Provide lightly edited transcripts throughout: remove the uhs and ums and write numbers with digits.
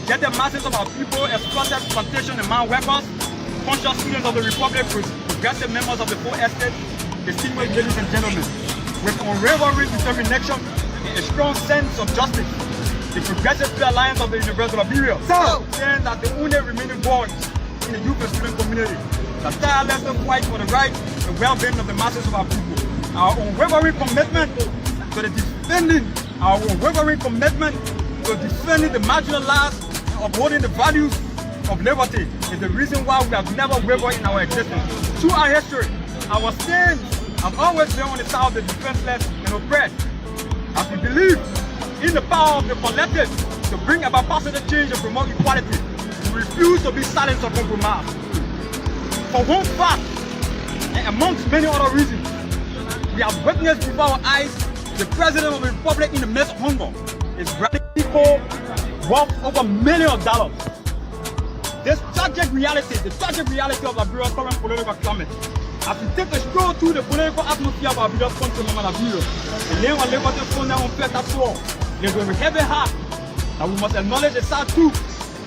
Yet the masses of our people, exploited plantation and mine workers, conscious students of the Republic, progressive members of the full estate, distinguished ladies and gentlemen, with unwavering determination and a strong sense of justice, the Progressive Free Alliance of the University of Liberia stands as the only remaining voice in the youth and student community that tirelessly fight for the right and well-being of the masses of our people. Our unwavering commitment to the defending, the marginalized and upholding the values of liberty is the reason why we have never wavered in our existence. Through our history, our stance have always been on the side of the defenseless and oppressed, as we believe in the power of the collective to bring about positive change and promote equality. We refuse to be silent or compromised. For one fact, and amongst many other reasons, we have witnessed before our eyes the President of the Republic in the midst of hunger is granting people worth over millions of dollars. This tragic reality, the tragic reality of Liberia's current political climate, as we take a stroll through the political atmosphere of our beloved country, Liberia, the name of liberty phone now on better soul, there's a heavy heart that we must acknowledge the sad truth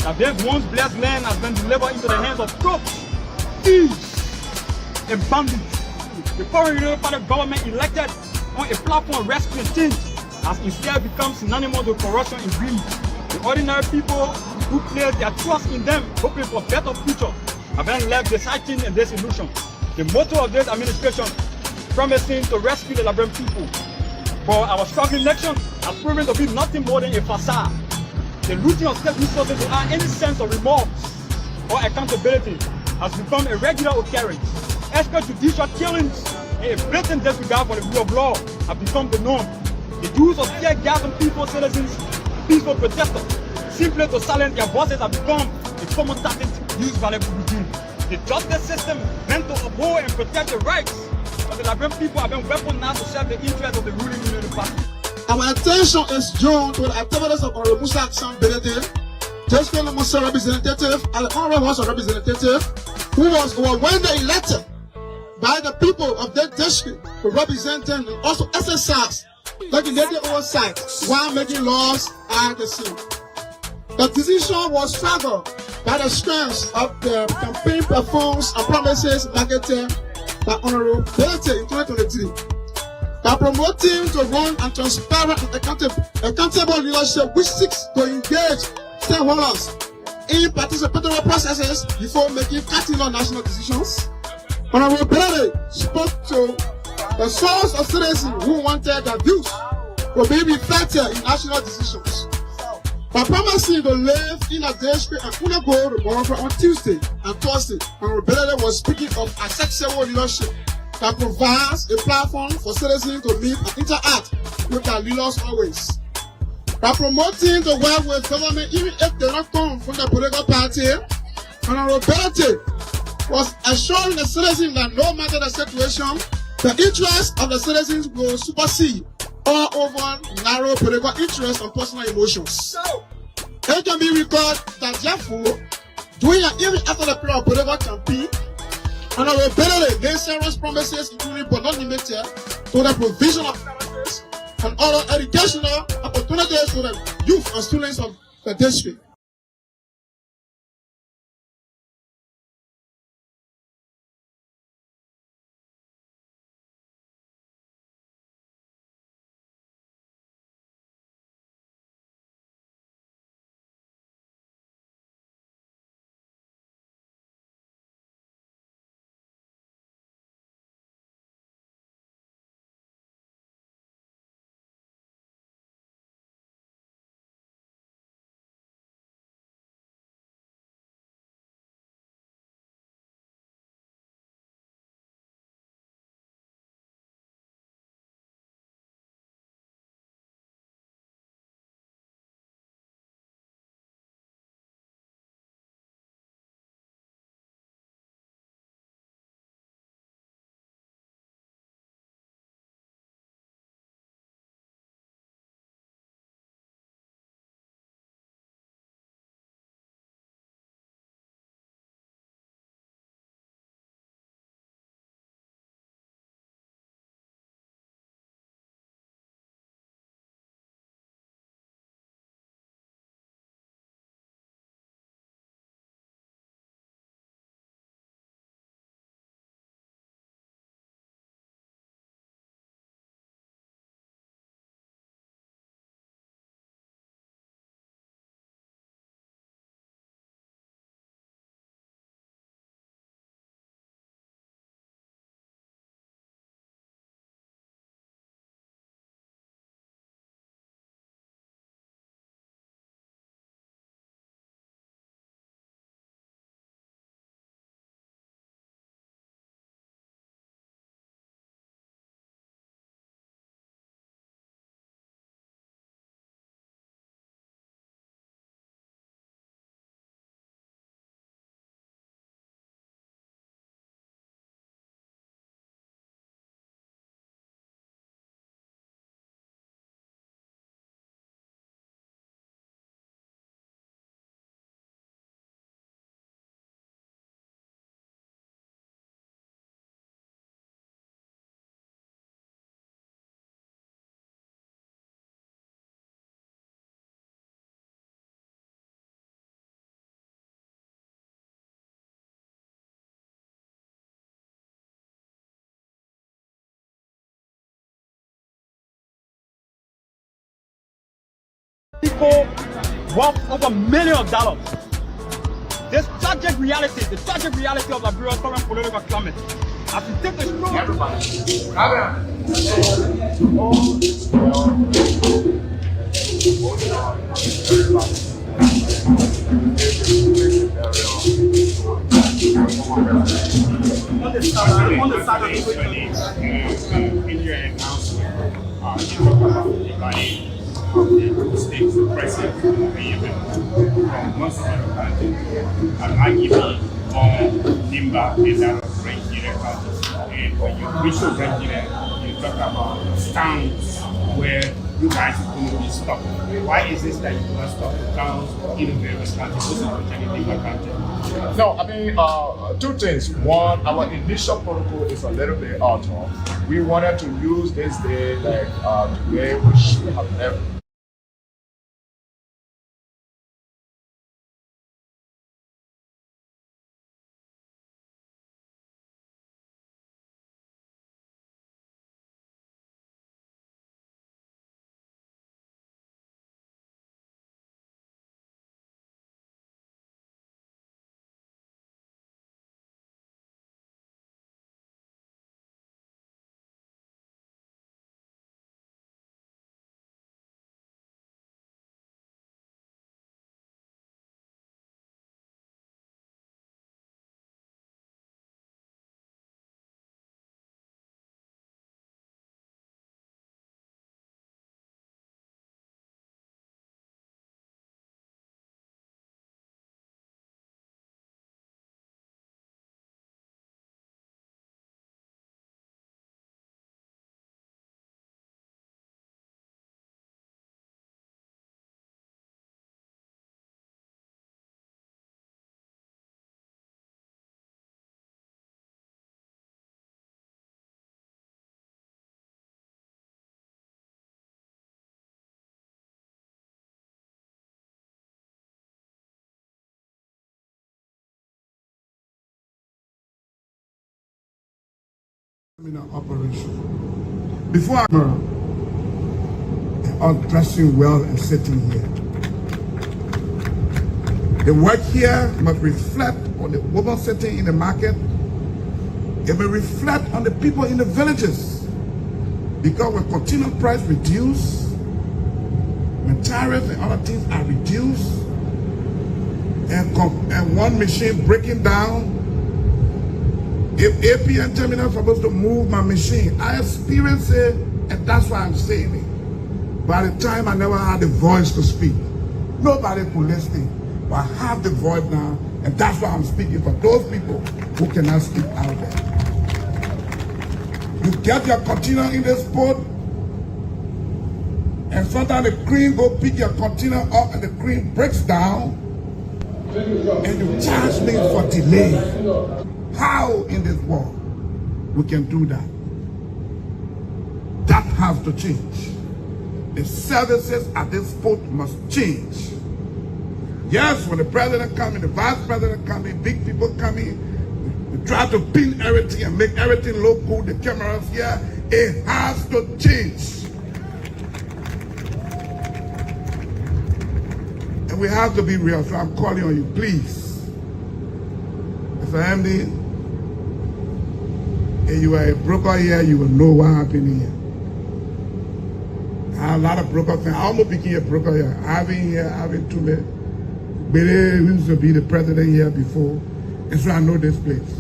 that this once blessed land has been delivered into the hands of crooks, thieves, and bandits. The current Union Party government elected on a platform of rescue and change has instead become synonymous with corruption and greed. The ordinary people who place their trust in them, hoping for a better future, have been left disheartened and disillusioned. The motto of this administration, promising to rescue the Liberian people, but our struggling nation has proven to be nothing more than a facade. The looting of state resources without any sense of remorse or accountability has become a regular occurrence. Extrajudicial killings and a blatant disregard for the rule of law have become the norm. The use of tear gas on peaceful citizens, peaceful protesters, simply to silence their voices have become a common tactic used by the regime. The justice system meant to uphold and protect the rights of the Liberian people have been weaponized to serve the interests of the ruling Union Party. Our attention is drawn to the activities of Honorable Musa Action Benedict, just fellow Musa representative and the Honorable House representative, who was overwhelmingly elected by the people of that district to represent them and also exercise legislative oversight while making laws at the scene. The decision was struggled by the strength of the campaign platforms and promises marketed by Honorable Benedict in 2023. By promoting to run and transparent and accountable leadership which seeks to engage stakeholders in participatory processes before making cardinal national decisions, Honorable Benedict spoke to the source of citizens who wanted their views to be reflected in national decisions. By promising to live in a district and Kunago tomorrow on Tuesday and Thursday, Honorable Benedict was speaking of accessible leadership that provides a platform for citizens to meet and interact with their leaders always. By promoting the work with government, even if they don't come from the political party, Honorable Benedict was assuring the citizens that no matter the situation, the interests of the citizens will supersede all over narrow political interests and personal emotions. It can be recalled that therefore, during and even after the period of political campaign, Honorable Benedict made serious promises, including but not limited to the provision of services and other educational opportunities to the youth and students of the district. people worth over millions of dollars. This tragic reality, the tragic reality of Liberia's current political climate. As we take the stroll, on the side of the in your announcement, you talk about dividing the states, the president, and even from most of the countries, and arguably more Nimba and that of Great Guinea countries. And when you reach to Great Guinea, you talk about towns where you guys are going to be stuck. Why is this that you want to stop the towns in the various countries, most especially Nimba country? No, I mean, two things. One, our initial protocol is a little bit altered. We wanted to use this day like the way we should have never. Operation. Before I'm all dressing well and sitting here. The work here must reflect on the woman sitting in the market. It may reflect on the people in the villages. Because when continual price reduce, when tariffs and other things are reduced, and one machine breaking down, if APN terminal is supposed to move my machine, I experience it, and that's why I'm saying it. By the time I never had the voice to speak, nobody could listen. But I have the voice now, and that's why I'm speaking for those people who cannot speak out there. You get your container in this boat, and sometimes the crane go pick your container up, and the crane breaks down, and you charge me for delay. How in this world we can do that? That has to change. The services at this port must change. Yes, when the president comes in, the vice president comes in, big people come in, we try to pin everything and make everything look good, the cameras here, it has to change. And we have to be real, so I'm calling on you, please. Mr. MD, if you are a broker here, you will know what happened here. I have a lot of brokers. I almost became a broker here. Having too many. Bele used to be the president here before. And so I know this place.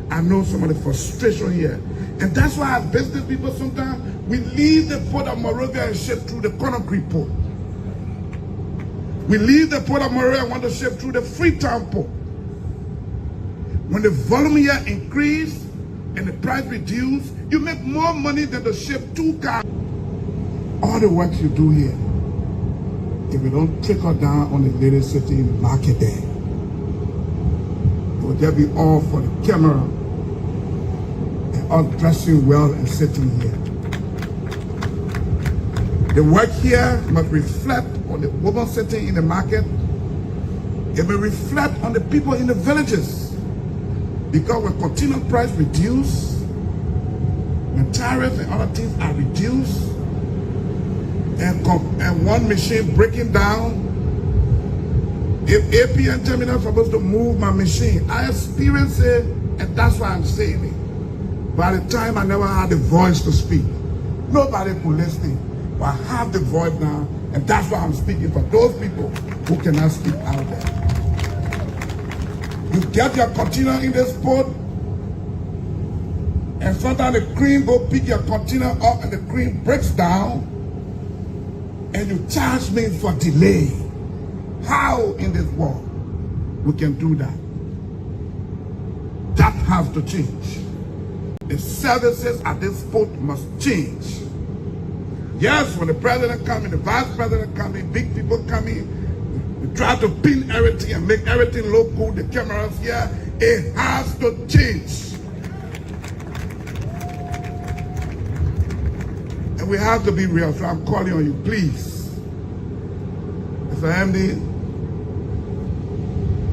I know some of the frustration here. And that's why as business people sometimes, we leave the port of Monrovia and ship through the Conakry port. We leave the port of Monrovia and want to ship through the Freetown port. When the volume here increase and the price reduce, you make more money than to ship 2 cars. All the work you do here, if you don't trickle down on the lady sitting in the market there, it will just be all for the camera and all dressing well and sitting here. The work here must reflect on the woman sitting in the market. It may reflect on the people in the villages. Because when continual price reduce, when tariffs and other things are reduced, and one machine breaking down. If APN tell me I'm supposed to move my machine, I experience it, and that's why I'm saying it. By the time I never had the voice to speak, nobody could listen. But I have the voice now, and that's why I'm speaking for those people who cannot speak out there. You get your container in this boat, and sometimes the crane go pick your container up and the crane breaks down, and you charge me for delay. How in this world we can do that? That has to change. The services at this port must change. Yes, when the president comes in, the vice president comes in, big people come in, we try to pin everything and make everything look good, the cameras here, it has to change. And we have to be real, so I'm calling on you, please. Mr. MD,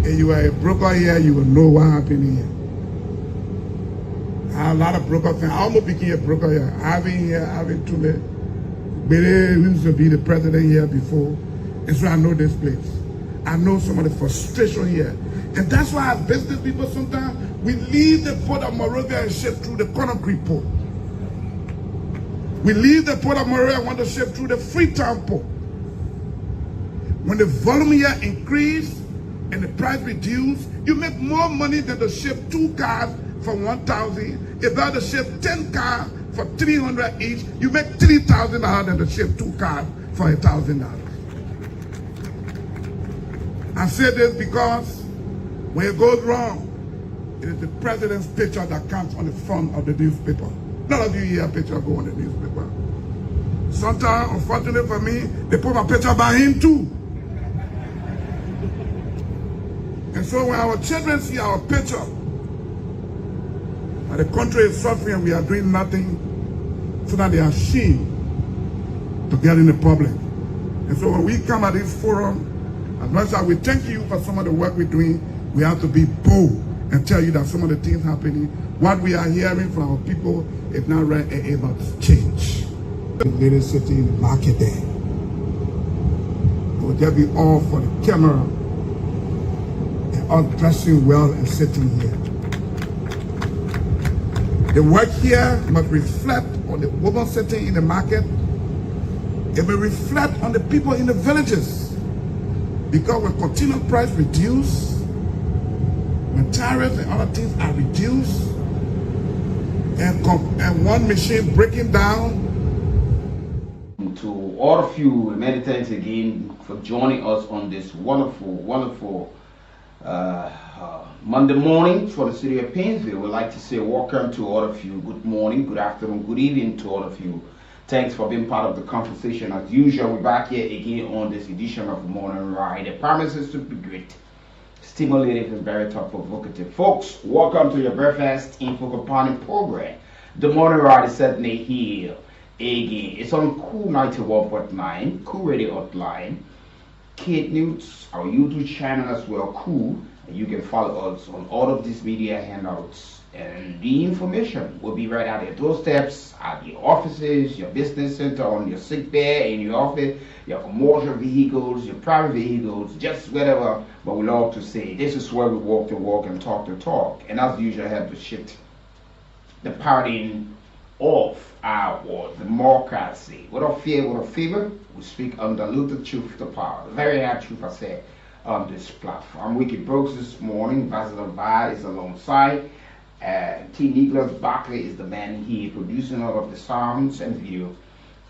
if you are a broker here, you will know what happened here. I have a lot of broker fans. I almost became a broker here. Having too many. Bele used to be the president here before. And so I know this place. I know some of the frustration here. And that's why as business people sometimes, we leave the port of Monrovia and ship through the Conakry port. We leave the port of Monrovia and want to ship through the Freetown port. When the volume here increase and the price reduce, you make more money than to ship 2 cars for 1,000. If I to ship 10 cars for 300 each, you make $3,000 than to ship 2 cars for $1,000. I say this because when it goes wrong, it is the president's picture that comes on the front of the newspaper. None of you hear a picture go on the newspaper. Sometimes, unfortunately for me, they put my picture by him too. And so when our children see our picture, and the country is suffering and we are doing nothing, so that they are ashamed to get in the public. And so when we come at this forum, as much as we thank you for some of the work we're doing, we have to be bold and tell you that some of the things happening, what we are hearing from our people is not right and able to change. The lady sitting in the market there, it will just be all for the camera and us dressing well and sitting here. The work here must reflect on the woman sitting in the market. It will reflect on the people in the villages. Because when container price reduce, when tariffs and other things are reduced, and one machine breaking down. To all of you, many thanks again for joining us on this wonderful Monday morning for the city of Painesville. We'd like to say welcome to all of you. Good morning, good afternoon, good evening to all of you. Thanks for being part of the conversation. As usual, we're back here again on this edition of Morning Ride. It promises to be great, stimulating, and very thought-provocative. Folks, welcome to your breakfast info compounding program. The Morning Ride is certainly here again. It's on Kool 91.9, Kool Radio Hotline, Kate News, our YouTube channel as well, Kool. And you can follow us on all of these media handouts. And the information will be right at your doorsteps, at your offices, your business center, on your sick bed, in your office, your commercial vehicles, your private vehicles, just whatever. But we love to say this is where we walk the walk and talk the talk. And as usual, I have to shift the partying of our democracy. Without fear, without favor, we speak undiluted truth to power. The very hard truth I said on this platform. Weekie Brooks this morning. Vassal Vi is alongside. T. Nicholas Barkley is the man here producing all of the sounds and video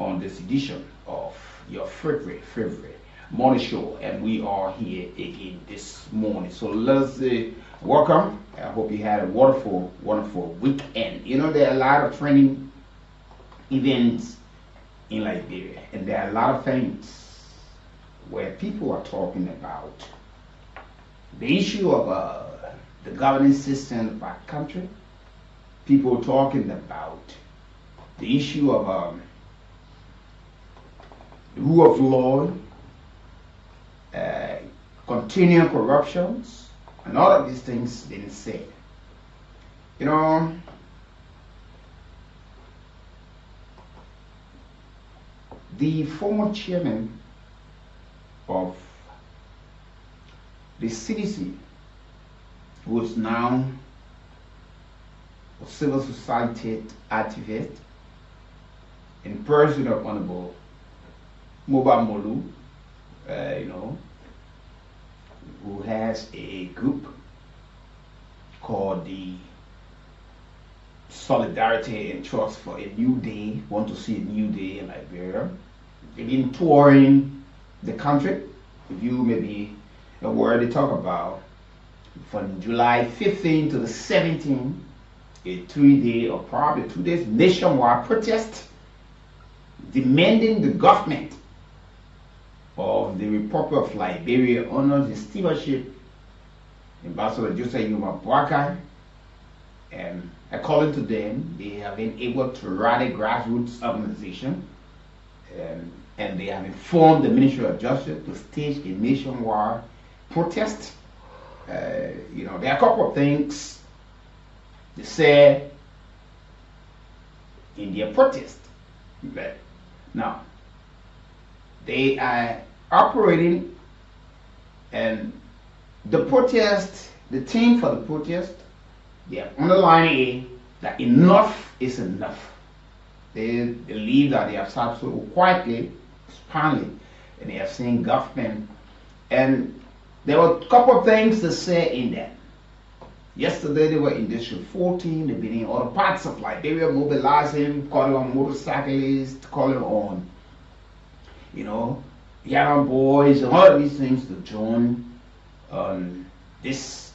on this edition of your favorite morning show, and we are here again this morning. So let's welcome. I hope you had a wonderful weekend. You know, there are a lot of training events in Liberia, and there are a lot of things where people are talking about the issue of the governance system of our country. People talking about the issue of the rule of law, continuing corruptions, and all of these things being said. You know, the former chairman of the CDC, who is now a civil society activist, in person of Honorable Moba Molu, who has a group called the Solidarity and Trust for a New Day, want to see a new day in Liberia. They've been touring the country. If you maybe a word they talk about from July 15 to the 17th, a 3-day or probably 2 days nationwide protest demanding the government of the Republic of Liberia under the stewardship Ambassador Joseph Yuma Boakai, and according to them, they have been able to run a grassroots organization, and they have informed the Ministry of Justice to stage a nationwide protest. There are a couple of things they say in their protest. Now, they are operating, and the protest, the theme for the protest, they are underlining that enough is enough. They believe that they have sat so quietly, silently, and they have seen government. And there were a couple of things to say in that. Yesterday they were in District 14, they've been in other parts of Liberia mobilizing, calling on motorcyclists, calling on, young boys, and all of these things to join this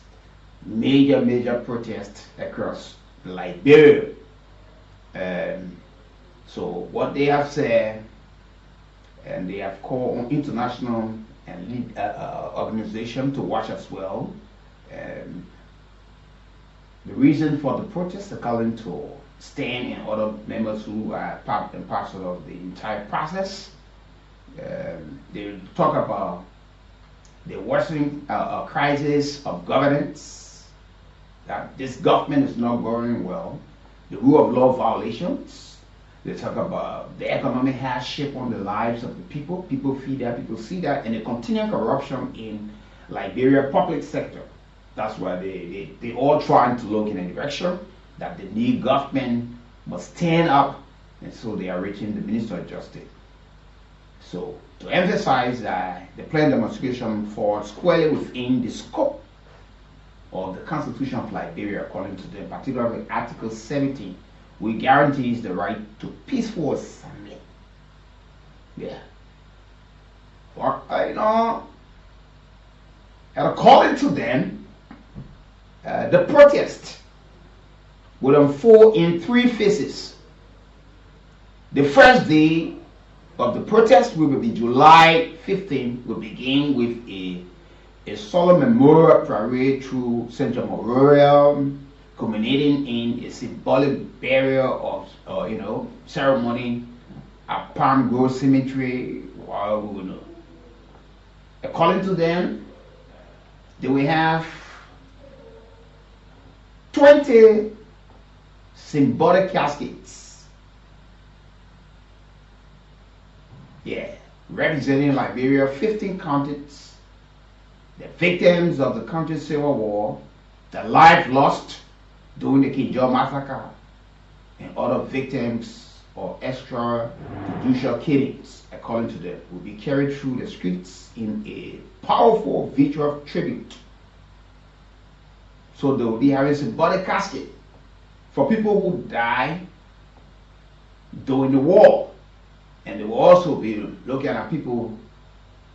major protest across Liberia. So what they have said, and they have called on international and organization to watch as well. The reason for the protest, according to Stan and other members who are part and parcel of the entire process, they talk about the worsening crisis of governance, that this government is not going well, the rule of law violations. They talk about the economic hardship on the lives of the people. People feel that, people see that, and the continuing corruption in Liberia public sector. That's why they all trying to look in a direction that the new government must stand up, and so they are reaching the Minister of Justice. So to emphasize that the planned demonstration falls squarely within the scope of the Constitution of Liberia, according to them, particularly Article 17, which guarantees the right to peaceful assembly. Yeah. But and according to them, the protest will unfold in 3 phases. The first day of the protest will be July 15th. Will begin with a solemn memorial parade through Central Memorial, culminating in a symbolic burial of ceremony at Palm Grove Cemetery. According to them, they will have 20 symbolic caskets, representing Liberia, 15 counties, the victims of the country's civil war, the life lost during the Kinjal massacre, and other victims of extrajudicial killings, according to them, will be carried through the streets in a powerful visual tribute. So they will be having symbolic casket for people who died during the war. And they will also be looking at people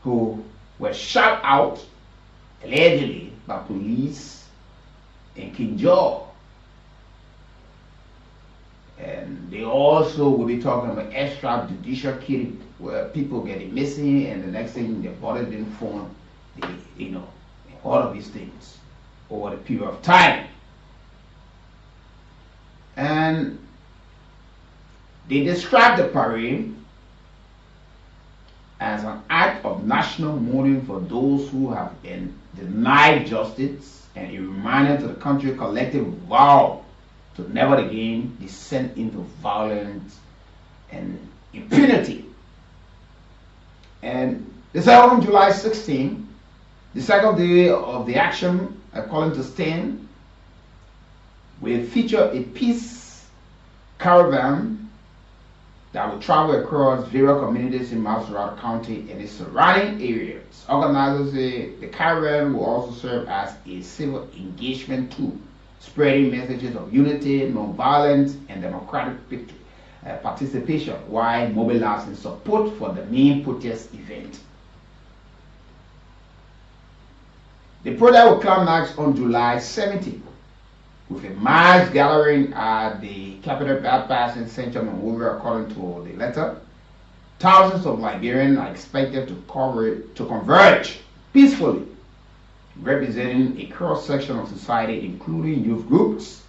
who were shot out, allegedly, by police in Kinjal. And they also will be talking about extrajudicial killing, where people getting missing, and the next thing their body didn't form, all of these things over the period of time. And they describe the parade as an act of national mourning for those who have been denied justice, and a reminder to the country's collective vow to never again descend into violence and impunity. And this held on July 16, the second day of the action, according to Stan, will feature a peace caravan that will travel across various communities in Masterrata County and its surrounding areas. Organizers say the caravan will also serve as a civil engagement tool, spreading messages of unity, nonviolence, and democratic participation while mobilizing support for the main protest event. The protest will climax on July 17, with a mass gathering at the Capitol Bypass in Central Monrovia, according to the letter. Thousands of Liberians are expected to converge peacefully, representing a cross-section of society, including youth groups,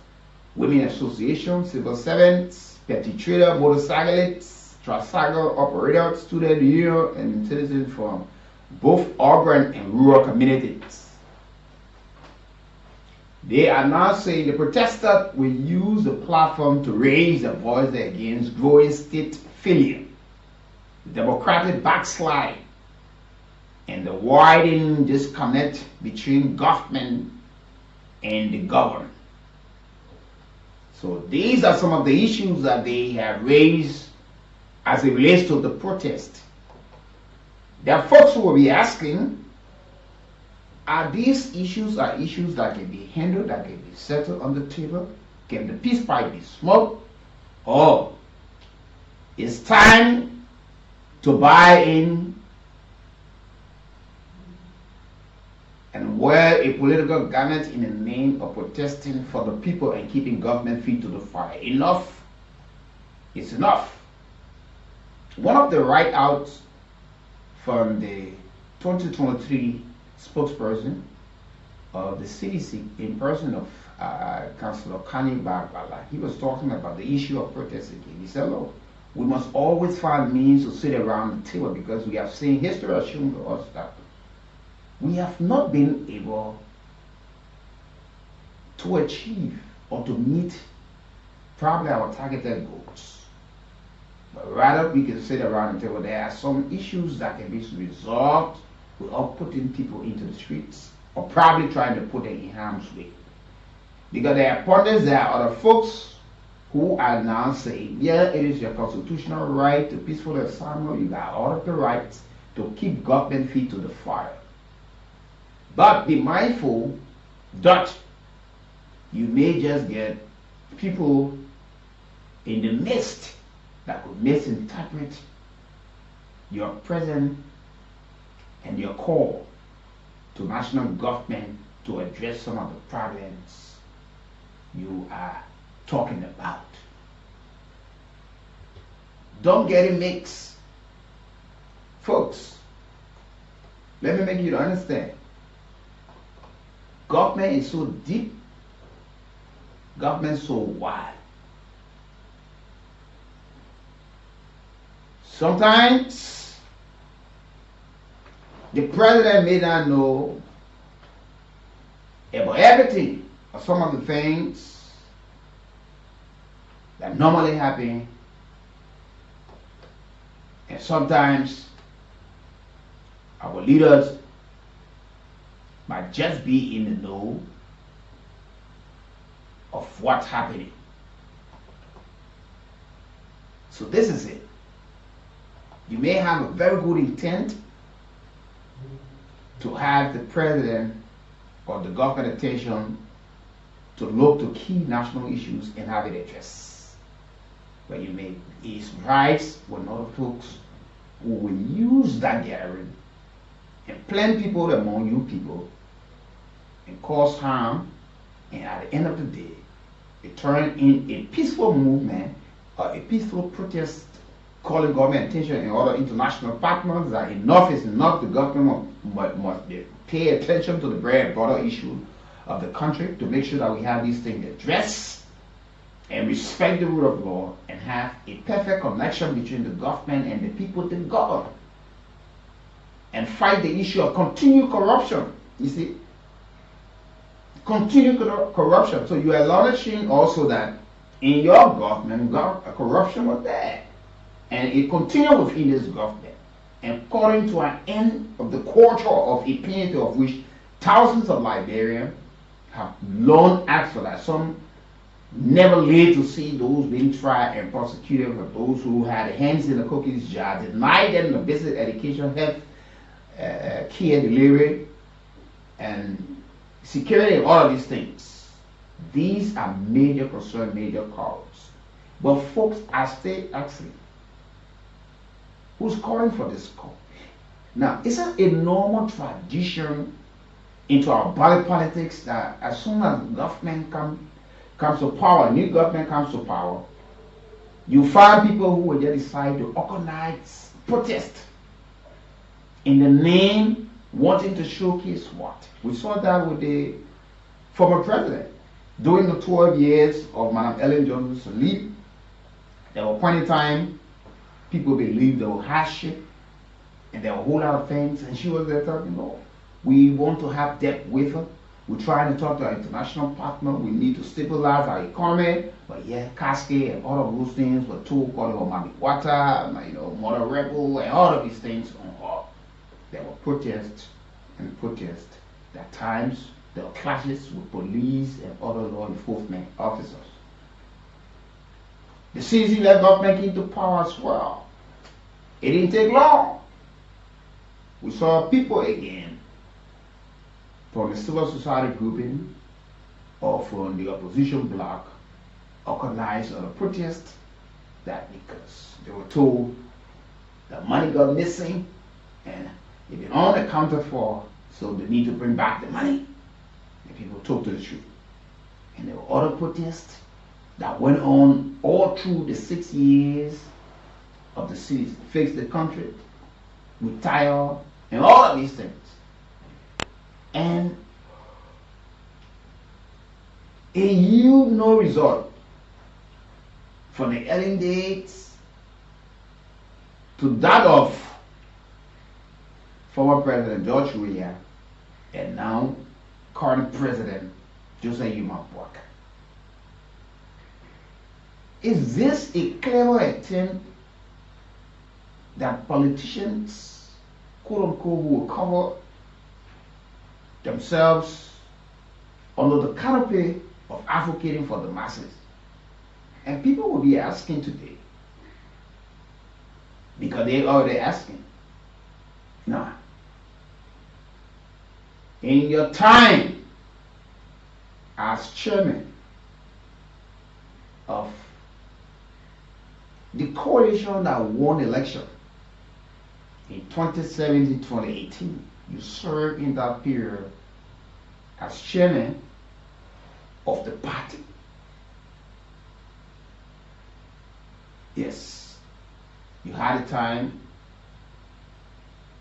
women associations, civil servants, petty trader, motorcyclists, tricycle operators, student union, and citizens from both urban and rural communities. They are now saying the protesters will use the platform to raise their voice against growing state failure, the democratic backslide, and the widening disconnect between government and the governed. So these are some of the issues that they have raised as it relates to the protest. There are folks who will be asking, are these issues issues that can be handled, that can be settled on the table? Can the peace pipe be smoked? Or it's time to buy in and wear a political garment in the name of protesting for the people and keeping government feet to the fire? Enough is enough. One of the write-outs from the 2023 spokesperson of the CDC in person of Councillor Kani Barbala, he was talking about the issue of protest again. He said, look, we must always find means to sit around the table, because we have seen history has shown to us that we have not been able to achieve or to meet probably our targeted goals. But rather we can sit around the table. There are some issues that can be resolved without putting people into the streets or probably trying to put them in harm's way. Because there are pundits, there are other folks who are now saying, yeah, it is your constitutional right to peaceful assembly, you got all of the rights to keep government feet to the fire. But be mindful that you may just get people in the midst that could misinterpret your presence and your call to national government to address some of the problems you are talking about. Don't get it mixed. Folks, let me make you understand. Government is so deep, government is so wide. Sometimes the president may not know about everything or some of the things that normally happen, and sometimes our leaders might just be in the know of what's happening. So this is it. You may have a very good intent to have the president or the government attention to look to key national issues and have it addressed. But you may, his rights with other folks who will use that gathering and plant people among you people and cause harm, and at the end of the day, it turn in a peaceful movement or a peaceful protest calling government attention and other international partners that enough is enough. The government must pay attention to the very broader issue of the country to make sure that we have these things addressed and respect the rule of law and have a perfect connection between the government and the people they govern, and fight the issue of continued corruption. You see, continued corruption. So you are acknowledging also that in your government, corruption was there, and it continued within this government. and according to an end of the culture of impunity of which thousands of Liberians have long asked for that. Some never lived to see those being tried and prosecuted, for those who had hands in the cookies jar, denied them the basic education, health, care delivery, and security, and all of these things. These are major concerns, major calls. But folks are still asking, who's calling for this call? Now, it's a normal tradition into our body politics that as soon as government comes to power, new government comes to power, you find people who will just decide to organize protest in the name wanting to showcase what? We saw that with the former president. During the 12 years of Madam Ellen Johnson's lead, there were point in time people believed there was hardship and there were a whole lot of things, and she was there talking, no, we want to have depth with her. We're trying to talk to our international partner. We need to stabilize our economy. But yeah, Cascade and all of those things were too called Mami Water, Mother Rebel, and all of these things on her. There were protests and protests. At times, there were clashes with police and other law enforcement officers. The CZ-led government came to power as well. It didn't take long. We saw people again from the civil society grouping or from the opposition bloc organized on a protest that because they were told that money got missing and it been unaccounted for, so they need to bring back the money. And people took to the street. And there were other protests that went on all through the 6 years of the cities, fix the country, retire, and all of these things. And a yield no result from the early days to that of former President George Weah and now current President Joseph Yuma Boakai. Is this a clever attempt that politicians, quote unquote, will cover themselves under the canopy of advocating for the masses? And people will be asking today, because they are already asking, now, in your time as chairman of the coalition that won election in 2017-2018, you served in that period as chairman of the party. Yes, you had a time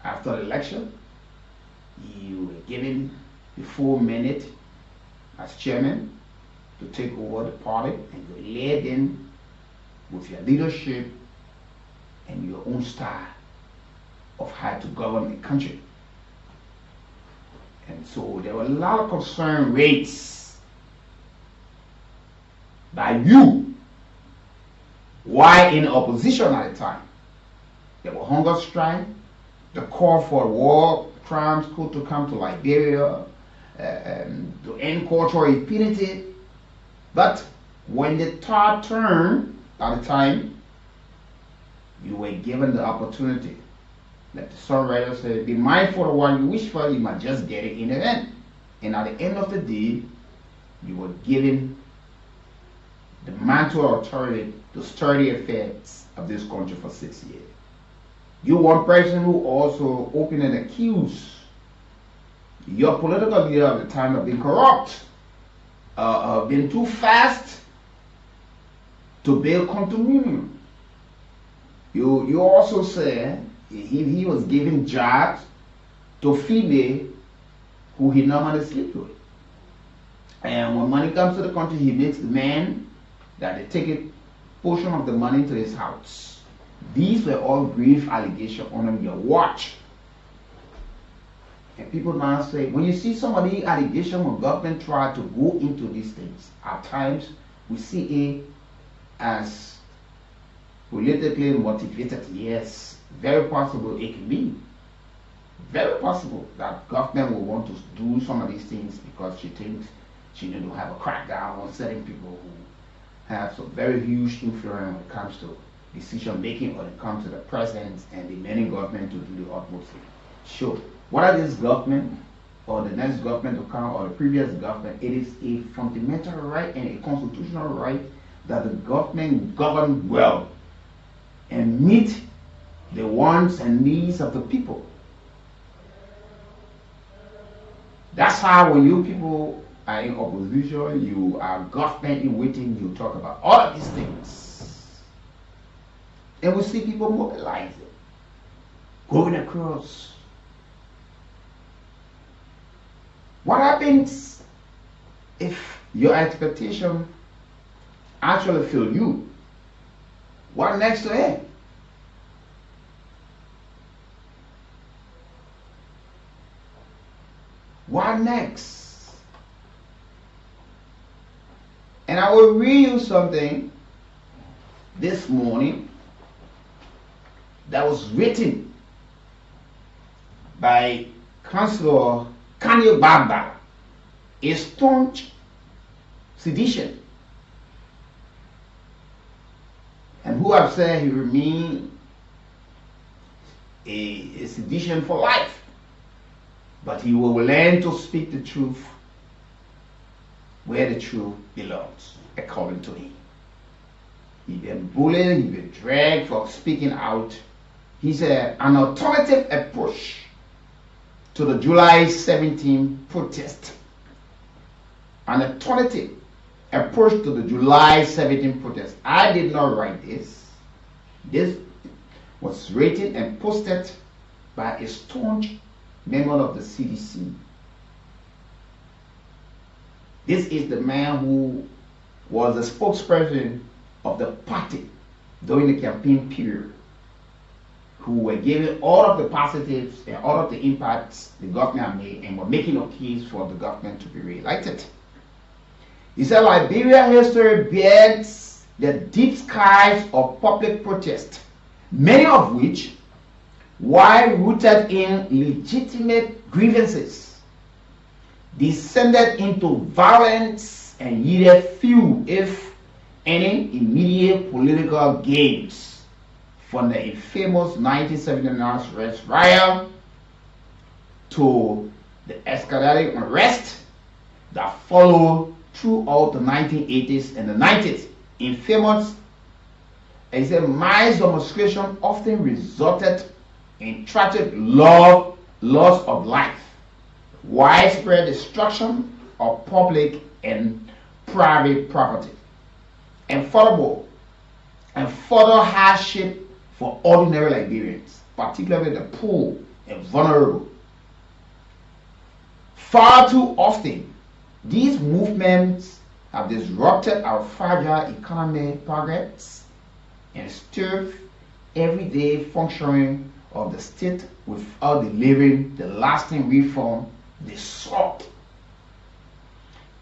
after the election, you were given the full mandate as chairman to take over the party, and you led in with your leadership and your own style of how to govern the country. And so there were a lot of concern raised by you while in opposition at the time. There were hunger strike, the call for war crimes could to come to Liberia, to end cultural impunity. But when the tide turned at the time, you were given the opportunity. Like the songwriter said, be mindful of what you wish for, you might just get it in the end. And at the end of the day, you were given the mantle of authority to stir the affairs of this country for 6 years. You one person who also opened and accused your political leader at the time of being corrupt, of being too fast to build condominium. You also said he was giving jobs to female who he normally sleeps with. And when money comes to the country, he makes the man that they take a portion of the money to his house. These were all grave allegations on your watch. And people now say, when you see somebody allegation when government try to go into these things, at times we see it as politically motivated. Yes, very possible it can be. Very possible that government will want to do some of these things because she thinks she need to have a crackdown on certain people who have some very huge influence when it comes to decision making, when it comes to the president and the many government to do the utmost. Sure, whether this government or the next government to come or the previous government, it is a fundamental right and a constitutional right that the government govern well and meet the wants and needs of the people. That's how when you people are in opposition, you are government in waiting, you talk about all of these things. And we see people mobilizing, going across. What happens if your expectation actually fail you? What next to it? What next? And I will read you something this morning that was written by Councillor Kanye Baba, a staunch sedition, and who have said he remain a sedition for life. But he will learn to speak the truth where the truth belongs, according to him. He's been bullied, he's been dragged for speaking out. He said an alternative approach to the July 17 protest. An alternative approach to the July 17 protest. I did not write this. This was written and posted by a staunch member of the CDC. This is the man who was the spokesperson of the party during the campaign period, who were giving all of the positives and all of the impacts the government made and were making a case for the government to be re-elected. He said Liberia history bears the deep skies of public protest, many of which, while rooted in legitimate grievances, descended into violence and yielded few, if any, immediate political gains, from the infamous 1979 arrest riot to the escalating unrest that followed throughout the 1980s and the 90s. Infamous, as a mass demonstration often resulted in tragic loss of life, widespread destruction of public and private property, and furthermore, and further hardship for ordinary Liberians, particularly the poor and vulnerable. Far too often, these movements have disrupted our fragile economic progress and stirred everyday functioning of the state without delivering the lasting reform they sought.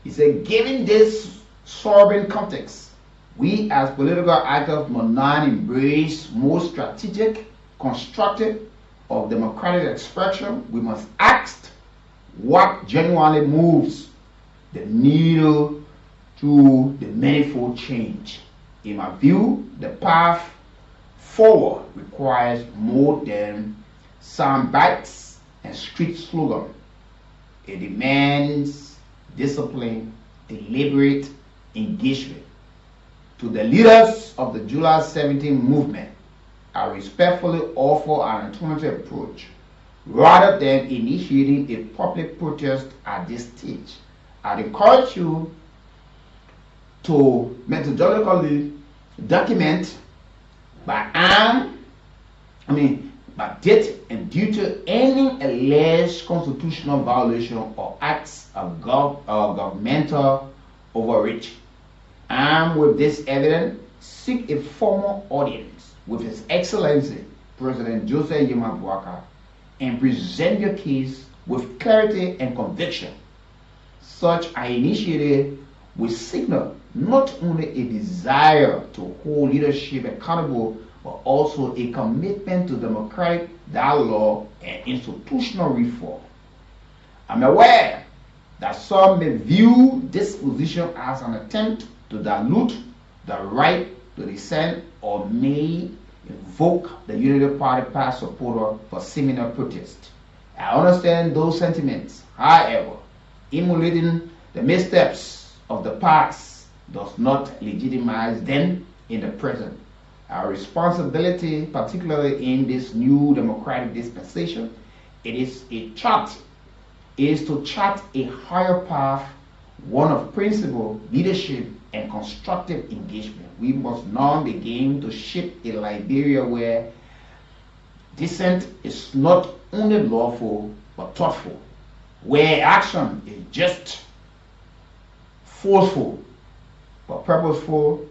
He said, given this sobering context, we as political actors must now embrace more strategic, constructive, of democratic expression. We must ask what genuinely moves the needle to the manifold change. In my view, the path forward requires more than sound bites and street slogans. It demands discipline, deliberate engagement. To the leaders of the July 17 movement, I respectfully offer an alternative approach. Rather than initiating a public protest at this stage, I'd encourage you to methodologically document by date and due to any alleged constitutional violation or acts of governmental overreach. Armed with this evidence, seek a formal audience with His Excellency President Joseph Yema Bouaka and present your case with clarity and conviction. Such an initiative will signal not only a desire to hold leadership accountable, but also a commitment to democratic dialogue and institutional reform. I'm aware that some may view this position as an attempt to dilute the right to dissent or may invoke the Unity Party past supporter for similar protest. I understand those sentiments. However, emulating the missteps of the past does not legitimize them in the present. Our responsibility, particularly in this new democratic dispensation, is to chart a higher path, one of principle, leadership, and constructive engagement. We must now begin to shape a Liberia where dissent is not only lawful but thoughtful, where action is just forceful but purposeful.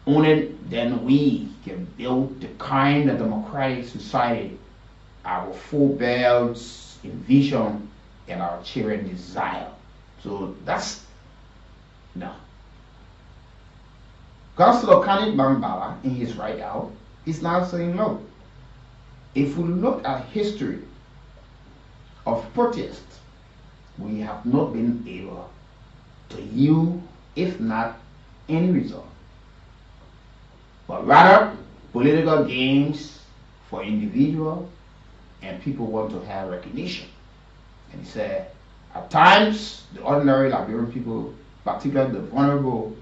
Only then we can build the kind of democratic society our forebears envision and our children desire. So that's no. Councillor Khalid Bambala, in his write out, is now saying, look, if we look at history of protest, we have not been able to yield, if not any result, but rather political gains for individuals, and people want to have recognition. And he said, at times, the ordinary Liberian people, particularly the vulnerable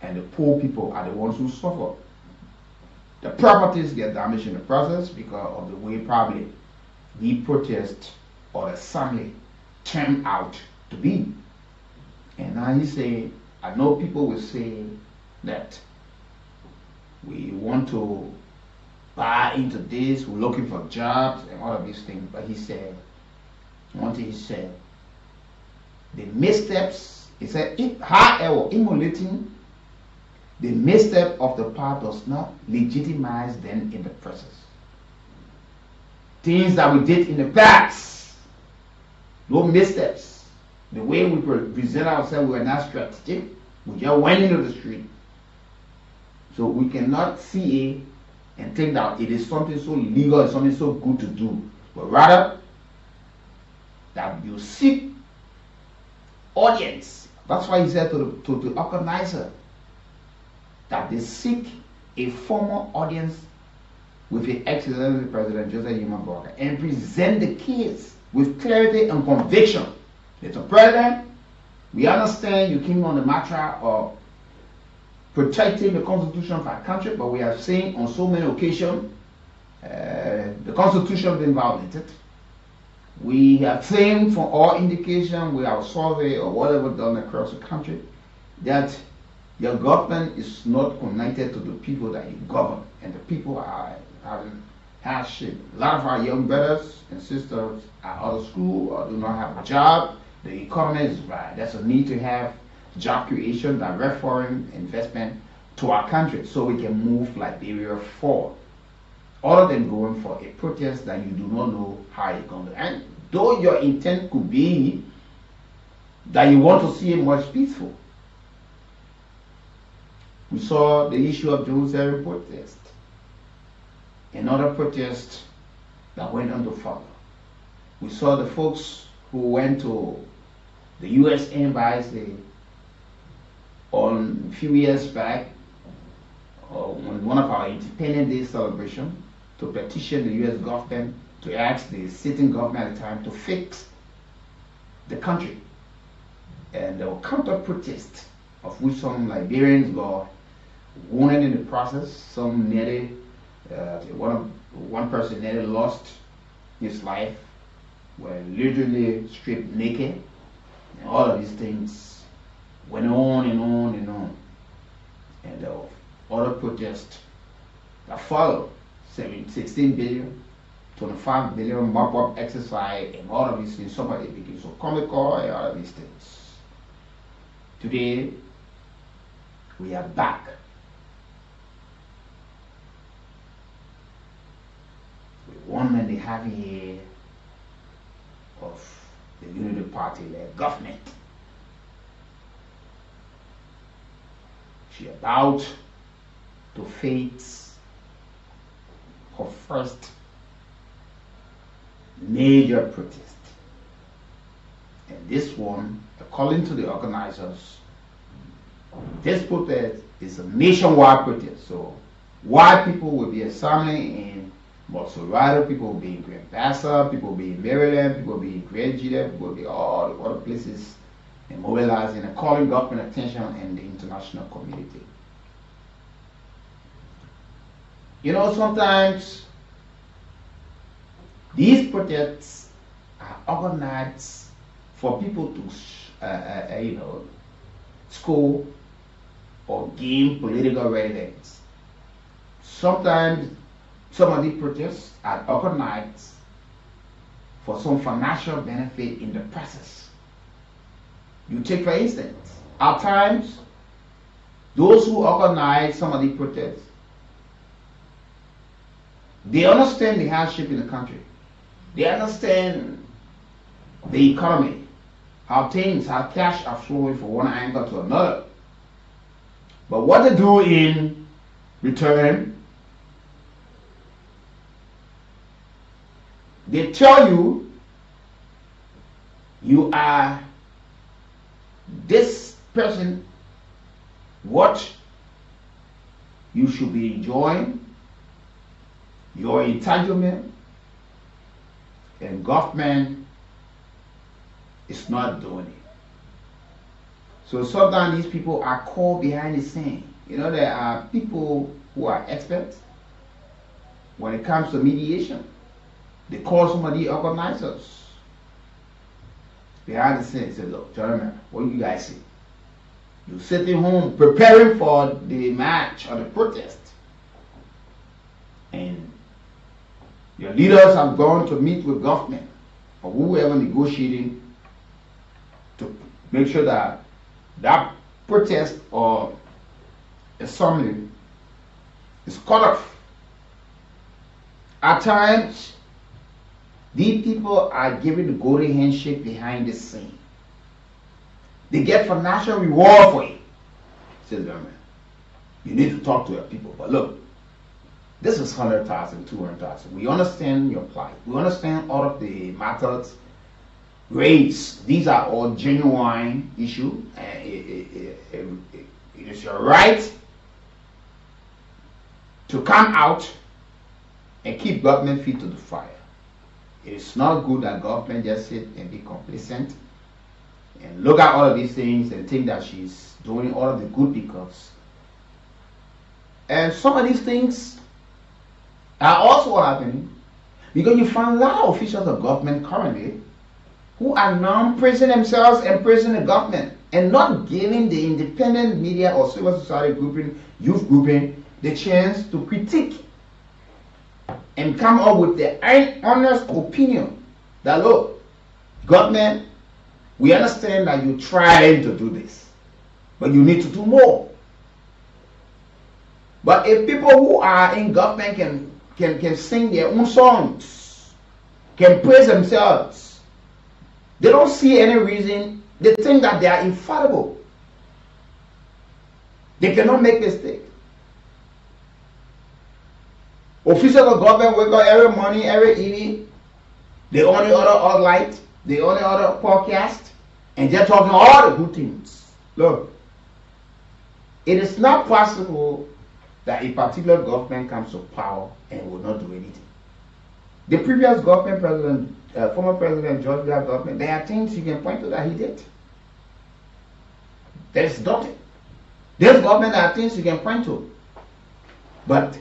and the poor people, are the ones who suffer. The properties get damaged in the process because of the way probably the protest or the assembly turned out to be. And now he's saying, I know people will say that we want to buy into this, we're looking for jobs and all of these things, but he said, one thing he said, the missteps, he said, however, emulating the misstep of the past does not legitimize them in the process. Things that we did in the past, no missteps. The way we present ourselves, we were not strategic. We just went into the street. So we cannot see it and think that it is something so legal and something so good to do, but rather that you seek audience. That's why he said to the organizer that they seek a formal audience with the Excellency President Joseph Yuma and present the case with clarity and conviction. Mr. President, we understand you came on the matter of protecting the Constitution of our country, but we have seen on so many occasions the Constitution being violated. We have seen from all indication with our survey or whatever done across the country that your government is not connected to the people that you govern, and the people are having hardship. A lot of our young brothers and sisters are out of school or do not have a job. The economy is bad. There's a need to have job creation, direct foreign investment to our country so we can move Liberia forward. Other than going for a protest that you do not know how it's going to end. Though your intent could be that you want to see it much peaceful. We saw the issue of Jerusalem protest. Another protest that went on to follow. We saw the folks who went to the U.S. Embassy on a few years back on one of our Independence Day celebration to petition the U.S. government to ask the sitting government at the time to fix the country. And there were counter protests, of which some Liberians got wounded in the process. Some nearly, one person nearly lost his life, were literally stripped naked, and all of these things went on and on and on. And there were other protests that followed, 16 billion, 25 billion mop-up exercise, and all of these things. Somebody became so comical and all of these things. Today, we are back. With one and a half year of the Unity Party-led government. She about to face of first major protest. And this one, according to the organizers, this protest is a nationwide protest. So white people will be assembling in Bolsonaro, people will be in Grand Bassa, people will be in Maryland, people will be in Grand Gita, people will be all the other places, and mobilizing and calling government attention and the international community. You know, sometimes these protests are organized for people to, score or gain political relevance. Sometimes some of these protests are organized for some financial benefit in the process. You take, for instance, at times, those who organize some of these protests, they understand the hardship in the country. They understand the economy, how cash are flowing from one angle to another. But what they do in return, they tell you, you are this person, what you should be enjoying, your entitlement, and government is not doing it. So sometimes these people are called behind the scene. You know, there are people who are experts when it comes to mediation. They call some of the organizers behind the scenes and say, look, gentlemen, what do you guys see? You're sitting home preparing for the march or the protest, and your leaders have gone to meet with government or whoever negotiating to make sure that that protest or assembly is cut off. At times, these people are giving the golden handshake behind the scene. They get financial reward for it. Says government, you need to talk to your people. But look, this is 100,000, 200,000. We understand your plight. We understand all of the methods, rates. These are all genuine issues. It is your right to come out and keep government feet to the fire. It is not good that government just sit and be complacent and look at all of these things and think that she's doing all of the good because. And some of these things are also happening because you find a lot of officials of government currently who are now praising themselves and praising the government and not giving the independent media or civil society grouping, youth grouping, the chance to critique and come up with their honest opinion that, look, government, we understand that you're trying to do this, but you need to do more. But if people who are in government can sing their own songs, can praise themselves, they don't see any reason, they think that they are infallible. They cannot make mistakes. Officials of government wake up every morning, every evening, they only order light, they only order podcast, and they're talking all the good things. Look, it is not possible that a particular government comes to power and will not do anything. The previous government president, former President George Bush government, there are things you can point to that he did. There is nothing. This government, there are things you can point to. But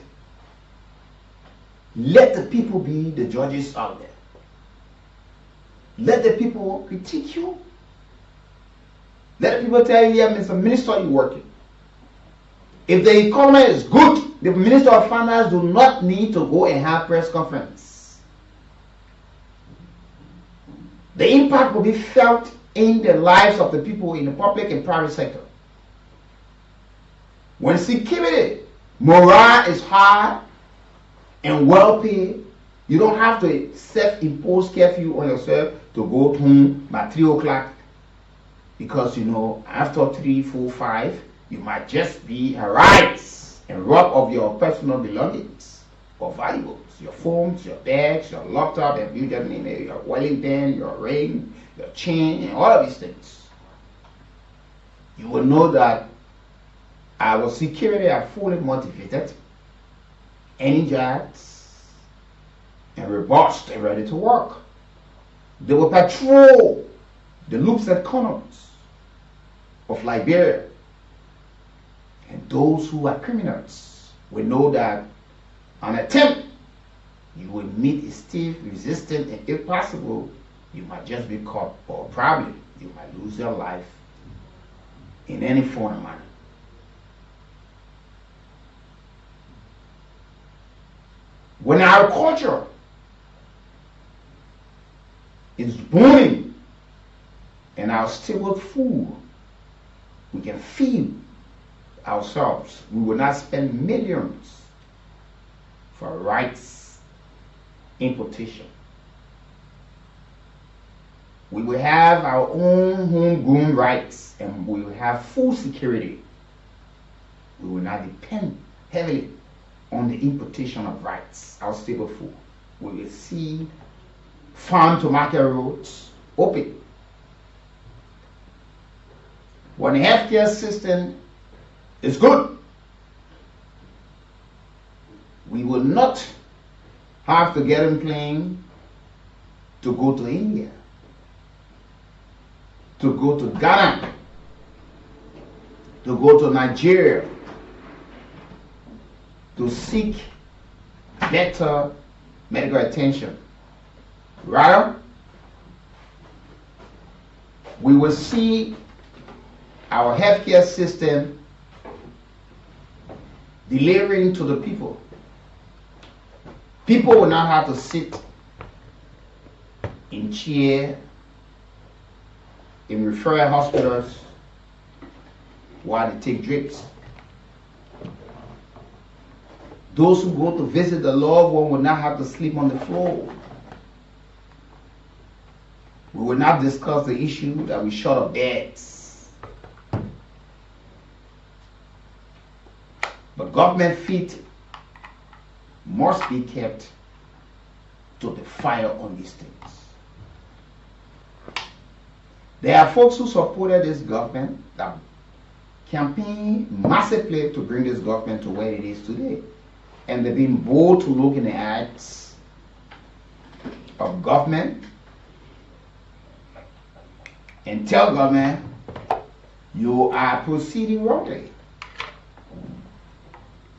let the people be the judges out there. Let the people critique you. Let the people tell you, yeah, Mr. Minister, you're working. If the economy is good, the Minister of Finance do not need to go and have press conference. The impact will be felt in the lives of the people in the public and private sector. When security, morale is high and well paid, you don't have to self-impose curfew on yourself to go home by 3 o'clock because, you know, after 3, 4, 5, you might just be harassed and robbed of your personal belongings. of valuables, your phones, your bags, your laptop, your Wellington, your ring, your chain, and all of these things, you will know that our security are fully motivated, energized, and robust and ready to work. They will patrol the loops and corners of Liberia. And those who are criminals will know that on attempt, you will meet a stiff resistance, and if possible, you might just be caught, or probably you might lose your life in any form or manner. When our culture is booming and our stable food, we can feed ourselves. We will not spend millions for rights importation. We will have our own homegrown rights, and we will have full security. We will not depend heavily on the importation of rights, our stable food. We will see farm to market roads open. When the healthcare system is good, we will not have to get on plane to go to India, to go to Ghana, to go to Nigeria, to seek better medical attention. Rather, we will see our healthcare system delivering to the people. People will not have to sit in chair in referral hospitals while they take drips. Those who go to visit the loved one will not have to sleep on the floor. We will not discuss the issue that we short of beds. But government feet must be kept to the fire on these things. There are folks who supported this government that campaigned massively to bring this government to where it is today. And they've been bold to look in the eyes of government and tell government, you are proceeding wrongly.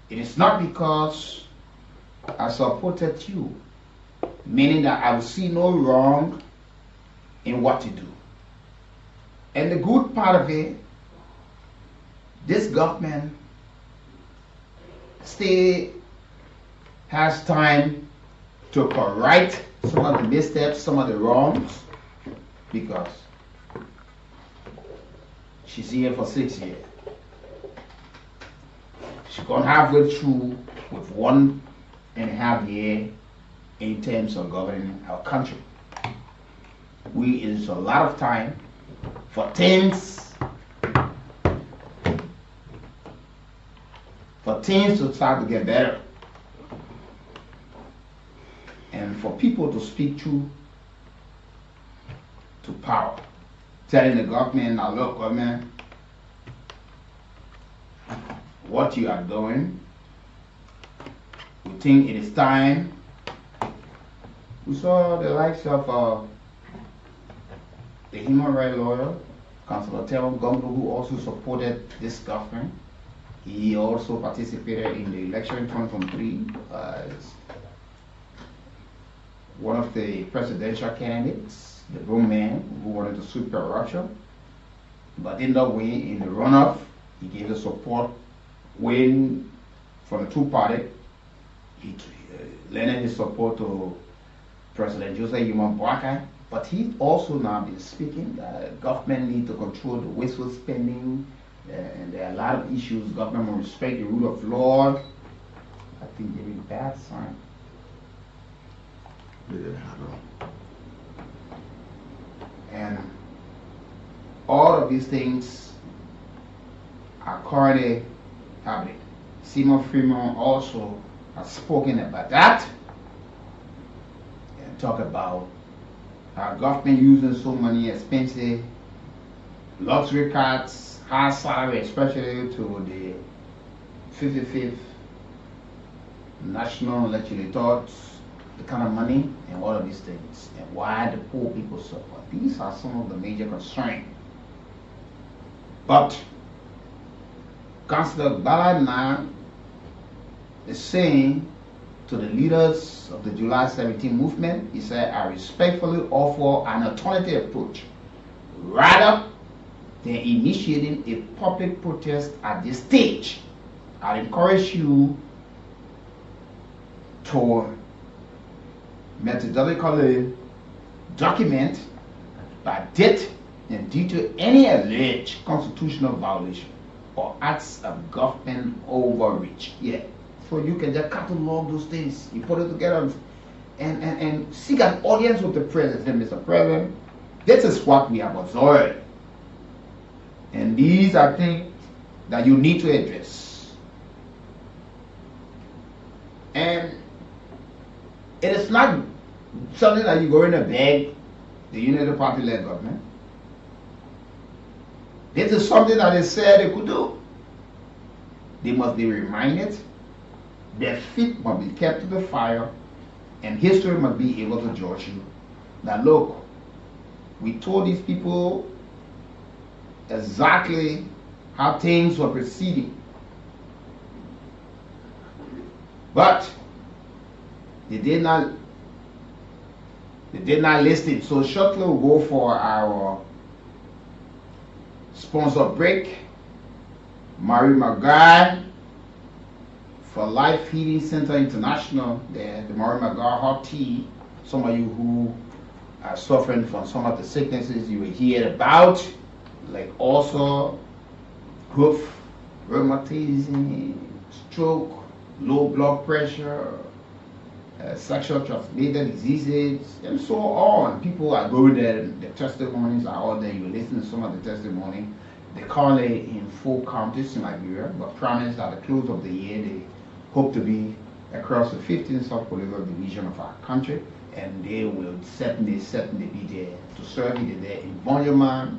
It is not because I supported you, meaning that I will see no wrong in what you do. And the good part of it, this government still has time to correct some of the missteps, some of the wrongs, because she's here for 6 years. She's gone halfway through with 1.5 years in terms of governing our country. It is a lot of time for things to start to get better, and for people to speak truth to power, telling the government, now look, government, what you are doing, we think it is time. We saw the likes of the human rights lawyer, Councillor Terrell Gumbo, who also supported this government. He also participated in the election in 2023 as one of the presidential candidates, the broom man who wanted to sweep corruption, but did not win in the runoff. He gave the support win from the two parties. He lended his support to President Joseph Yuma Boakai, but he also now been speaking that government need to control the wasteful spending, and there are a lot of issues. Government will respect the rule of law. I think they read bad sign. And all of these things are currently happening. Simon Freeman also has spoken about that and talk about our government using so many expensive luxury cars, high salary, especially to the 55th national legislators, the kind of money and all of these things, and why the poor people suffer. These are some of the major concerns. But Councillor Bala is saying to the leaders of the July 17 movement, he said, I respectfully offer an alternative approach. Rather than initiating a public protest at this stage, I encourage you to methodically document by date and detail any alleged constitutional violation or acts of government overreach. Yeah. So you can just catalog those things. You put it together and seek an audience with the president. Mr. President, this is what we have observed. And these are things that you need to address. And it is not something that you go in a beg the Unity Party-led government. This is something that they said they could do. They must be reminded, their feet must be kept to the fire, and history must be able to judge you. That look, we told these people exactly how things were proceeding. But they did not listen. So shortly we'll go for our sponsor break. Mary McGuire for Life Healing Center International, the Mary McGuire hot tea. Some of you who are suffering from some of the sicknesses you will hear about, like also hoof rheumatism, stroke, low blood pressure, sexual transmitted diseases, and so on. People are going there, the testimonies are all there. You listen to some of the testimony. They currently in 4 counties in Liberia, but promise that at the close of the year they hope to be across the 15th sub-political division of our country, and they will certainly be there to serve. They're there in Bonjaman,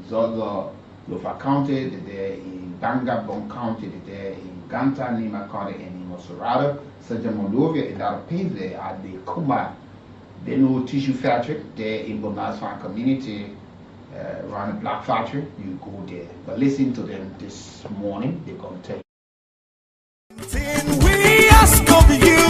Zozo, Lofa County, they're there in Bangabong County, they're there in Ganta, Nima County, and in Mosorado, Sajan Moldovia, and that pays there at the Kuma Beno Tissue Factory, there in Bonas Farm Community, around the Black Factory. You go there. But listen to them this morning, they're going to tell you. We ask of you,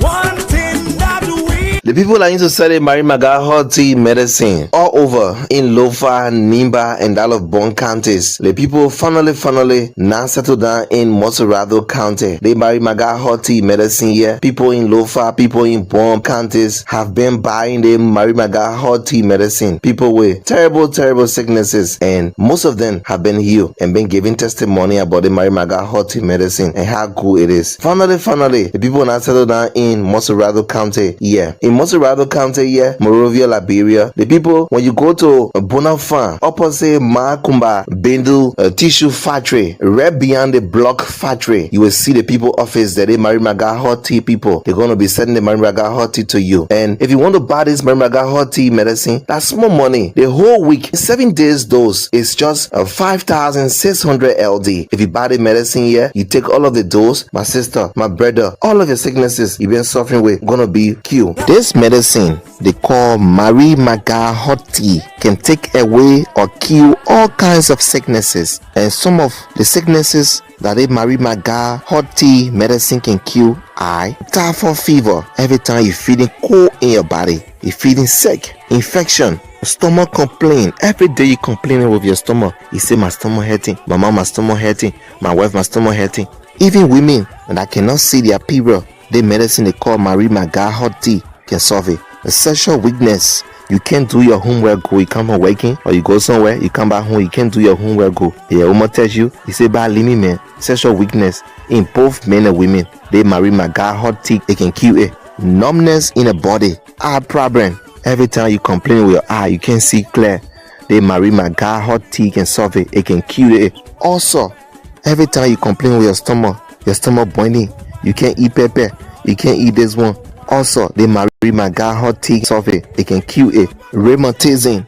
one thing that we The people are into selling Mary McGuire hot tea medicine all over in Lofa, Nimba, and all of Bon counties. The people finally now settle down in Mosorado County. They Mary McGuire hot tea medicine here. People in Lofa, people in Bon counties have been buying the Mary McGuire hot tea medicine. People with terrible sicknesses, and most of them have been healed and been giving testimony about the Mary McGuire hot tea medicine and how good it is. Finally, the people now settle down in Mosorado County. Yeah, in Mosorado County, yeah, Monrovia, Liberia. The people, when you go to Bonafan, opposite Makumba Bendu Tissue Factory, right beyond the block factory, you will see the people office that they Mary McGuire hot tea people. They're going to be sending the Mary McGuire hot tea to you. And if you want to buy this Mary McGuire hot tea medicine, that's small money. The whole week, 7 days dose is just 5,600 LD. If you buy the medicine here, you take all of the dose, my sister, my brother, all of your sicknesses you've been suffering with gonna be cured. This medicine they call Mary McGuire hot tea can take away or kill all kinds of sicknesses, and some of the sicknesses that a Mary McGuire hot tea medicine can kill are typhoid fever. Every time you're feeling cold in your body, you're feeling sick, infection, stomach complaint. Every day you complaining with your stomach. You say, my stomach hurting, my mom, my stomach hurting, my wife, my stomach hurting. Even women that cannot see their period, the medicine they call Mary McGuire hot tea can solve it. The sexual weakness, you can't do your homework go, you come home working, or you go somewhere, you come back home, you can't do your homework go. Your woman tells you say, bye, leave me, man. Sexual weakness in both men and women, they Mary McGuire hot tea, they can cure it. Numbness in the body, eye problem. Every time you complain with your eye, you can't see clear, they Mary McGuire hot tea can solve it, it can cure it. Also, every time you complain with your stomach boiling, You can't eat pepper. You can't eat this one. Also, the Marie Maga hot tea survey, they can cure it. Rheumatism,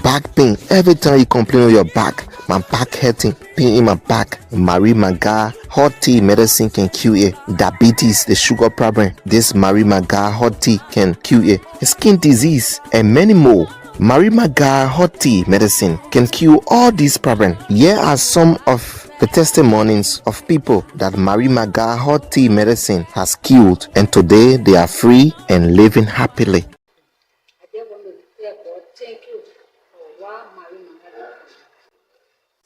back pain. Every time you complain of your back, my back hurting, pain in my back, Marie Maga hot tea medicine can cure it. Diabetes, the sugar problem, this Marie Maga hot tea can cure it. Skin disease and many more. Marie Maga hot tea medicine can cure all these problems. Here are some of the testimonies of people that Marie Maga hot tea medicine has cured, and today they are free and living happily. I just want to tell God, thank you for what Marie Maga did.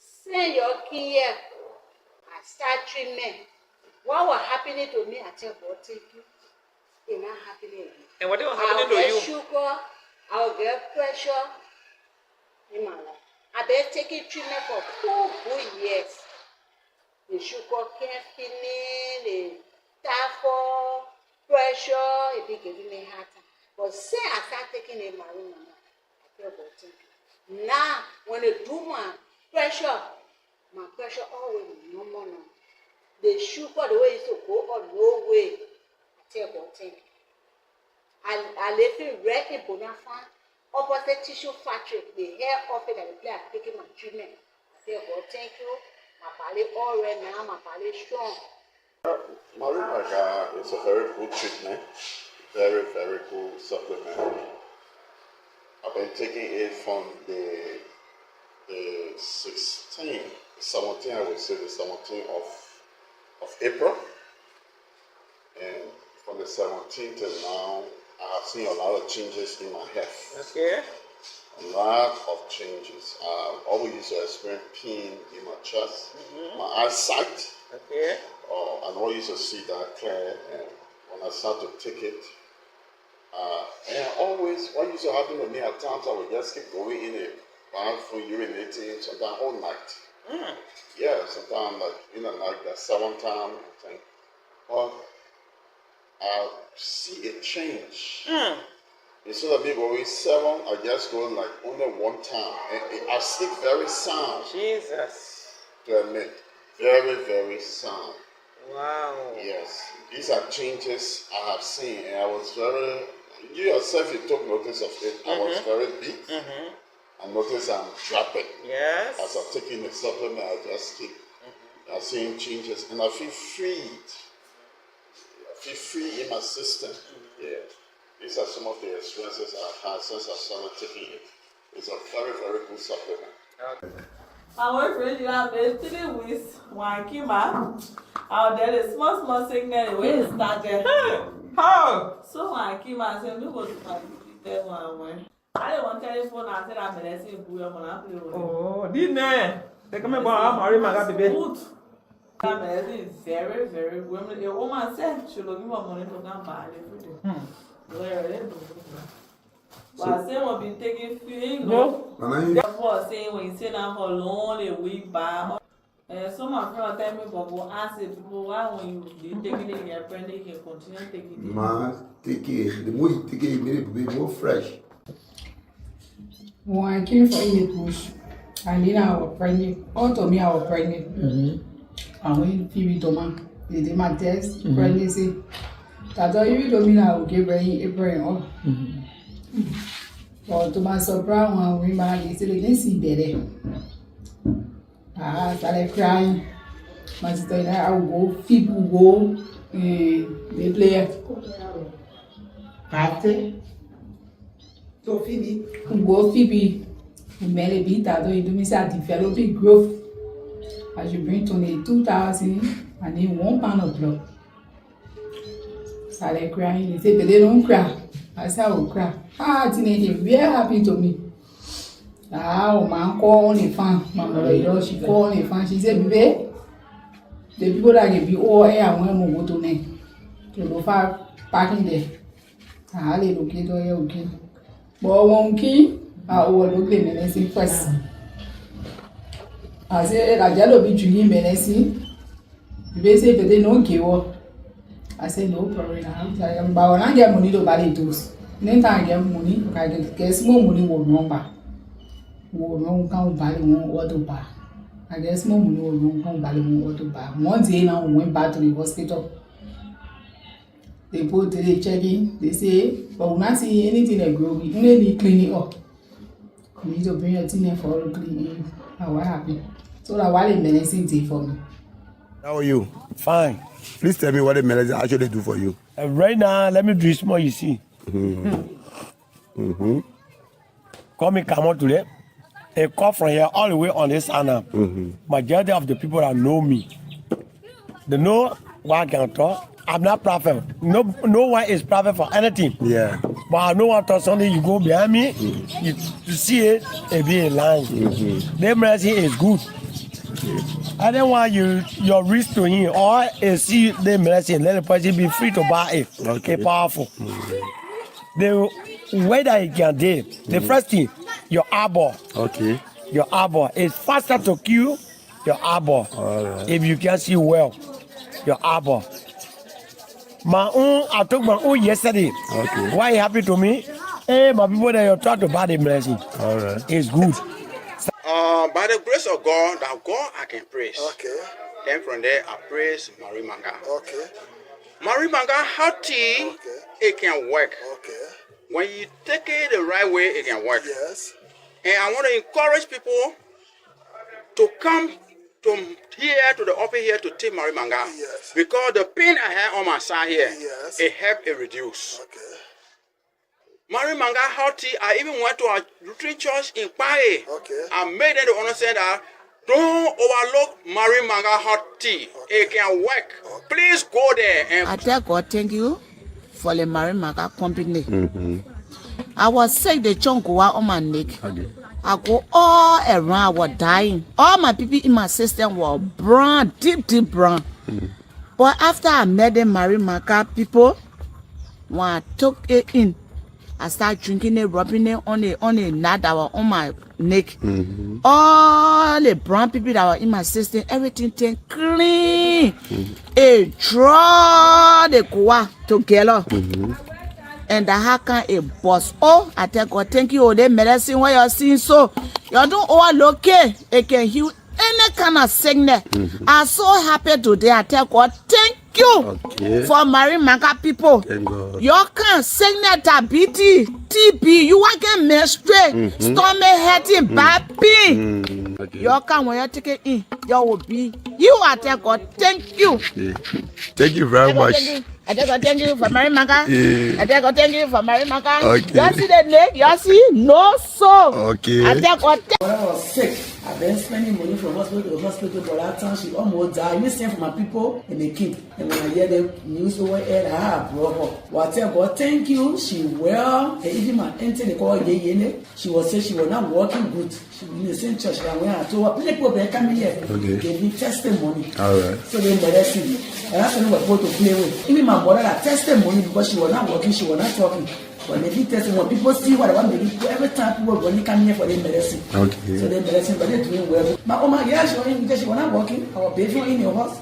Send your key here and start treatment. What was happening to me, I tell God, thank you. It's not happening again. And what was happening to you? I'll get sugar, I'll get pressure in my life. I've been taking treatment for 2 good years. The sugar can't finish, the typhoid, pressure, it be giving me heart attack. But since I start taking a Marie Maga, I feel God, thank you. Now, when they do my pressure always normal now. The sugar, the way it used to go on, no way. I tell God, thank you. I live in red in Bonafide, opposite tissue factory, the hair off it and the place I'm taking my treatment. I tell God, thank you. My body all right now, my body strong. Marie Maga is a very good treatment, very, very good supplement. I've been taking it from the 16th, 17th, I would say the 17th of April. And from the 17th till now, I have seen a lot of changes in my health. Okay. A lot of changes. I always used to experience pain in my chest, my eyesight. Okay. I always used to see that clear, and when I start to take it, and always, what used to happen to me at times, I would just keep going in the bathroom, urinating, sometimes all night. Yeah, sometimes like in the night, that 7 time, I think. But I see a change. Instead of me going 7, I just go like only 1 time. And I sleep very sound. Jesus. To admit. Very, very sound. Wow. Yes. These are changes I have seen. And I was very, you yourself, you took notice of it. I was very big. I noticed I'm dropping. Yes. As I'm taking the supplement, I just keep seeing changes. And I feel freed. I feel free in my system. Yeah. These are some of the experiences I've had since I started taking it. It's a very, very good supplement. I went for you have been 3 weeks when I came out. Out there is small sickness the way it started. How? So when I came out, I said, look what you one. I didn't want telephone, I said I'm medicine boo when I play with it. Oh, didn't they come about Marie Maga baby? Good. That medicine is very, very good. A woman said she will give her money to come buy it every day. But I say we've been taking few, therefore saying when you say that for long, a week back. Some of my friends tell me, but go ask the people why when you taking it in your friend, they can continue taking it. Ma, take it. The more you take it, it will be more fresh. When I came for in the bush, I knew I was pregnant. All told me I was pregnant. I went to Pibitoma. They did my test, pregnancy. That's all you told me I would give April. But to my surprise, when we married, they said they didn't see better. I started crying. My sister and I would go, people go, they play. Party. So Phoebe. We go Phoebe. We made a bit that you do me say developing growth. I should bring 22,000 and then 1 pound of blood. Started crying. They said, but they don't cry. I said, I will cry. Teenager, very happy to me. Man call on the fan. My mother, she called on the fan. She said, baby, the people that can be all air when we go to them. To go far parking there. I look at all okay. But one key, I will look at medicine first. I said, I just be drinking medicine. They say, but they don't give up. I said, no problem. But when I get money to buy the dose, then I get money, I get small money will run back. Will run can't buy one or to buy. I guess small money will run can't buy one or to buy. One day now we went back to the hospital. They put they checking, they say, but we not see anything that grow, we only need clean it up. We need to bring your thing in for cleaning. And what happened? So that while the medicine take for me. How are you? Fine. Please tell me what the medicine actually do for you. Right now, let me drink more, you see. Call me come on today. They come from here all the way on this side. Majority of the people that know me, they know what I can talk. I'm not prophet. No one is prophet for anything. Yeah. But I know what something you go behind me, you see it be a line. The mercy is good. I don't want your risk to him or see the mercy, let the person be free to buy it. Okay, powerful. The way that you can do, the first thing, your arbor. Okay. Your arbor is faster to kill your arbor. Right. If you can see well, your arbor. I took my own yesterday. Okay. Why happy to me? Hey, my people that you try to buy the blessing. All right. It's good. By the grace of God, that God I can praise. Okay. Then from there I praise Marie Manga. Okay. Marie Manga, how tea it can work. Okay. When you take it the right way, it can work. Yes. And I want to encourage people to come from here to the office here to take Marie Manga. Yes. Because the pain I have on my side here, Yes. it helped it reduce. Okay. Marie Manga hot tea, I even went to a Lutheran church in Pae. Okay. I made them to understand that don't overlook Marie Manga hot tea. Okay. It can work. Okay. Please go there and I tell God thank you for the Marie Manga company. I was sick, the chunk go out on my neck. Okay. I go all around, I was dying. All my people in my system were brown, deep brown. But after I met the Marie Manga people, when I took it in, I started drinking it, rubbing it on a knot that was on my neck. All the brown people that were in my system, everything turned clean. It draw the koa together. And how can a boss? Oh, I tell God, thank you. The medicine what you're seeing, so you don't overlook it. It can heal any kind of sickness. I'm so happy today. I tell God, thank you for Marie Manga people. You can sickness, diabetes, TB, you want to get menstruate, stomach hurting, back pain. You can when you take it in, you will be. You I tell God, thank you. Thank you very much. I tell God, thank you for Marie Manga. I tell God, thank you for Marie Manga. Okay. You see the leg? You see? No so. Okay. I tell God, when I was sick, I've been spending money from hospital to hospital, but that time she almost died. I sent for my people and they keep. And when I hear the news over here, I have brought her. Well, I tell God, thank you. She well. And even my auntie, they call Yene. She was saying she was not working good. She was in the same church. And when I told her, people come here, gave me testimony. All right. So they molested me. And that's when we were supposed to play with. Even my mother had testimony because she was not working, she was not talking. When they did testimony, people see what I want to do. Every time people when they come here for their medicine. Okay. So they medicine, but they're doing well. My oh my yeah, she was because she was not working. Our baby was in the house.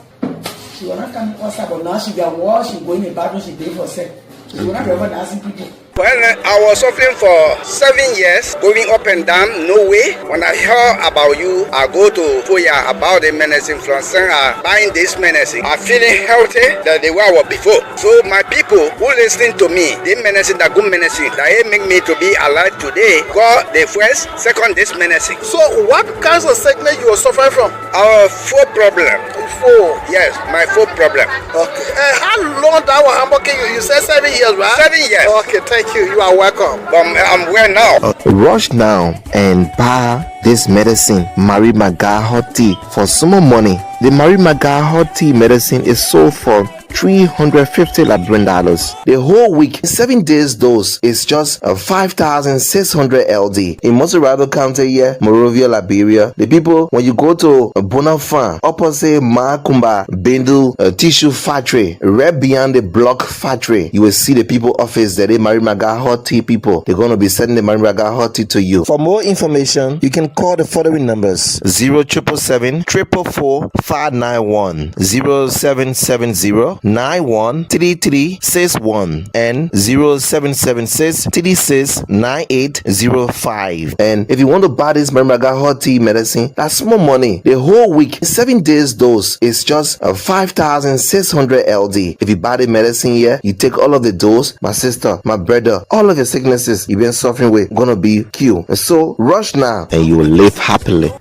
She was not coming outside, but now she got washed, she go in the bathroom, she did for sex. She was not ever asking people. Well, I was suffering for 7 years, going up and down, no way. When I heard about you, I go to Foya about the medicine from Senga, buying this medicine. I'm feeling healthy than the way I was before. So my people who listen to me, the medicine, the good medicine, that make me to be alive today, God the first, second this medicine. So what kinds of sickness you are suffering from? Our foot problem. Foot? Yes, my foot problem. Okay. And how long that was working? You said 7 years, right? 7 years. Okay, thank you. You are welcome. I'm well now. Rush now and buy this medicine, Marie Manga hot tea, for some more money. The Marie Manga hot tea medicine is sold for $350 $. The whole week, 7 days dose is just 5,600 LD. In Montserrado County here, Monrovia, Liberia, the people, when you go to Bonafide, opposite Makumba, Bendu Tissue Factory, right beyond the block factory, you will see the people office that they Marie Manga hot tea people. They're going to be sending the Marie Manga hot tea to you. For more information, you can call the following numbers: 0777 444 591, 0770 913361, and 0776 369805. And if you want to buy this Marimaga hot tea medicine, that's small money. The whole week, 7 days dose is just 5,600 LD. If you buy the medicine here, you take all of the dose, my sister, my brother, all of your sicknesses you've been suffering with gonna be cured. And so rush now and you will live happily.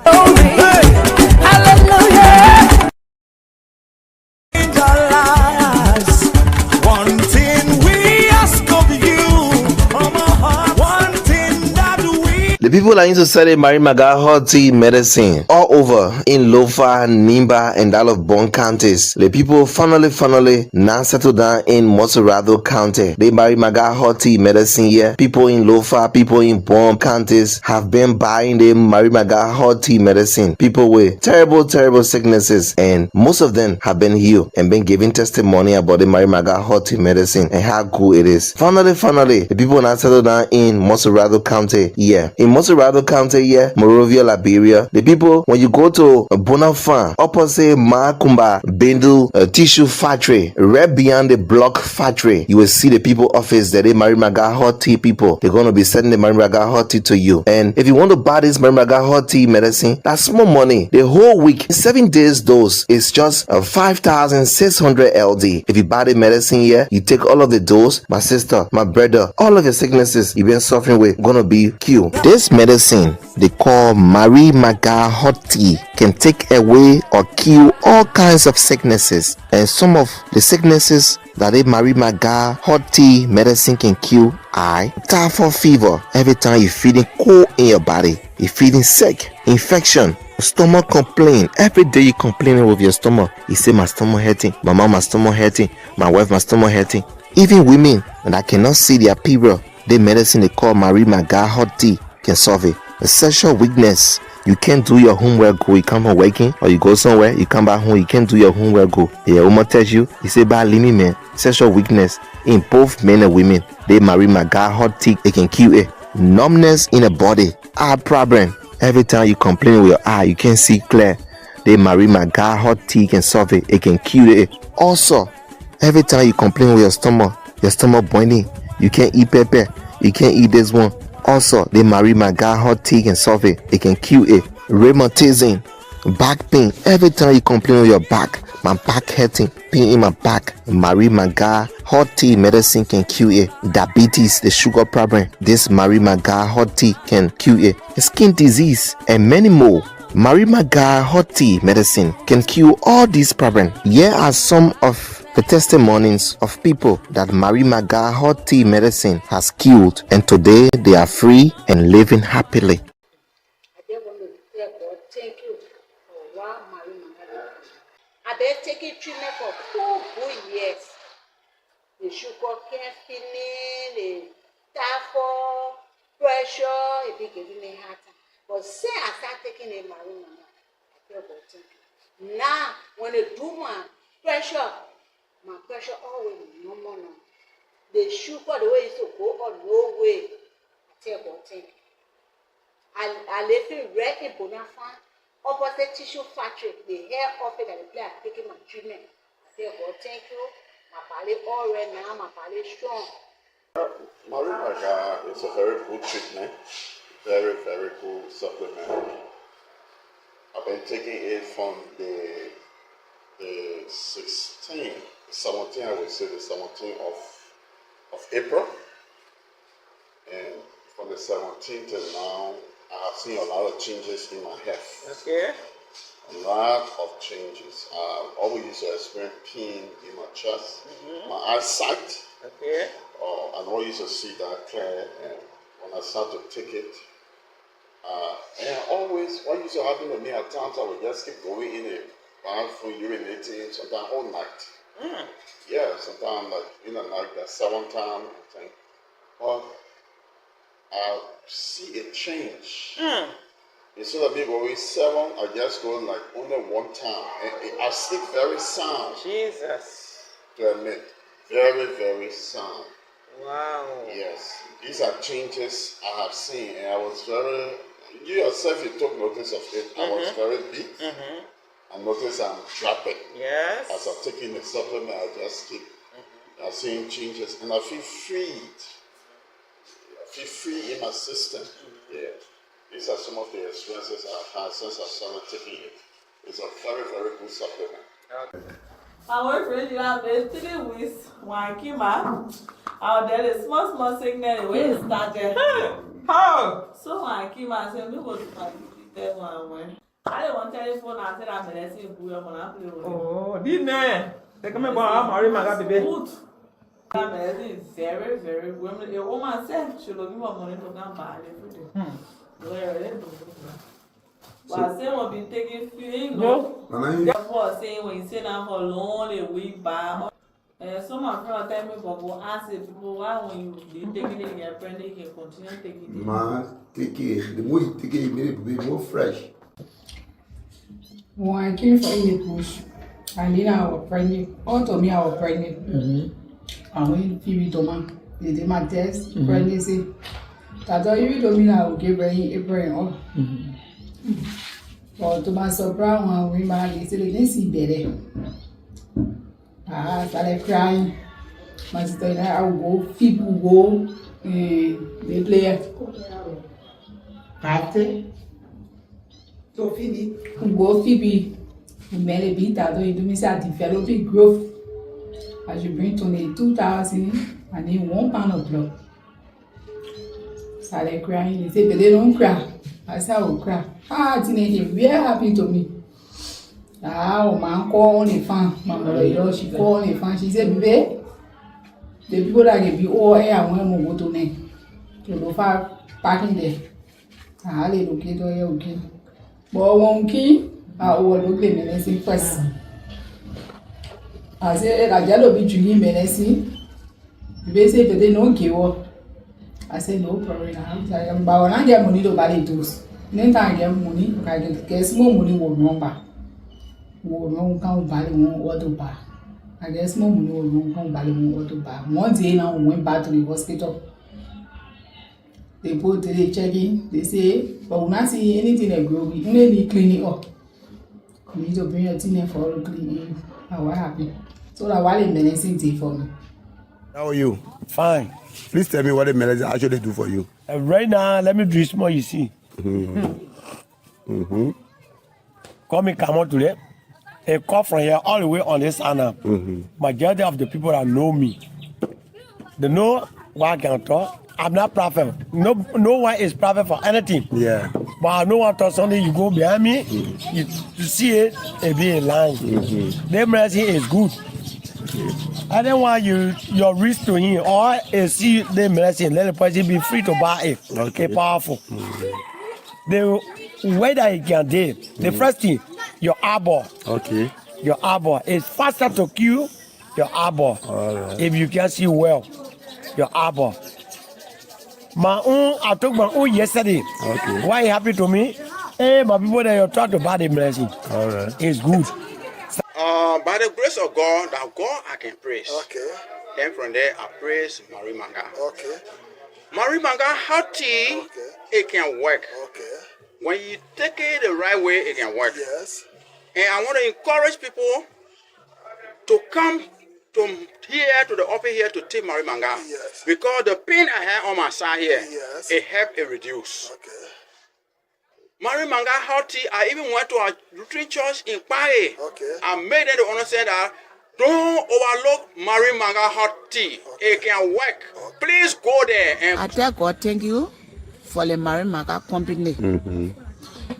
The people are into selling Marimaga hot tea medicine all over in Lofa, Nimba, and all of Bon counties. The people finally now settled down in Motorado County. The Marimaga hot tea medicine here. People in Lofa, people in Bon counties have been buying the Marimaga hot tea medicine. People with terrible sicknesses, and most of them have been healed and been giving testimony about the Marimaga hot tea medicine and how good it is. Finally, the people now settled down in Motorado County. Yeah, in Motorado County here, Morovia, Liberia. The people, when you go to Bonafan, opposite Makumba Bendu Tissue Factory, right beyond the block factory, you will see the people office that they Marimaga hot tea people. They're going to be sending the Marimaga hot tea to you. And if you want to buy this Marimaga hot tea medicine, that's small money. The whole week, 7 days dose is just 5,600 LD. If you buy the medicine here, you take all of the dose, my sister, my brother, all of your sicknesses you've been suffering with gonna be cured. This medicine they call Marimaga hot tea can take away or kill all kinds of sicknesses, and some of the sicknesses that the Marimaga hot tea medicine can kill are typhoid fever. Every time you're feeling cold in your body, you're feeling sick, infection, stomach complaint. Every day you're complaining with your stomach. You say, my stomach hurting, my mom, my stomach hurting, my wife, my stomach hurting. Even women that cannot see their period, the medicine they call Marimaga hot tea can solve it. A sexual weakness, you can't do your homework go, you come from working or you go somewhere, you come back home, you can't do your homework go. Your woman tells you say, bad limit man, sexual weakness in both men and women, they Marimaga hot tea, it can kill it. Numbness in the body, eye problem. Every time you complain with your eye, you can't see clear, the Marimaga hot tea can solve it, it can kill it. Also, every time you complain with your stomach boiling, you can't eat pepper, you can't eat this one. Also, the Marimaga hot tea can solve it, it can kill it. Rheumatism, back pain, every time you complain with your back, my back hurting, pain in my back, Marimaga hot tea medicine can kill it. Diabetes, the sugar problem, this Marimaga hot tea can kill it. Skin disease and many more. Marimaga hot tea medicine can cure all these problems. Here are some of the testimonies of people that Marimaga hot tea medicine has cured, and today they are free and living happily. I just want to tell God, thank you for what Marimaga. I've been taking treatment for 2 good years. The sugar can't finish, the typhoid, pressure, it be giving me heart attack. But since I start taking the Marimaga, I tell God, thank you. Now, when they do my pressure always normal now. The sugar, the way it used to go on, no way. I tell God, thank you. I live in Red in Bonafide, opposite Tissue Factory, the hair office that the place are taking my treatment. I tell God, thank you. My body all right now, my body strong. Marimaga is a very good treatment, very good supplement. I've been taking it from the 17th, I would say the 17th of April. And from the 17th till now, I have seen a lot of changes in my health. Okay. A lot of changes. I always used to experience pain in my chest, my eyesight. Okay. I don't used to see that clear, and when I started to take it, and always, what used to happen to me at times, I would just keep going in it. Bathroom, urinating, sometimes all night. Yeah, sometimes like in the night, that 7th time, I think. But I see a change. Instead of me going 7, I just go like only 1 time. And I sleep very sound. Jesus. To admit, very sound. Wow. Yes, these are changes I have seen, and I was very, you yourself, you took notice of it. I was very big. I noticed I'm dropping. Yes. As I'm taking the supplement, I just keep seeing changes, and I feel freed. I feel free in my system. Yeah. These are some of the experiences I've had since I started taking it. It's a very, very good supplement. Our friend, you have been 3 weeks when I came back. Our there is small sickness the way it started. How? So when I came back, I said, we go to tell one. I didn't want telephone. I said, I'm blessing you. I'm gonna play with you. Oh, didn't they come about marry my baby? Good. That blessing is very, very good. A woman said she will give her money to come buy everything. But I say we've been taking few, therefore saying when you sit down for long, a week back. Some of my friends tell me, but go ask the people why when you take it in your friend, they can continue taking it. Ma, take it. The more you take it, it will be more fresh. When I came from the bush, and then I was pregnant. All to me, I was pregnant. And when Phoebe told me, they did my test, pregnancy. That's all you told me I would give a brain. But to my surprise, when we married, they didn't see better. I started crying. My sister and I would go, Phoebe would go, they play. After. So Phoebe? Go Phoebe. We made a bit that you do me say developing growth. As you bring 22,000 and then 1 pound of blood. Started crying. They say, but they don't cry. I said, I will cry. Teenager, very happy to me. Oh, my call on the fan. My mother, she called on the fan. She said, baby, the people that can be all air and when we go to them. To go far parking there. I look at it, okay. But one key, I overlook the menacing first. I said, I just be drinking menacing. They say, but they don't give up. I said, no problem. I'm but when I get money to buy it, then I get money, I get small money will number. Will come buy one to buy. I guess small money will come buy one to buy. One day now, we went back to the hospital. They put the check in, they say, but we not see anything that grow. We only clean it up. We need to bring a thing for all cleaning. And what happened? So that while the medicine day for me. How are you? Fine. Please tell me what the medicine actually do for you. Right now, let me do small, you see. Call me come out today. A call from here all the way on this Anna. Majority of the people that know me, they know what I can talk. I'm not prophet. No one is prophet for anything. Yeah. But I know what Sunday you go behind me, you see it be a line. The mercy is good. I don't want your risk to him or see the mercy. Let the person be free to buy it. Okay, powerful. The way that you can do the first thing, your arbor. Okay. Your arbor is faster to kill your arbor. Right. If you can see well, your arbor. I took my own yesterday. Okay. Why happy to me? Hey, my people that you talk about the blessing. All right. It's good. By the grace of God, that God I can praise. Okay. Then from there, I praise Marie Manga. Okay. Marie Manga, how tea it can work. Okay. When you take it the right way, it can work. Yes. And I want to encourage people to come from here to the office here to take Marie Manga. Yes. Because the pain I had on my side here, yes, it helped it reduce. Okay. Marie Manga healthy. I even went to a Lutheran church in Paris. Okay. I made them to understand that don't overlook Marie Manga healthy. It can work. Please go there and I tell God thank you for the Marie Manga company.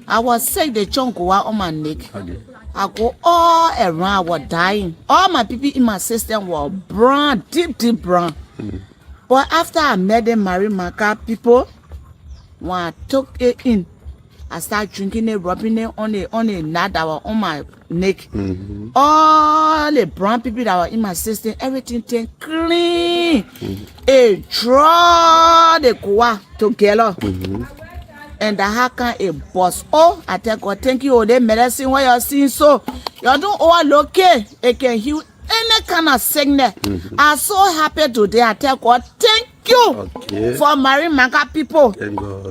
I was sick, the chunk was on my neck. Okay. I go all around, I was dying. All my people in my system were brown, deep brown. But after I met the Marie Manga people, when I took it in, I started drinking it, rubbing it on the knot that was on my neck. All the brown people that were in my system, everything turned clean. It draw the koa together. And the hacker a boss. Oh, I tell God, thank you. Oh, the medicine what you're seeing. So you don't overlook it. It can heal any kind of sickness. I'm so happy today. I tell God, thank you for Mary Maga people.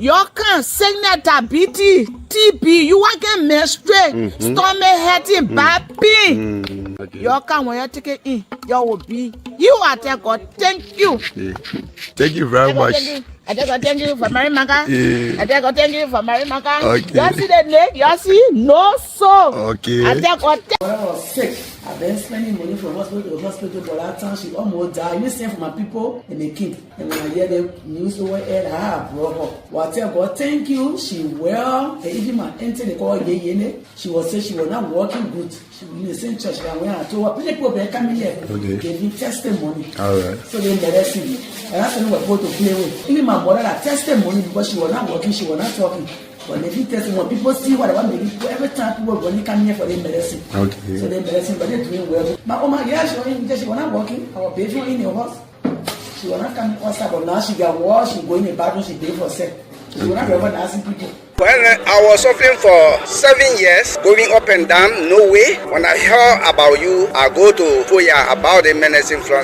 You can sickness, diabetes, TB, you want to menstruate, stomach hurting, back pain. You can when you take it in, you will be. You are there, God. Thank you. Thank you very much. I thank you for Mary Maga. I thank you for Mary Maga. Okay. You see the leg? You see? No so. Okay. I thank God. When I was sick, I've been spending money from hospital to hospital, but that time she almost died. You send for my people and the kid. And when I hear the news over here, I have brought her. Well, I tell God, thank you. She well, and even my auntie, they call Yene. She was saying she was not working good. She was in the same church. And when I told her, people are coming here. Okay. They give testimony. All right. So they medicine me. And that's when we were going to play with. Even my mother had testimony because she was not working, she was not talking. But they did testimony. People see whatever they do. Every time people going to come here for their medicine. Okay. So they medicine, but they're doing well. My Oma, yeah, she was not working. Our baby was in the house. She was not coming outside, but now she got washed, she go in the bathroom, she pay for sex. She was not ever asking people. When I was suffering for 7 years, going up and down, no way. When I heard about you, I go to Foya about the medicine from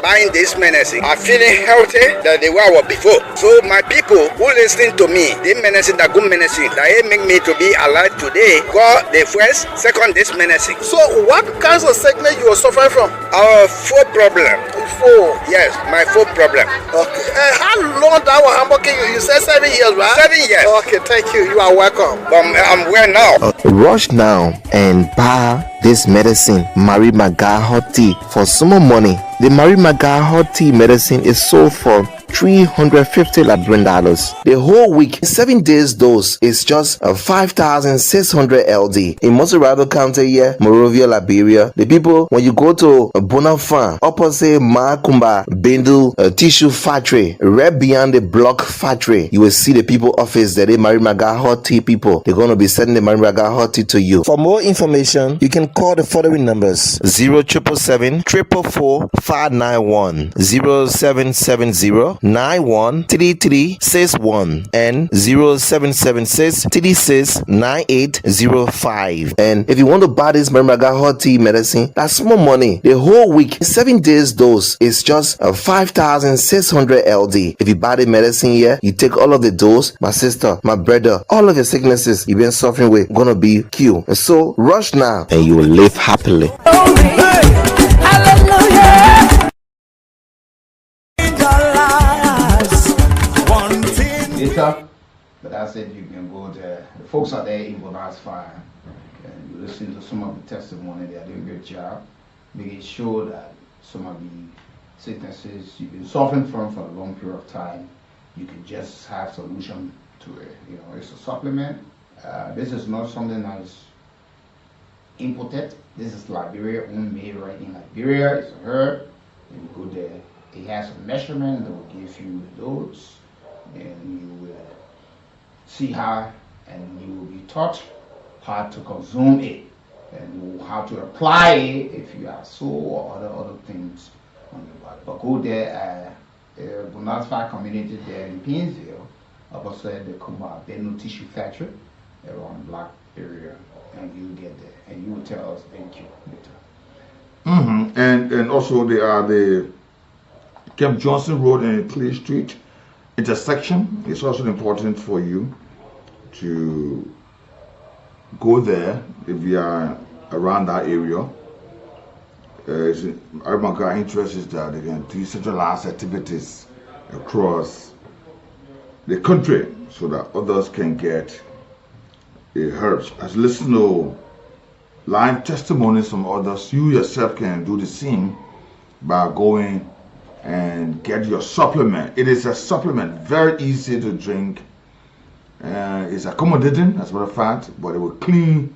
buying this medicine. I'm feeling healthy than the way I was before. So my people who listening to me, the medicine, the good medicine, that make me to be alive today, God the first, second this medicine. So what kinds of sickness you are suffering from? Our foot problem. Foot? Yes, my foot problem. Okay. How long that was working you? You said 7 years, right? 7 years. Okay, thank you. You are welcome. I'm well now. Rush now and buy this medicine, Mary Maga Hot Tea, for some more money. The Mary Maga Hot Tea medicine is sold for $350 LIBERIA. The whole week, 7 days dose is just 5,600 LD. In Motorado County here, Monrovia, Liberia, the people, when you go to Bonafan, opposite Makumba, Bindle Tissue Factory, right beyond the block factory, you will see the people office that they Mary Maga Hot Tea people. They're going to be sending the Mary Maga Hot Tea to you. For more information, you can call the following numbers: 0777 444 591, 0770 913361 and 0776 36 9805. And if you want to buy this Mary Maga Hot Tea medicine, that's small money. The whole week, 7 days dose is just 5,600 LD. If you buy the medicine here, you take all of the dose, my sister, my brother, all of your sicknesses you've been suffering with gonna be cured. And so rush now and you will live happily. Later, but I said you can go there. The folks are there in Bonaz Fire, and you listen to some of the testimony. They are doing a great job, making sure that some of the sicknesses you've been suffering from for a long period of time, you can just have solution to it. You know, it's a supplement. This is not something that is imported. This is Liberia, own made right in Liberia. It's a herb. You go there. It has a measurement that will give you the dose, and you will see how, and you will be taught how to consume it and how to apply it if you are sore or other things on your body. But go there, Bonasfa community there in Painesville, opposite the Kuma Benu Tissue Factory, around Black area, and you get there and you will tell us thank you later. And also they are the Camp Johnson Road and Clay Street intersection. It's also important for you to go there if you are around that area. Our interest is that they can decentralize activities across the country so that others can get herbs. As listen to live testimonies from others, you yourself can do the same by going and get your supplement. It is a supplement, very easy to drink. It's accommodating, as a matter of fact, but it will clean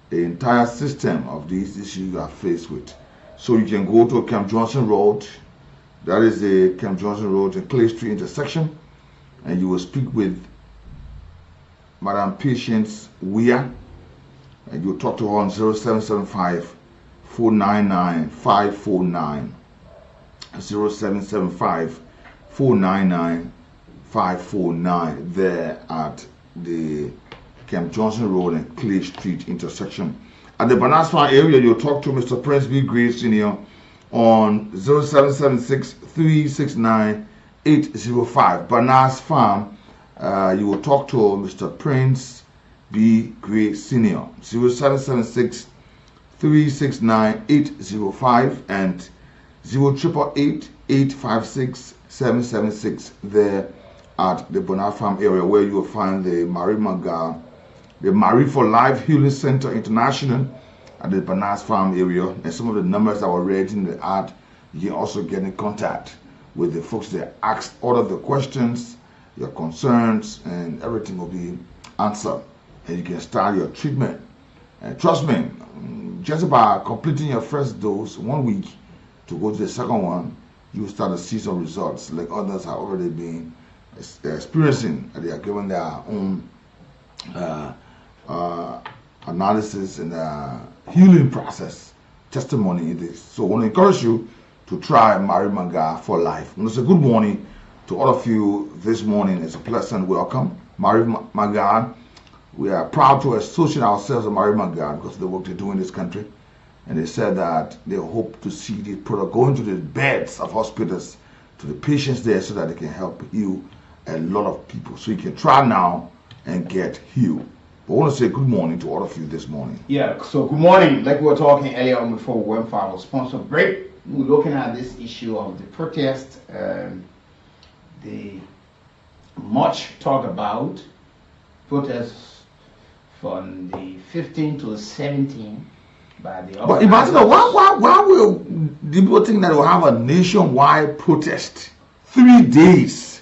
the entire system of these issues you are faced with. So you can go to Camp Johnson Road, that is the Camp Johnson Road and Clay Street intersection, and you will speak with Madam Patience Weah, and you'll talk to her on 0775 499 549. 0775 499 549 there at the Camp Johnson Road and Clay Street intersection. At the Banasfa area, you'll talk to Mr. Prince B. Gray Sr. on 0776 369 805. Bernard's Farm. You will talk to Mr. Prince B. Gray Senior. 0776 369 805 and 0888 856 776 there at the Bernard Farm area, where you will find the Marie for Life Healing Center International at the Bernard Farm area. And some of the numbers that were read in the ad, you can also get in contact with the folks that asked all of the questions, your concerns, and everything will be answered. And you can start your treatment. And trust me, just by completing your first dose, 1 week to go to the second one, you will start to see some results like others have already been experiencing. They are given their own analysis and healing process testimony in this. So I want to encourage you to try Marie Maga for Life. And it's a good morning to all of you this morning. It's a pleasant welcome. Marie Maga, we are proud to associate ourselves with Marie Maga because of the work they do in this country. And they said that they hope to see the product go into the beds of hospitals to the patients there so that they can help heal a lot of people. So you can try now and get healed. But I want to say good morning to all of you this morning. Yeah, so good morning. Like we were talking earlier on before we went for our sponsor break, we're looking at this issue of the protest, the much talked about protests from the 15th to the 17th. But imagine why will the people think that we'll have a nationwide protest 3 days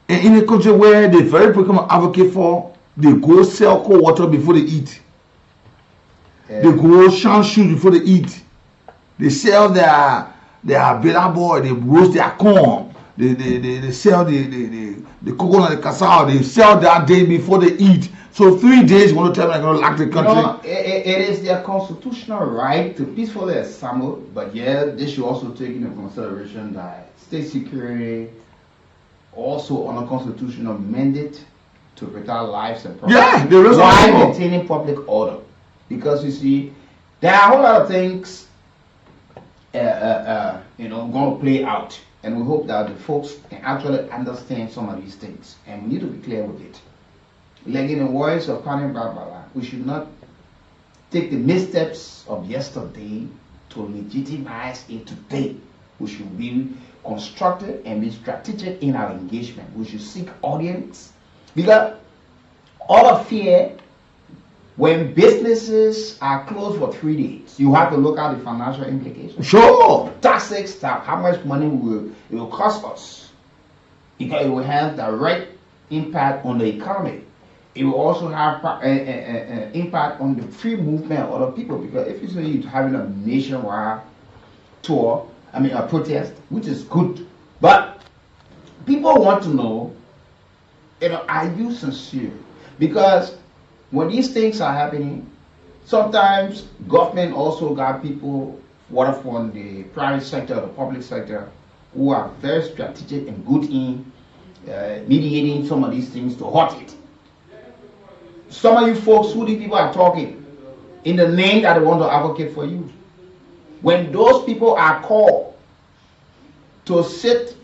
in a country where the very people advocate for, they go sell cold water before they eat, they go shine shoes before they eat, they sell their bella boy, they roast their corn, they sell the coconut, the cassava, they sell that day before they eat. So 3 days, you want to tell me I'm going to lock the country? No, it is their constitutional right to peacefully assemble, but yeah, they should also take into consideration that state security also on a constitutional mandate to protect lives and property. Yeah, there is while maintaining public order. Because you see, there are a whole lot of things going to play out. And we hope that the folks can actually understand some of these things. And we need to be clear with it. Like in the words of Kanye Barbara, we should not take the missteps of yesterday to legitimize it today. We should be constructive and be strategic in our engagement. We should seek audience. Because all of fear, when businesses are closed for 3 days, you have to look at the financial implications. Sure. Taxes, how much money it will cost us. Because it will have direct impact on the economy. It will also have impact on the free movement of other people. Because if you say you're having a nationwide tour, a protest, which is good, but people want to know, are you sincere? Because when these things are happening, sometimes government also got people, whether from the private sector or the public sector, who are very strategic and good in mediating some of these things to halt it. Some of you folks, who the people are talking in the name that they want to advocate for you. When those people are called to sit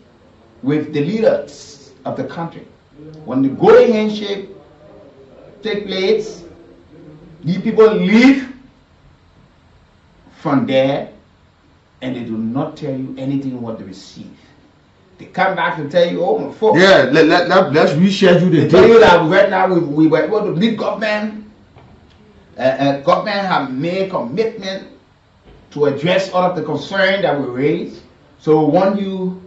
with the leaders of the country, when the golden handshake take place, these people leave from there and they do not tell you anything what they receive. They come back and tell you, oh my folks. Yeah, let's reschedule the They tell you that right now we were able to meet government. Government have made commitment to address all of the concern that we raised. So we want you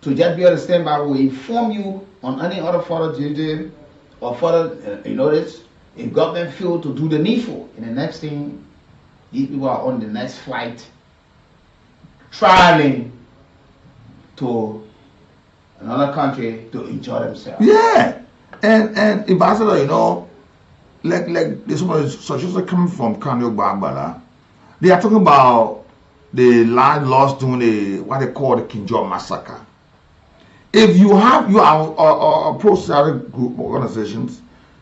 to just be able to stand by. We inform you on any other further duty or further notice if government fail to do the needful. And the next thing, these people are on the next flight, traveling to another country to enjoy themselves. Yeah, and Ambassador, like this one is such as coming from Kanye Barbara. They are talking about the land lost during what they call the Kinjal massacre. If you are a pro-Saudi group organizations,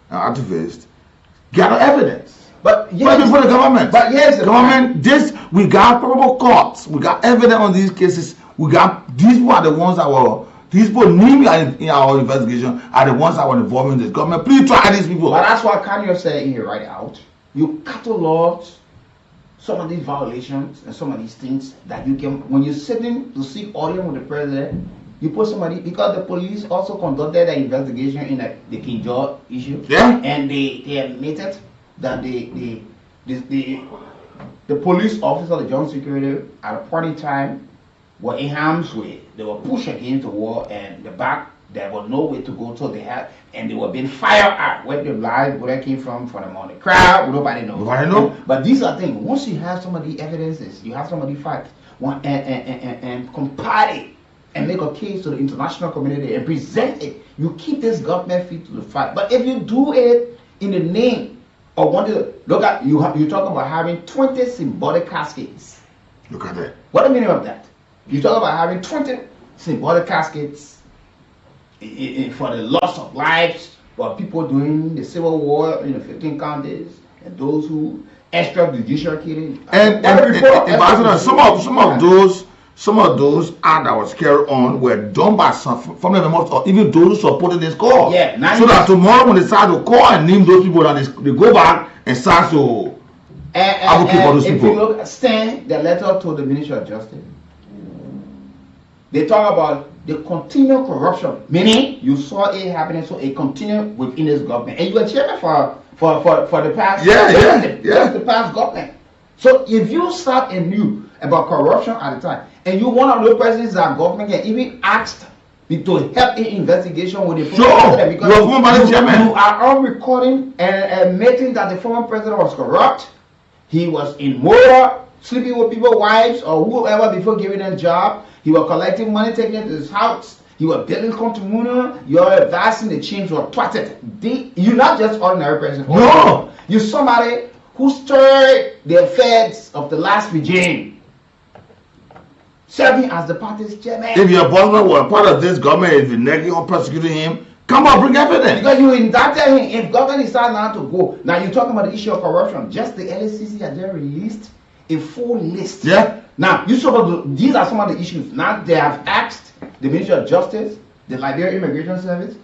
activists, gather evidence. But yes, before the government. But yes, the government. We got probable cause. We got evidence on these cases. We got these people are the ones that were. These people named in our investigation are the ones that were involved in this government. Please try these people. But that's what Kanye said in here right out. You catalog some of these violations and some of these things that you can, when you're sitting to seek audience with the president, you put somebody, because the police also conducted an investigation in the King George issue. Yeah. And they admitted that the police officer, the joint security, at a point in time, were in harm's way. They were pushed against the wall, and the back, there was no way to go, so they had, and they were being fired at. Where the live bullet came from the morning crowd, nobody knows. Nobody knows. But these are things. Once you have some of the evidences, you have some of the facts, and compile it and make a case to the international community and present it, you keep this government fit to the fight. But if you do it in the name of wanting to look at, you talk about having 20 symbolic caskets. Look at that. What the meaning of that? You talk about having 20 symbolic caskets for the loss of lives for people during the Civil War in the 15 counties, and those who extrajudicial killing. And some of those acts that was carried on were done by some family members or even those who supported this cause. Yeah, so that tomorrow when they start to call and name those people, and they go back and start to advocate for those people. If you look, send the letter to the Ministry of Justice. They talk about the continual corruption, meaning you saw it happening, so it continued within this government, and you were chairman for the past the past government. So if you start anew about corruption at the time, and you one of those presidents that government can even ask to help in investigation with the former president, because you are on recording and admitting that the former president was corrupt, he was immoral, sleeping with people's wives or whoever before giving them job. He was collecting money, taking it to his house. He was building condominium. You're advancing the change were twatted. You're not just ordinary person. No. You're somebody who stirred the affairs of the last regime, serving as the party's chairman. If your boss were part of this government, if you're negative or persecuting him, come on, bring evidence. Because you indicted him. If government decided now to go, now you're talking about the issue of corruption. Just the LACC has just released a full list. Yeah. Now, these are some of the issues. Now they have asked the Ministry of Justice, the Liberia Immigration Service,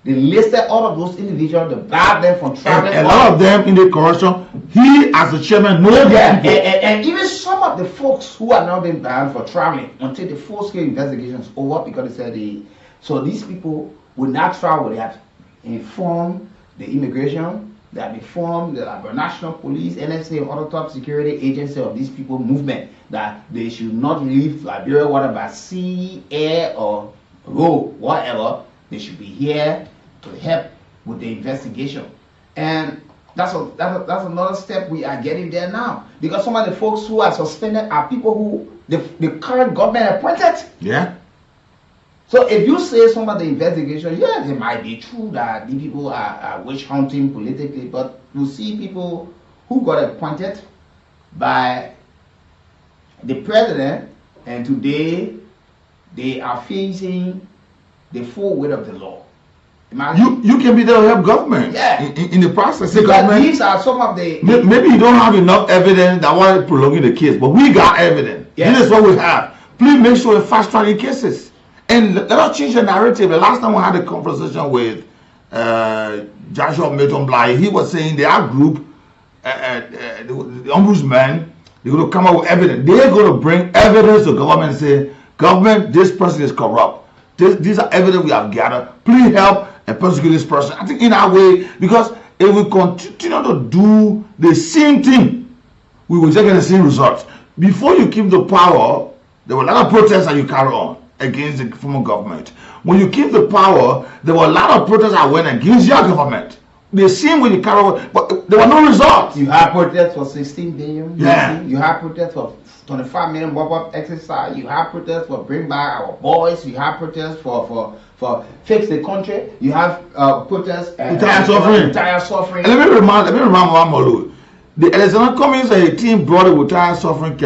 they listed all of those individuals, they barred them from traveling. And a lot of them in the corruption, he as the chairman knows that. And even some of the folks who are now being banned for traveling until the full-scale investigation is over, because they said so these people will not travel. They have informed the immigration, they have informed the Liberia National Police, NSA, and other top security agencies of these people movement that they should not leave Liberia, whether by sea, air, or road, whatever. They should be here to help with the investigation. And that's another step we are getting there now. Because some of the folks who are suspended are people who the current government appointed. Yeah. So if you say some of the investigation, yeah, it might be true that the people are witch hunting politically, but you see people who got appointed by the president, and today they are facing the full weight of the law. You can be there to help government. Yeah. In the process. Because these are some of the... Maybe you don't have enough evidence that why prolonging the case, but we got evidence. Yeah. This is what we have. Please make sure you fast track your cases. And let us change the narrative. The last time we had a conversation with Joshua Milton Bly, he was saying their group, the ombudsman, they're going to come up with evidence. They're going to bring evidence to government and say, government, this person is corrupt. These are evidence we have gathered. Please help and persecute this person. I think in our way, because if we continue to do the same thing, we will just get the same results. Before you keep the power, there were a lot of protests that you carry on against the former government. When you keep the power, there were a lot of protests that went against your government. The same way you carry on, but there were no results. You have protests for 16 billion. Yeah. You have protests for 25 million pop-up exercise. You have protests for bring back our boys. You have protests for fix the country. You have protests retire suffering. And let me remind one more. The Alexander Cummings team brought a retire suffering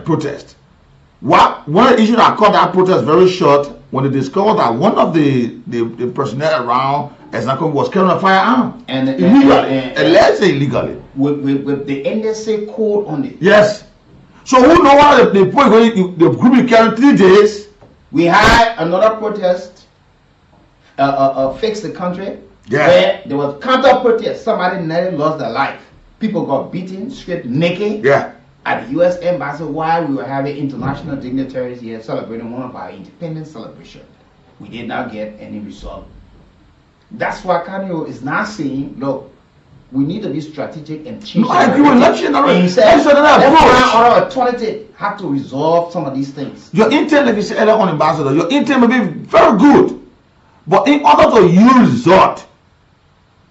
protest. One issue that caught that protest very short when they discovered that one of the personnel around Alexander Cummings was carrying a firearm illegally. With the NSA code on it. Yes. So who know why the group is carrying 3 days? We had another protest, fix the country, yeah, where there was counter protest. Somebody nearly lost their life. People got beaten, stripped naked. Yeah. At the U.S. Embassy while we were having international dignitaries here celebrating one of our independence celebrations. We did not get any result. That's why Kanye is now saying, look, we need to be strategic and change. No, I agree with election already. He said, let's find other alternative how to resolve some of these things. Your intent, like you said earlier on, Ambassador, your intent may be very good. But in order to use result,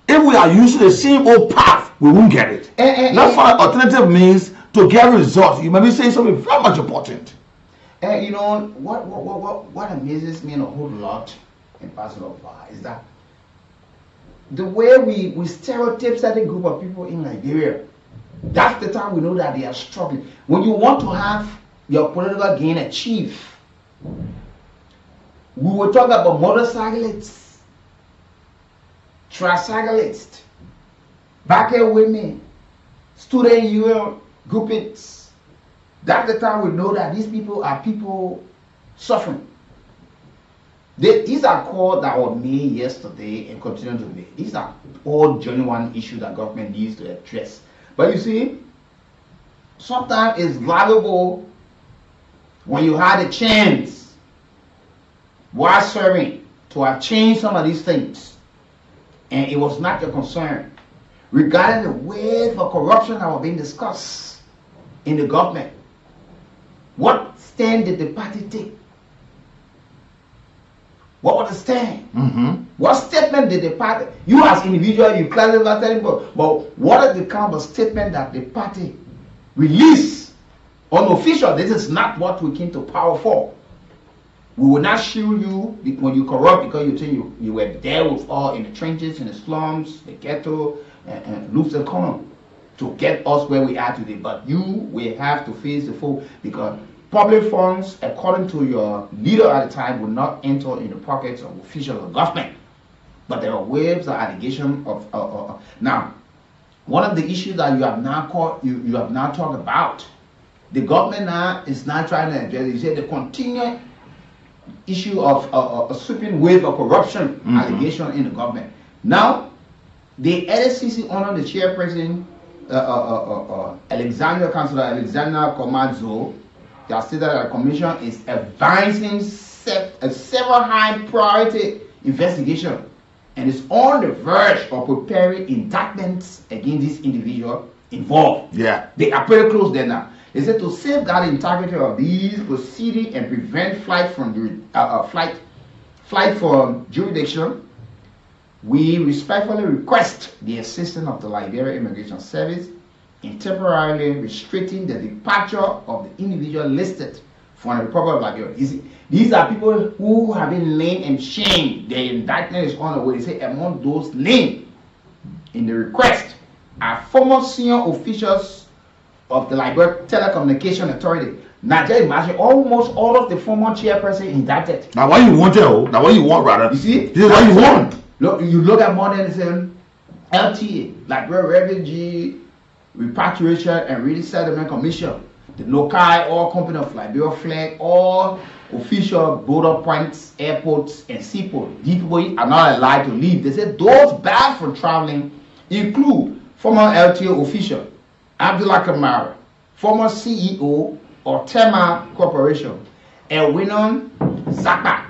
if we are using the same old path, we won't get it. That's why alternative means to get results. You may be saying something very much important. You know, what amazes me a whole lot, Ambassador, is that the way we stereotype certain group of people in Liberia, that's the time we know that they are struggling. When you want to have your political gain achieved, we will talk about motorcyclists, tricyclists, backend women, student union groupings. That's the time we know that these people are people suffering. These are calls that were made yesterday and continue to be. These are all genuine issues that government needs to address. But you see, sometimes it's valuable when you had a chance while serving to have changed some of these things, and it was not your concern regarding the wave of corruption that was being discussed in the government. What stand did the party take? What was the stand? What statement did the party, you as individual, you classify telling people, but what is the kind of statement that the party released unofficial? This is not what we came to power for. We will not shield you when you corrupt because you think you were there with all in the trenches, in the slums, the ghetto, and loops and column to get us where we are today. But you will have to face the foe because public funds, according to your leader at the time, will not enter in the pockets of officials of government. But there are waves of allegation of now. One of the issues that you have now talked about, the government now is now trying to address. You said the continued issue of a sweeping wave of corruption allegation in the government. Now, the LCC under the chairperson, Councillor Alexander Komadzo, that stated that the commission is advising several high priority investigation and is on the verge of preparing indictments against this individual involved. Yeah. They are pretty close there now. They said to safeguard the integrity of these proceedings and prevent flight from jurisdiction, we respectfully request the assistance of the Liberia Immigration Service in temporarily restricting the departure of the individual listed for the Republic of Liberia. You see, these are people who have been named and shamed. Their indictment is on the way. They say among those named in the request are former senior officials of the Liberia Telecommunication Authority. Now just imagine almost all of the former chairperson indicted. Now what you want, now what you want, rather? You see, this is what you want. Look, you look at more than LTA, Liberia Refugee Repatriation and Resettlement Commission, the local oil company of Liberia flag, all official border points, airports, and seaports. These people are not allowed to leave. They said those banned from traveling include former LTA official Abdullah Kamara, former CEO of Tema Corporation, Elwinon Zaka,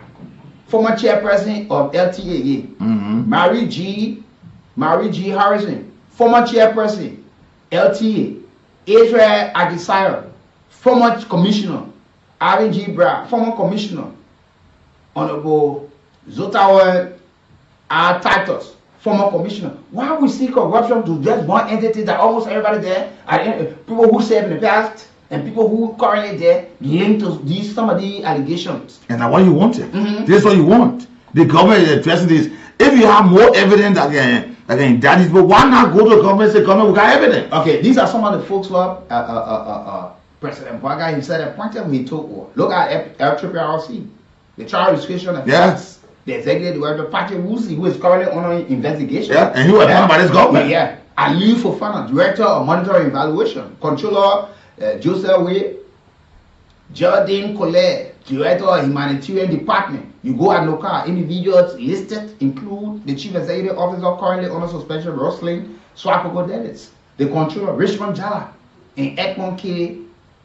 former chairperson of LTA, Mary G. Harrison, former chairperson, LTA, Israel Agisire, former commissioner, Aaron G. Brown, former commissioner, Honorable Zotawa R. Titus, former commissioner. Why we see corruption to just one entity that almost everybody there, people who served in the past and people who currently there linked to some of the allegations. And now what you want it. This is what you want. The government is addressing this. If you have more evidence again, that is, but why not go to the government and say, government, we got evidence? Okay, these are some of the folks who are President Boaga himself appointed me to look at LRRC, the Child Registration Affairs, the Executive Director, Patrick Wusi, who is currently on an investigation. Yeah, and he was done by this government. Yeah, Ali Fofana, Director of Monitoring Evaluation, Controller Joseph Way, Jordan Collet, Director of Humanitarian Department. You go at local individuals listed include the Chief Executive Officer currently under suspension, Rosalind Swapogo Dennis, the Controller Richmond Jala, and Ekmon K.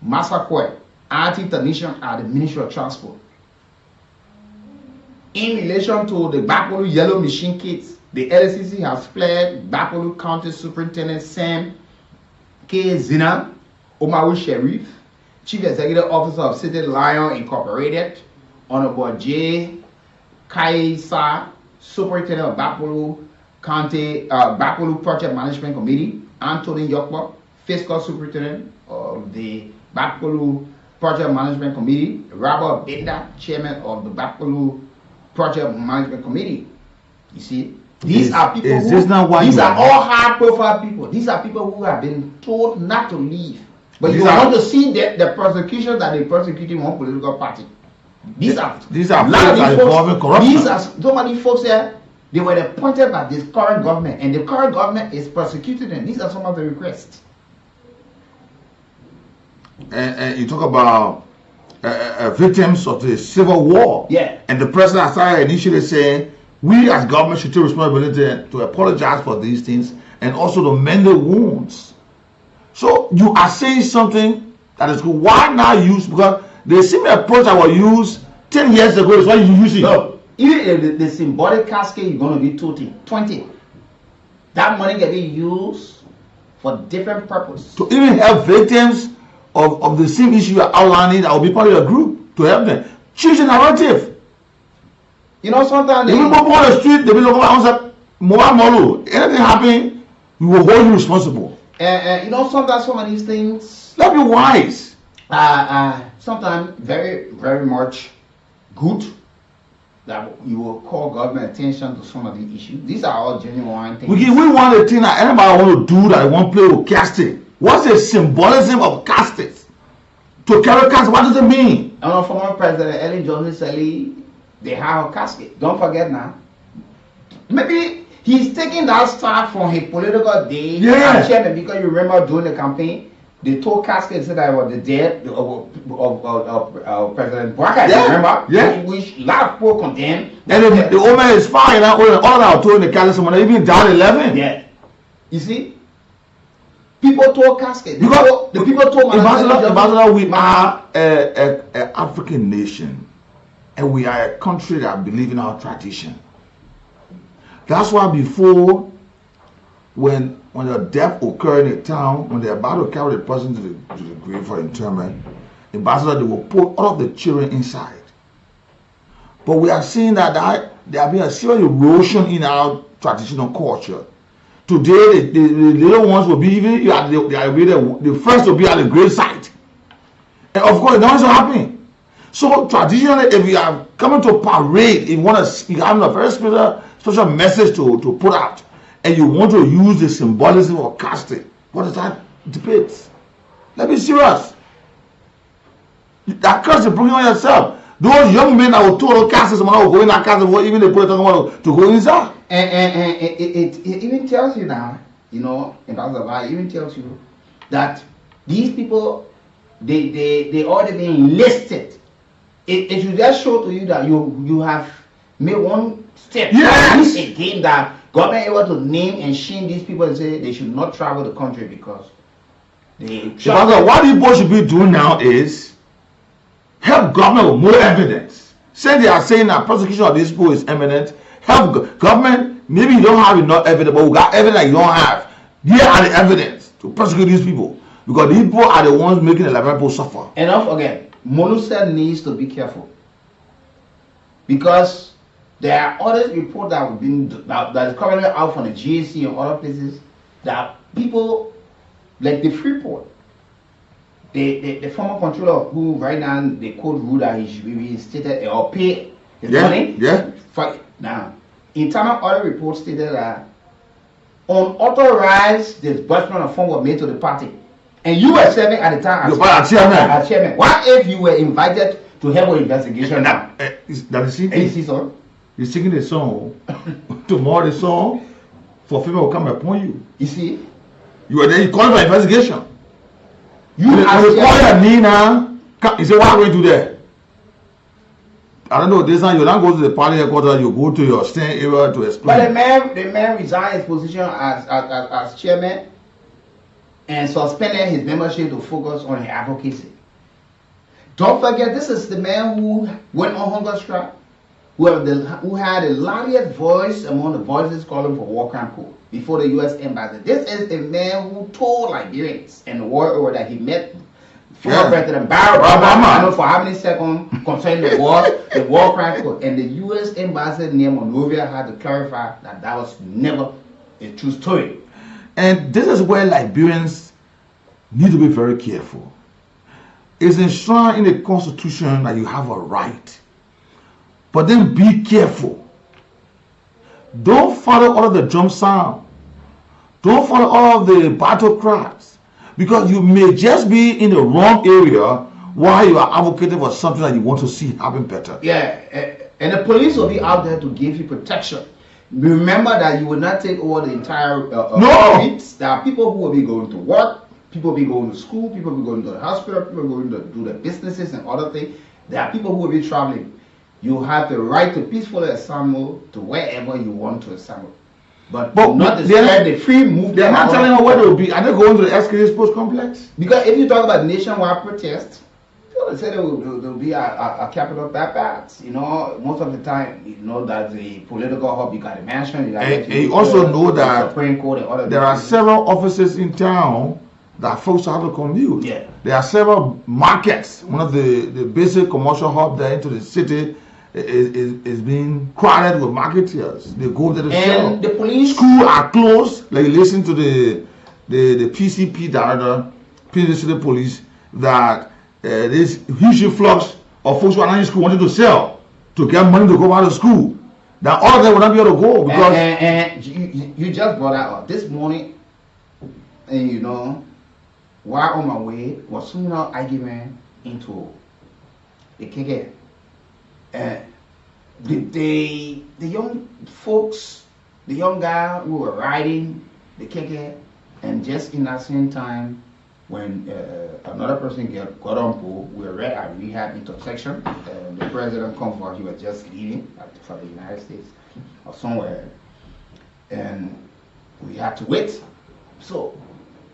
Masakwe, IT technician at the Ministry of Transport. In relation to the Bapolu Yellow Machine kits, the LCC has fled Bapolu County Superintendent Sam K. Zina, Omaru Sheriff, Chief Executive Officer of City Lion Incorporated, Honorable J. Kaisa, Superintendent of Bapolu County, Bapolu Project Management Committee, Anthony Yokbo, Fiscal Superintendent of the Bapolu Project Management Committee, Robert Benda, Chairman of the Bapolu Project Management Committee. You see, these are people these are all high-profile people. These are people who have been told not to leave. But you want to see the persecution that they persecuting one political party. These are involving corruption. These are so many folks here. They were appointed by this current government, and the current government is persecuting them. These are some of the requests. And you talk about victims of the civil war. Yeah. And the president started initially saying, we as government should take responsibility to apologize for these things and also to mend the wounds. So you are saying something that is good. Why not use? Because the same approach that was used 10 years ago is what you use it. No, even if the symbolic casket is going to be 20, that money can be used for different purposes. To even help victims of the same issue you are outlining, that will be part of your group to help them. Change the narrative. You know, sometimes they will go on the street, they will look around and say, anything happen, we will hold you responsible. You know, sometimes some of these things, let's be wise. Sometimes very, very much good that you will call government attention to some of the issues. These are all genuine things. We want a thing that anybody want to do that they want to play with casting. What's the symbolism of casting? To carry casket, what does it mean? I know former President Ellen Johnson Sally, they have a casket. Don't forget now. Maybe he's taking that start from his political day. Yeah. Chairman, because you remember during the campaign, they told casket said that was the death of President Bwaka. Yeah. Remember? Yeah. Which a lot of people condemned. And the old man is fine. All that told in the casket, someone even died 11. Yeah. You see? People told casket. Because the people told Ambassador, we are an African nation. And we are a country that believes in our tradition. That's why before, when a death occurred in a town, when they're about to carry the person to the grave for interment, ambassador, they will put all of the children inside. But we are seeing that there has been a serious erosion in our traditional culture. Today, the little ones will be even the first to be at the grave site. And of course, that's not happening. So traditionally, if you are coming to parade, you want to speak, having a very special message to put out, and you want to use the symbolism of casting, what is that debate? Let's be serious. That curse is bringing on yourself. Those young men that will total casting, someone will go in that casting before even they put it on to go inside. And it even tells you now, you know, in terms of it even tells you that these people, they already been enlisted. It should just show to you that you have made one step again that government able to name and shame these people and say they should not travel the country because what people should be doing now is help government with more evidence. Since they are saying that prosecution of these people is imminent, help government. Maybe you don't have enough evidence, but we got evidence you don't have. Here are the evidence to prosecute these people because these people are the ones making the people suffer. And don't forget, Monusel needs to be careful because there are other reports that is currently out from the GAC and other places that people like the Freeport, the former controller who right now the court ruled that he should be reinstated or pay his money. Yeah. Now, internal audit report stated that unauthorized disbursement of funds were made to the party. And you were serving at the time as chairman. What if you were invited to help with investigation? That is so? You're singing the song. Tomorrow the song for female will come upon you. You see? You are there, you call for investigation. You call your Nina. You say, what are we do there? I don't know, this time you don't go to the party headquarters, you go to your stand area to explain. But the man resigned his position as chairman and suspended his membership to focus on his advocacy. Don't forget, this is the man who went on hunger strike, who had the loudest voice among the voices calling for war crime Kool before the U.S. embassy. This is the man who told Liberians and the world over that he met former President Barack Obama for how many seconds concerning the war crime Kool. And the U.S. embassy near Monrovia had to clarify that that was never a true story. And this is where Liberians need to be very careful. It's enshrined in the Constitution that you have a right. But then be careful. Don't follow all of the drum sound. Don't follow all of the battle cries. Because you may just be in the wrong area while you are advocating for something that you want to see happen better. Yeah, and the police will be out there to give you protection. Remember that you will not take over the entire streets. There are people who will be going to work, people will be going to school, people will be going to the hospital, people will be going to do their businesses and other things. There are people who will be traveling. You have the right to peacefully assemble to wherever you want to assemble. But not the free movement. They're not telling them where they will be. Are they going to the SKD Sports Complex? Because if you talk about nationwide protests, they say there will be a capital backpacks. You know, most of the time, you know, that's a political hub. You got a mansion. You got and you also know that Supreme Court and other there are several offices in town that folks have to commute. Yeah. There are several markets. One of the basic commercial hub there into the city is being crowded with marketeers. They go there to sell. The police schools are closed. Like listen to the PCP director, Prince City Police, that this huge influx of folks who are not in school wanting to sell to get money to go out of school. That all of them will not be able to go because and you just brought that up this morning, and you know, while on my way was soon out argument into the KK. The young folks, the young guy who were riding the KK, and just in that same time when another person got on board, we were at rehab intersection. The president come for, he was just leaving for the United States or somewhere, and we had to wait. So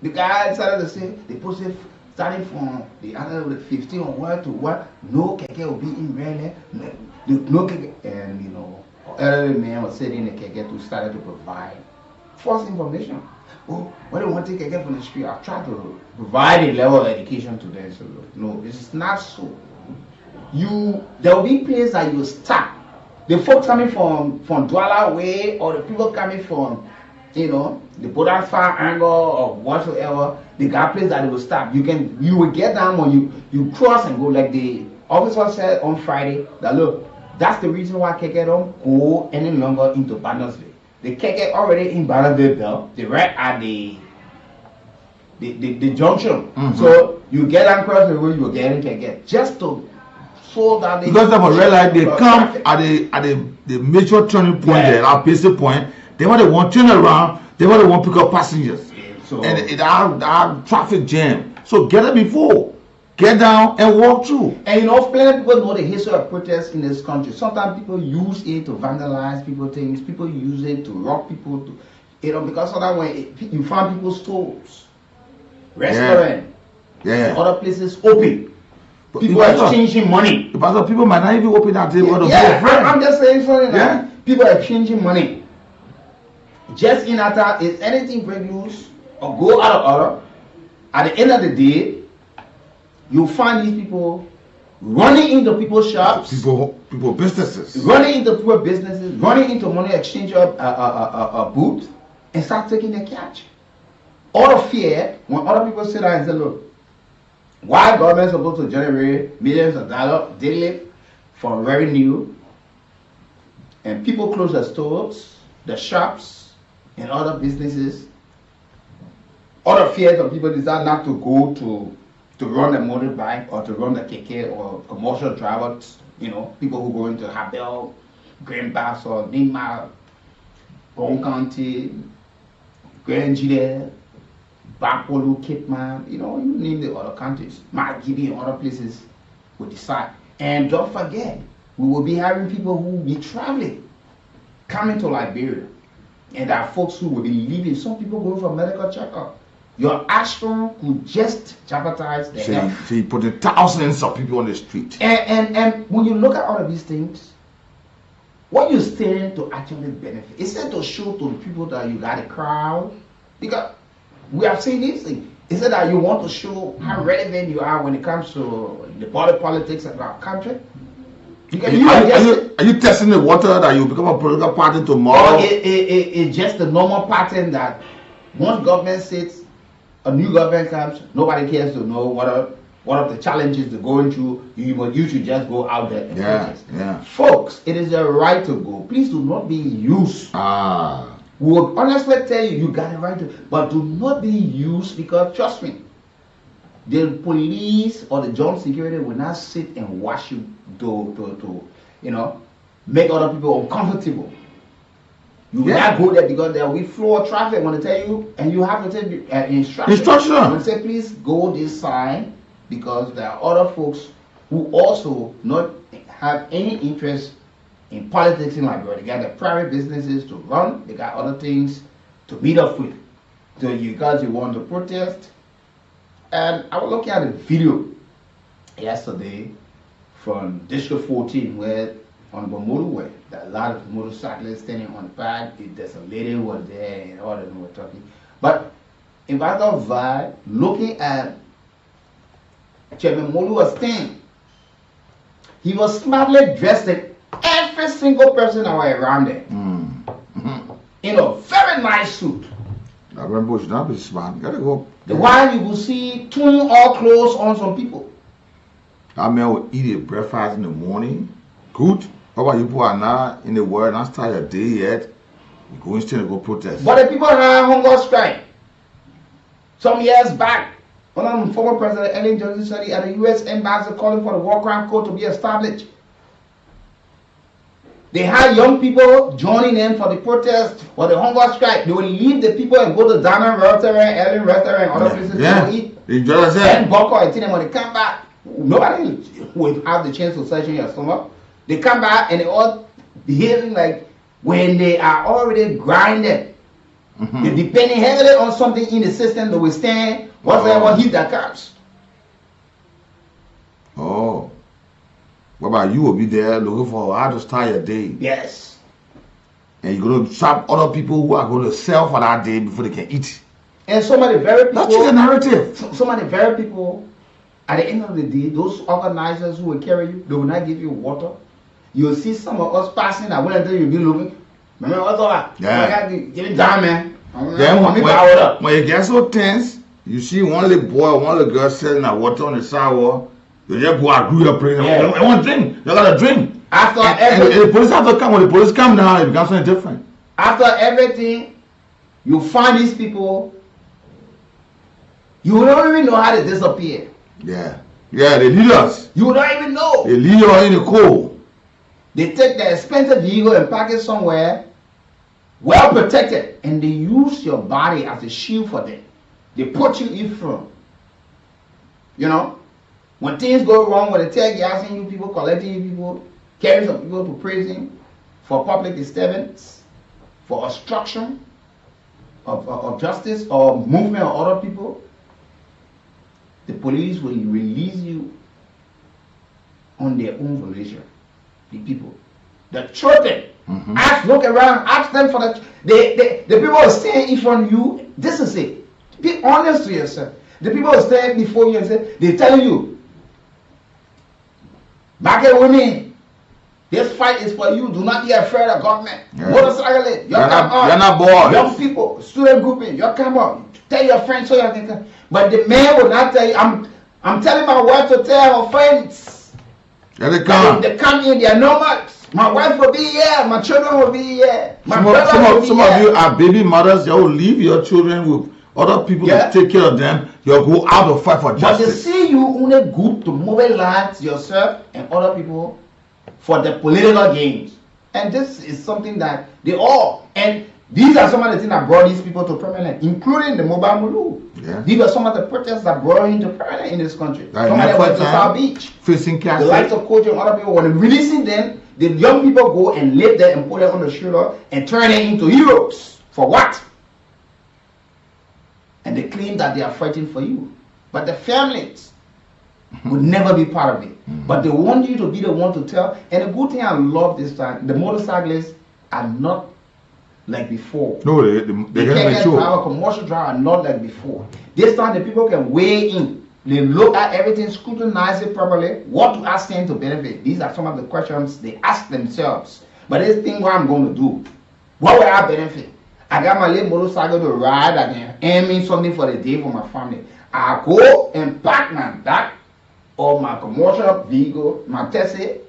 the guy decided to say they posted starting from the other 15 or what to what, no KK will be in Raleigh, no KK, and you know, elderly man was sitting in the KK to start to provide false information. Oh, why do you want to take KK from the street? I've tried to provide a level of education to them. So no, this is not so. There will be places that you stop. The folks coming from Douala Way or the people coming from, you know, the Bodafar angle or whatsoever, they got place that they will stop. You will get down when you cross and go, like the officer said on Friday, that look, that's the reason why KK don't go any longer into Bannersville. The KK already in Bannersville though, they right at the junction. So you get across the road, you get in KK. Just to so that they because of a red light, they come at the major turning point there, our basic point. They want to turn around. They want to pick up passengers, so, and it our traffic jam. So get it before, get down and walk through. And you know, plenty of people know the history of protests in this country. Sometimes people use it to vandalize people things. People use it to rob people. To, you know, because sometimes when you find people's stores, restaurant, other places open. But people are exchanging money. Because people might not even open that table. I'm just saying something. Yeah. People are exchanging money. Just in Natl, if anything break loose or go out of order, at the end of the day, you'll find these people running into people's shops, people businesses, running into people's businesses, running into money exchange booths, and start taking their cash. Out of fear, when other people sit down and say, look, why government is supposed to generate millions of dollars daily for revenue, and people close their stores, their shops, and other businesses, other fears of people decide not to go to run a motorbike or to run the KK or commercial drivers, you know, people who go into Habel, Grand Bass or Nima, Bon County, Grand Gide, Bapolo, Cape Man, you know, you name the other countries, Margibi and other places will decide. And don't forget, we will be having people who will be traveling, coming to Liberia. And there are folks who will be leaving. Some people go for medical checkup. Your action could just jeopardize their health. So you put thousands of people on the street. And when you look at all of these things, what you're stating to actually benefit, it's said to show to the people that you got a crowd. Because we have seen these things. Is it that you want to show how relevant you are when it comes to the politics of our country? Are you testing the water that you become a political party tomorrow? It's just the normal pattern that once government sits, a new government comes, nobody cares to know what are the challenges they're going through. You should just go out there and protest. Yeah. Folks, it is your right to go. Please do not be used. We will honestly tell you, you got a right to, but do not be used because, trust me, the police or the joint security will not sit and watch you to you know, make other people uncomfortable. You will not go there because there will be flow of traffic. I want to tell you, and you have to take instruction. I want to say, please go this side because there are other folks who also not have any interest in politics in Liberia. They got their private businesses to run. They got other things to meet up with. So you guys, you want to protest. And I was looking at a video yesterday from District 14 where on the motorway, there are a lot of motorcyclists standing on the back. There's a lady who was there and all of them were talking. But in fact of vibe, looking at Chairman Molu was staying, he was smartly dressed like every single person that was around there. In a very nice suit. I remember should not be smart. Gotta go. While you will see two all clothes on some people. That man will eat a breakfast in the morning. Good. How about you people are now in the world, not start your day yet? You go instead to go protest. But the people had hunger strike. Some years back, one of the former President Ellen Johnson said at the U.S. Embassy calling for the war crime code to be established. They had young people joining them for the protest, for the hunger strike. They would leave the people and go to Diamond Restaurant, Ellen Restaurant, and other places to eat. And buckle and tell them when they come back, nobody would have the chance to search in your stomach. They come back and they all behaving like when they are already grinded. They're depending heavily on something in the system to withstand whatever heat that comes. Oh. What about you will be there looking for how to start your day? Yes. And you're going to trap other people who are going to sell for that day before they can eat. And some of the very people... That's the narrative. Some of the very people, at the end of the day, those organizers who will carry you, they will not give you water. You'll see some of us passing, I went until you'll be looking. Remember what's all that? Yeah. Give it down, man. Then when you get so tense, you see one little boy, one little girl selling that water on the sidewalk. You just go and do your prayer. I want to drink. You got to drink. After and the police have to come. When the police come now, it becomes something different. After everything, you find these people. You don't even know how to disappear. Yeah. Yeah, they lead us. You don't even know. They lead you in the cold. They take the expensive vehicle and park it somewhere well protected, and they use your body as a shield for them. They put you in front. You know, when things go wrong, when they take gassing you people, collecting you people, carrying some people to prison for public disturbance, for obstruction of justice or movement of other people, the police will release you on their own volition. The people, the children, look around, ask them for the people who are standing in front of you. This is it. Be honest to yourself. The people who are standing before you and say, they're telling you, back at women, this fight is for you. Do not be afraid of government. Motorcyclists, you're not bored. Young people, student grouping, you come up. Tell your friends so you can come. But the man will not tell you. I'm telling my wife to tell her friends. They come. They come in, they are nomads. My wife will be here, my children will be here. Some of you are baby mothers, you will leave your children with other people to take care of them. You'll go out to fight for justice. But they see you only good to mobilize yourself and other people for the political gains. And this is something that they all, and these are some of the things that brought these people to prominence, including the mobile Mulu. Yeah. These were some of the protests that brought into prominence in this country. Right, some of them went to South Beach. Facing The likes of Kool and other people, when releasing them, the young people go and live there and put them on the shoulder and turn them into heroes. For what? And they claim that they are fighting for you. But the families would never be part of it. But they want you to be the one to tell. And the good thing I love this time, the motorcyclists are not like before. No, they can't drive a commercial driver, not like before. This time the people can weigh in. They look at everything, scrutinize it properly. What do I stand to benefit? These are some of the questions they ask themselves. But this thing, what I'm going to do? What will I benefit? I got my little motorcycle to ride. I can earn me something for the day for my family. I go and pack my bag or my commercial vehicle, my taxi,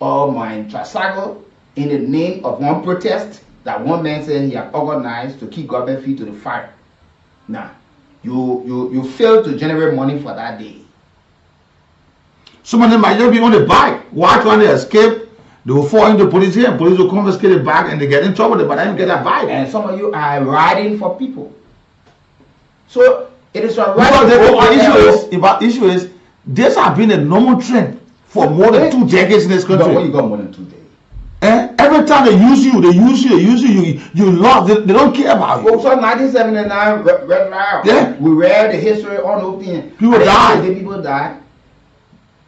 or my tricycle in the name of one protest that one man said he had organized to keep government feet to the fire. Now, you fail to generate money for that day. Some of them might just be on the bike. Why trying to escape? They will fall into police here, and police will confiscate the bag and they get in trouble, but I didn't get that bike. And some of you are riding for people. So it is a right. The issue is, this has been a normal trend for more than 2 decades in this country. But when you got more than 2 decades. Every time they use you, you lost. They don't care about you. Well, so 1979, Red Lion. Yeah. We read the history on the thing. People died. People died.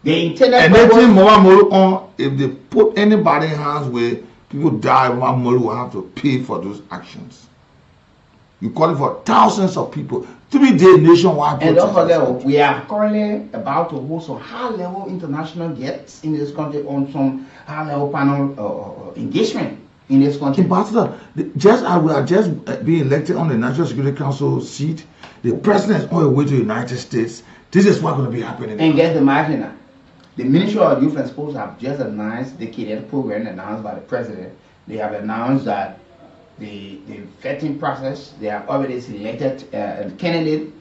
They intended. And they think Mama on, if they put anybody in harm's way, people die. Mama will have to pay for those actions. You call it for thousands of people. 3-day nationwide protest. And don't forget, we are currently about to hold some high-level international guests in this country on some high-level panel engagement in this country. Ambassador, just as we are just being elected on the National Security Council seat, the president is on the way to the United States. This is what's going to be happening. And get the margin now. The Ministry of Youth and Sports have just announced the cadet program announced by the president. They have announced that the vetting process, they have already selected a candidate.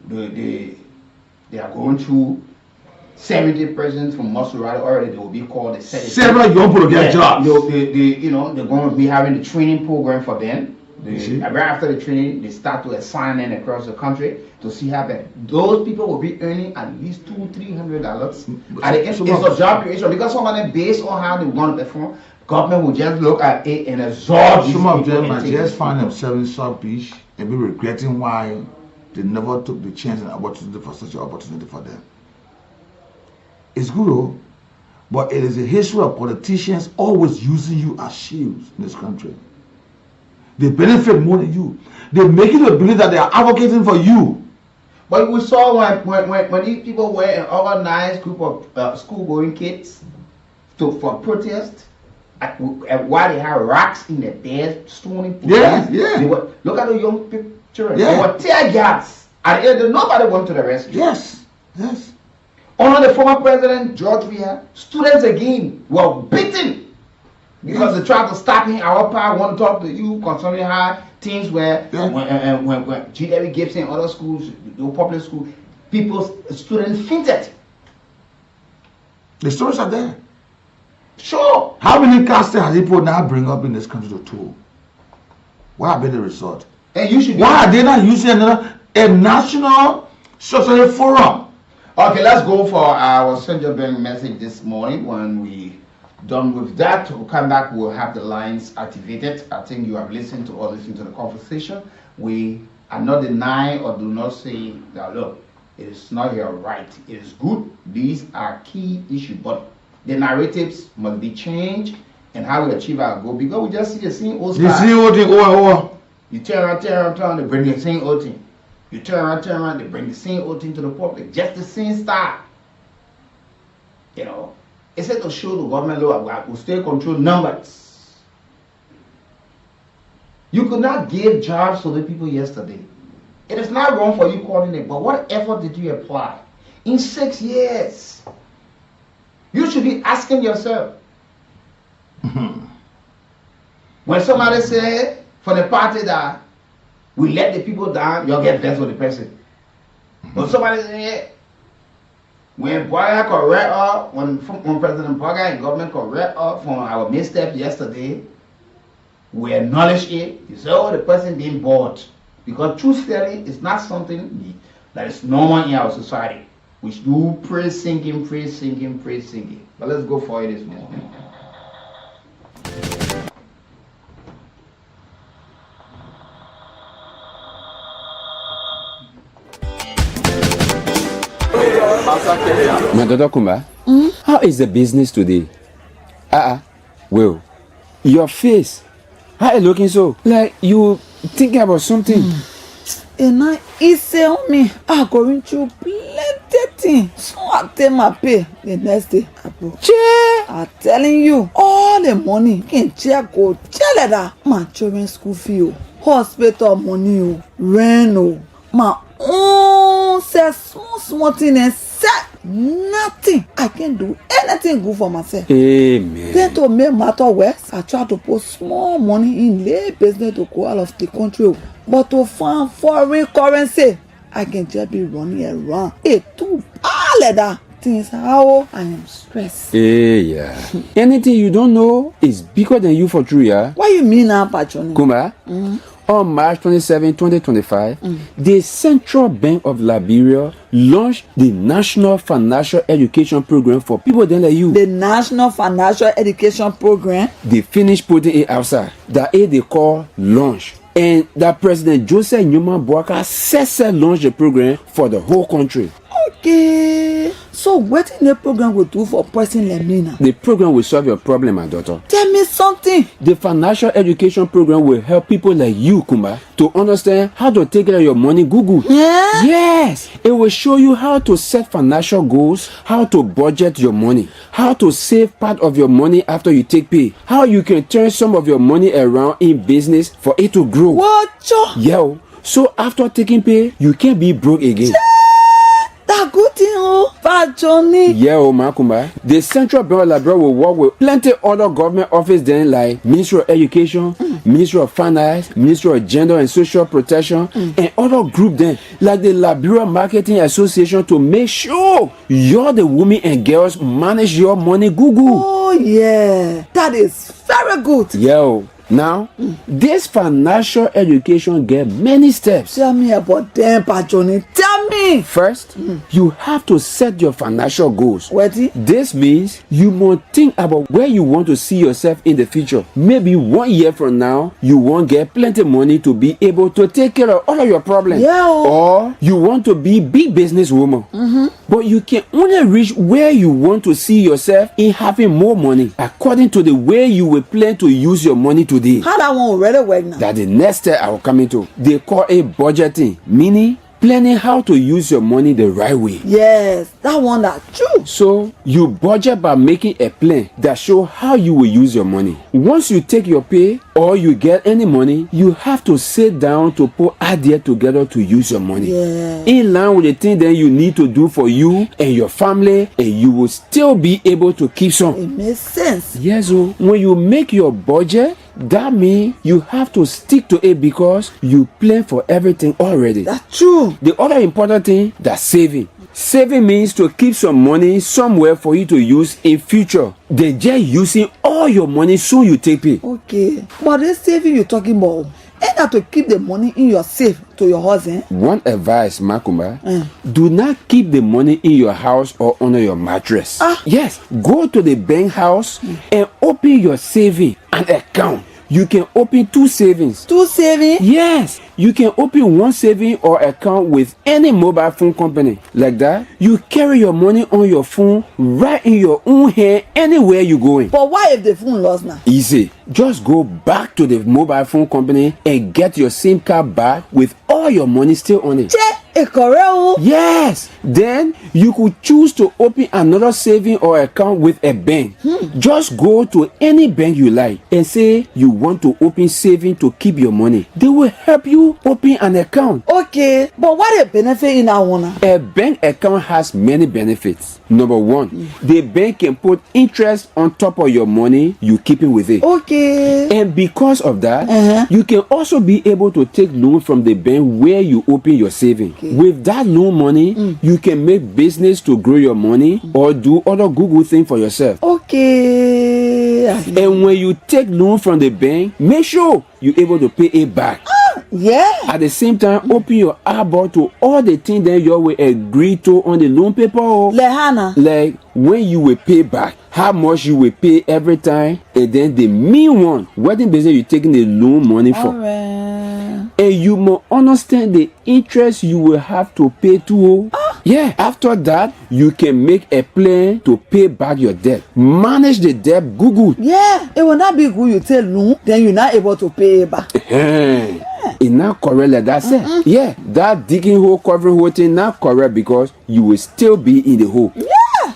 They are going through 70 persons from Maserati already. They will be called the several young people get jobs. They're going to be having the training program for them. Right after the training, they start to assign them across the country to see how those people will be earning at least $200-300 at the end. It's a job creation because some of them, based on how they want to perform, government will just look at it and absorb. Some of them might just find themselves in South Beach and be regretting why they never took the chance and opportunity for such an opportunity for them. It's good, but it is a history of politicians always using you as shields in this country. They benefit more than you. They make you believe that they are advocating for you. But we saw when these people were an organized group of school-going kids for protest, while they had rocks in their beds, stoning police. Look at the young children. They were tear gas. At the end, nobody went to the rescue. Yes. Under the former president, George Weah, students again were beaten because they tried to stop him. Our part want to talk to you concerning how things were when G.W. Gibson and other schools, the public schools, students fainted. The stories are there. Sure. How many cars has he put now bring up in this country to tour? What have been the result? And you should. Why are they not using a national social forum? Okay, let's go for our Central Bank message this morning. When we done with that, we'll come back. We'll have the lines activated. I think you have listened to the conversation. We are not denying or do not say that look, it is not your right. It is good. These are key issues, but the narratives must be changed and how we achieve our goal, because we just see the same old stuff. The same old thing over. You turn around, they bring the same old thing. You turn around, they bring the same old thing to the public. Just the same style. You know, instead to show the government law, we still control numbers. You could not give jobs to the people yesterday. It is not wrong for you calling it, but what effort did you apply? In 6 years. You should be asking yourself. When somebody say for the party that we let the people down, you'll get vexed with the person. When somebody say when Boya correct us, when President Boya and government correct us from our missteps yesterday, we acknowledge it. You say, oh, the person being bored. Because truth telling is not something that is normal in our society. We do praise singing. But let's go for it this morning. My daughter Kumba, how is the business today? Well, your face, how you looking so? Like you thinking about something? And I say on me, I'm going to plenty things. So I tell my pay the next day. I'm telling you, all the money can check go tell that my children's school fee, hospital money, rent, my own say small thing and say nothing. I can't do anything good for myself. Amen. Then to make matter worse, I try to put small money in lay business to go out of the country. But to find foreign currency, I can just be running around. It's too bad that things how I am stressed. Yeah. Anything you don't know is bigger than you for true, yeah? What you mean now, Patroni? Kumba, on March 27, 2025, the Central Bank of Liberia launched the National Financial Education Program for people then like you. The National Financial Education Program? They finished putting it outside. That is they call launch. And that President Joseph Newman Boaka said launched the program for the whole country. Okay. So what in the program will do for a person like me now? The program will solve your problem, my daughter. Tell me something. The financial education program will help people like you, Kumba, to understand how to take care of your money. Google. Yeah? Yes. It will show you how to set financial goals, how to budget your money, how to save part of your money after you take pay, how you can turn some of your money around in business for it to grow. What? Yeah. So after taking pay, you can't be broke again. That good thing, Patroni. Yeah, Makumba. The Central Bank of Liberia will work with plenty other government offices then like Ministry of Education, Ministry of Finance, Ministry of Gender and Social Protection, and other groups then like the Liberia Marketing Association to make sure you're the women and girls manage your money. Google. Oh yeah, that is very good. Yeah. Now, this financial education get many steps. Tell me about them, Patroni. Tell me. First, you have to set your financial goals. What? This means you must think about where you want to see yourself in the future. Maybe 1 year from now, you won't get plenty money to be able to take care of all of your problems. Yeah. Or you want to be big businesswoman. But you can only reach where you want to see yourself in having more money according to the way you will plan to use your money today. How that one already work now? That the next step I will come into. They call it budgeting, meaning planning how to use your money the right way. Yes, that one that true. So you budget by making a plan that show how you will use your money. Once you take your pay or you get any money, you have to sit down to put ideas together to use your money. Yeah. In line with the thing that you need to do for you and your family, and you will still be able to keep some. It makes sense. Yes, so when you make your budget, that means you have to stick to it because you plan for everything already. That's true. The other important thing, that's saving. Saving means to keep some money somewhere for you to use in future. Then just using all your money soon you take pay. Okay, but this saving you're talking about, ain't that to keep the money in your safe to your house, eh? One advice, Makumba, do not keep the money in your house or under your mattress. Yes, go to the bank house and open your saving an account. You can open 2 savings. 2 savings? Yes. You can open 1 saving or account with any mobile phone company. Like that, you carry your money on your phone right in your own hand anywhere you going. But why if the phone lost now? Easy. Just go back to the mobile phone company and get your SIM card back with all your money still on it. Yes. Then you could choose to open another saving or account with a bank. Just go to any bank you like and say you want to open saving to keep your money. They will help you open an account. Okay, but what a benefit in that one? A bank account has many benefits. Number 1, the bank can put interest on top of your money you keeping with it. Okay. And because of that, you can also be able to take loan from the bank where you open your saving. With that loan money, you can make business to grow your money or do other good things for yourself. Okay. And when you take loan from the bank, make sure you're able to pay it back. Yeah. At the same time, open your eyeball to all the things that you will agree to on the loan paper. Like when you will pay back, how much you will pay every time, and then the main one, wedding business you taking the loan money for. And you must understand the interest you will have to pay to. Yeah, after that, you can make a plan to pay back your debt. Manage the debt good. Yeah, it will not be good you tell loan, then you're not able to pay back. It's not correct like that. Say, yeah, that digging hole, covering hole thing not correct because you will still be in the hole. Yeah.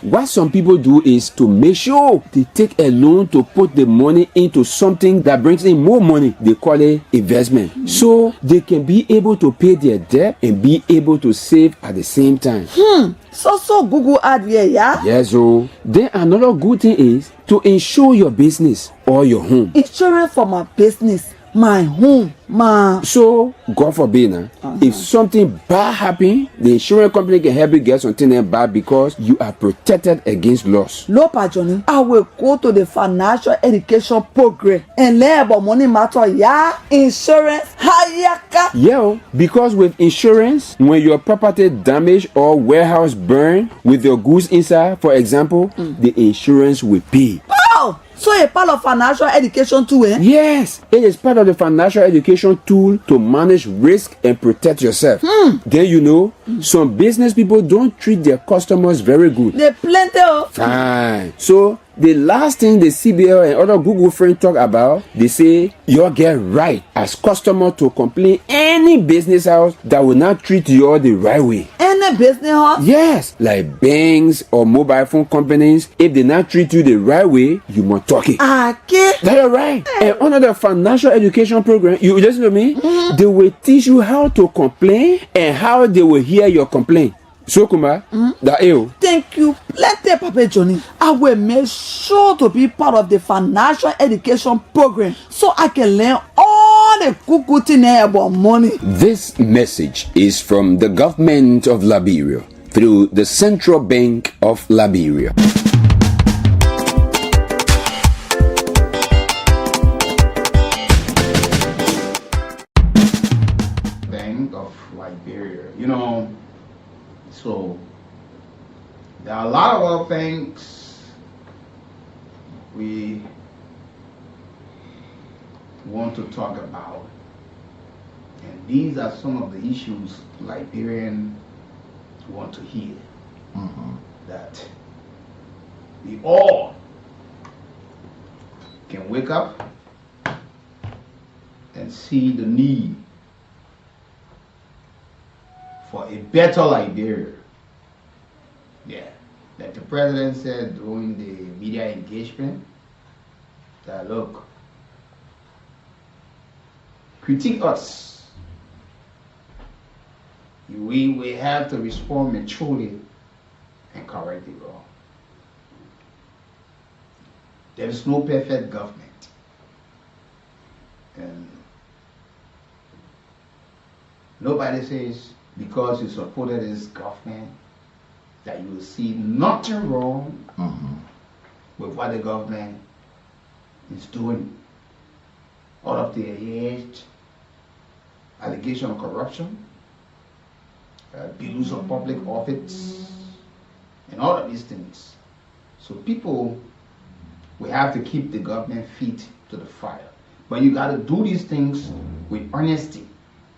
What some people do is to make sure they take a loan to put the money into something that brings in more money. They call it investment. So they can be able to pay their debt and be able to save at the same time. So Google ad yeah. Yes, so then another good thing is to insure your business or your home. Insurance for my business, my home, my. So God forbid, if something bad happen, the insurance company can help you get something bad because you are protected against loss. Lopa Johnny, I will go to the financial education program and learn about money matter, yeah, insurance, hayaka. Yeah, because with insurance, when your property damage or warehouse burn with your goods inside, for example, the insurance will pay. Oh, so a part of financial education too, eh? Yes, it is part of the financial education tool to manage risk and protect yourself. Then you know, some business people don't treat their customers very good. They plenty of. Fine. So the last thing the CBL and other Google friends talk about, they say you get right as customer to complain any business house that will not treat you the right way. Any business house? Yes, like banks or mobile phone companies. If they not treat you the right way, you must talk it. Okay. That's right. And under the financial education program, you listen to me, they will teach you how to complain and how they will hear your complaint. So Kuma, that you. Thank you plenty, Papa Johnny. I will make sure to be part of the financial education program so I can learn all the good things about money. This message is from the government of Liberia through the Central Bank of Liberia. Bank of Liberia. You know, so there are a lot of other things we want to talk about, and these are some of the issues Liberians want to hear. That we all can wake up and see the need for a better Liberia. Yeah, like the president said during the media engagement, that look, critique us. We have to respond maturely and correct the wrong. There is no perfect government. And nobody says because you supported this government that you will see nothing wrong with what the government is doing. All of the alleged allegation of corruption, abuse of public office, and all of these things. So people, we have to keep the government feet to the fire. But you got to do these things with honesty.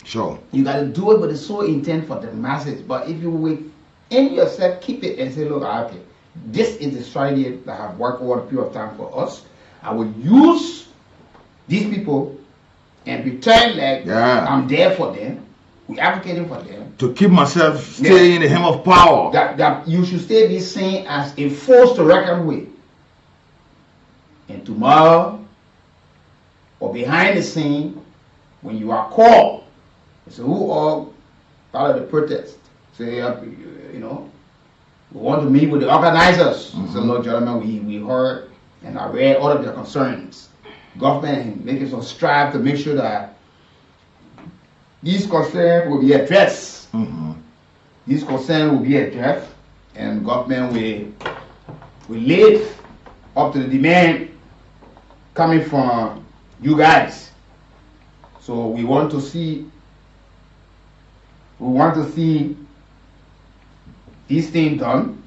Sure. You got to do it with the sole intent for the masses. But if you within yourself, keep it and say, look, okay, this is the strategy that have worked over a period of time for us. I will use these people and pretend like I'm there for them. We're advocating for them. To keep myself staying in the hem of power. That you should still be seen as a force to reckon with. And tomorrow, or behind the scene, when you are called, so who are part of the protest? Say, you know, we want to meet with the organizers. So, look, gentlemen, we heard and I read all of their concerns. Government making some strive to make sure that these concerns will be addressed. These concerns will be addressed, and government will live up to the demand coming from you guys. So we want to see this thing done.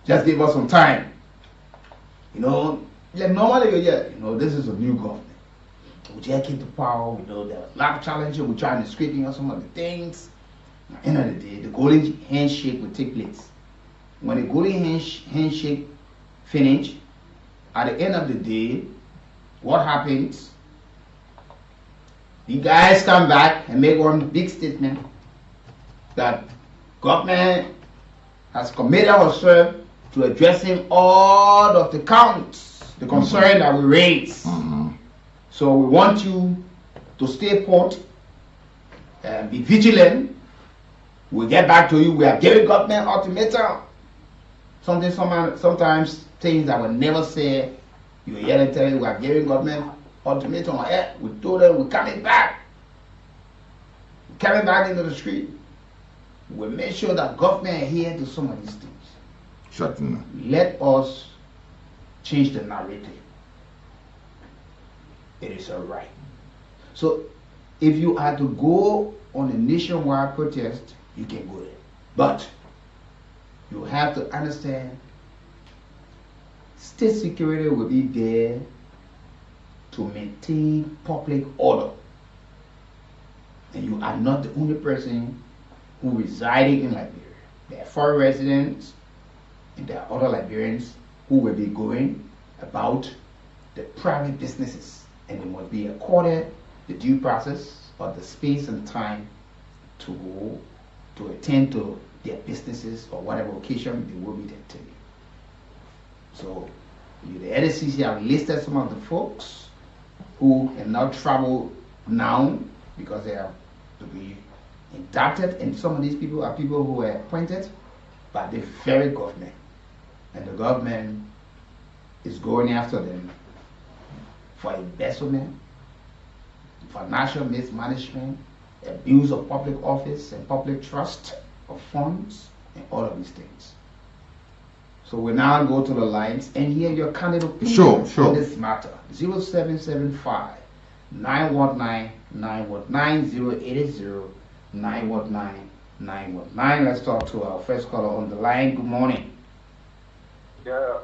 Just give us some time. You know, like normally, this is a new government. We just came to power, there was a lot of challenges. We're trying to scrape some of the things. At the end of the day, the golden handshake will take place. When the golden handshake finish, at the end of the day, what happens? The guys come back and make one big statement that government has committed herself to addressing all of the counts, the concern that we raise. So we want you to stay put and be vigilant. We'll get back to you. We are giving government ultimatum. Sometimes things that were never said, you hear them tell you we are giving government ultimatum. We told them we're coming back. We're coming back into the street. We'll make sure that government adhere to some of these things. Certainly. Let us change the narrative. It is all right. So if you had to go on a nationwide protest, you can go there. But you have to understand state security will be there to maintain public order. And you are not the only person who residing in Liberia. There are foreign residents and there are other Liberians who will be going about the private businesses. And they must be accorded the due process or the space and time to go to attend to their businesses or whatever occasion they will be attending. So the NSCC have listed some of the folks who cannot travel now because they have to be inducted, and some of these people are people who were appointed by the very government, and the government is going after them for embezzlement, financial mismanagement, abuse of public office and public trust of funds, and all of these things. So we now go to the lines and hear your candid opinion on this matter. 0775 919 919 080 919 919. Let's talk to our first caller on the line. Good morning. Yeah,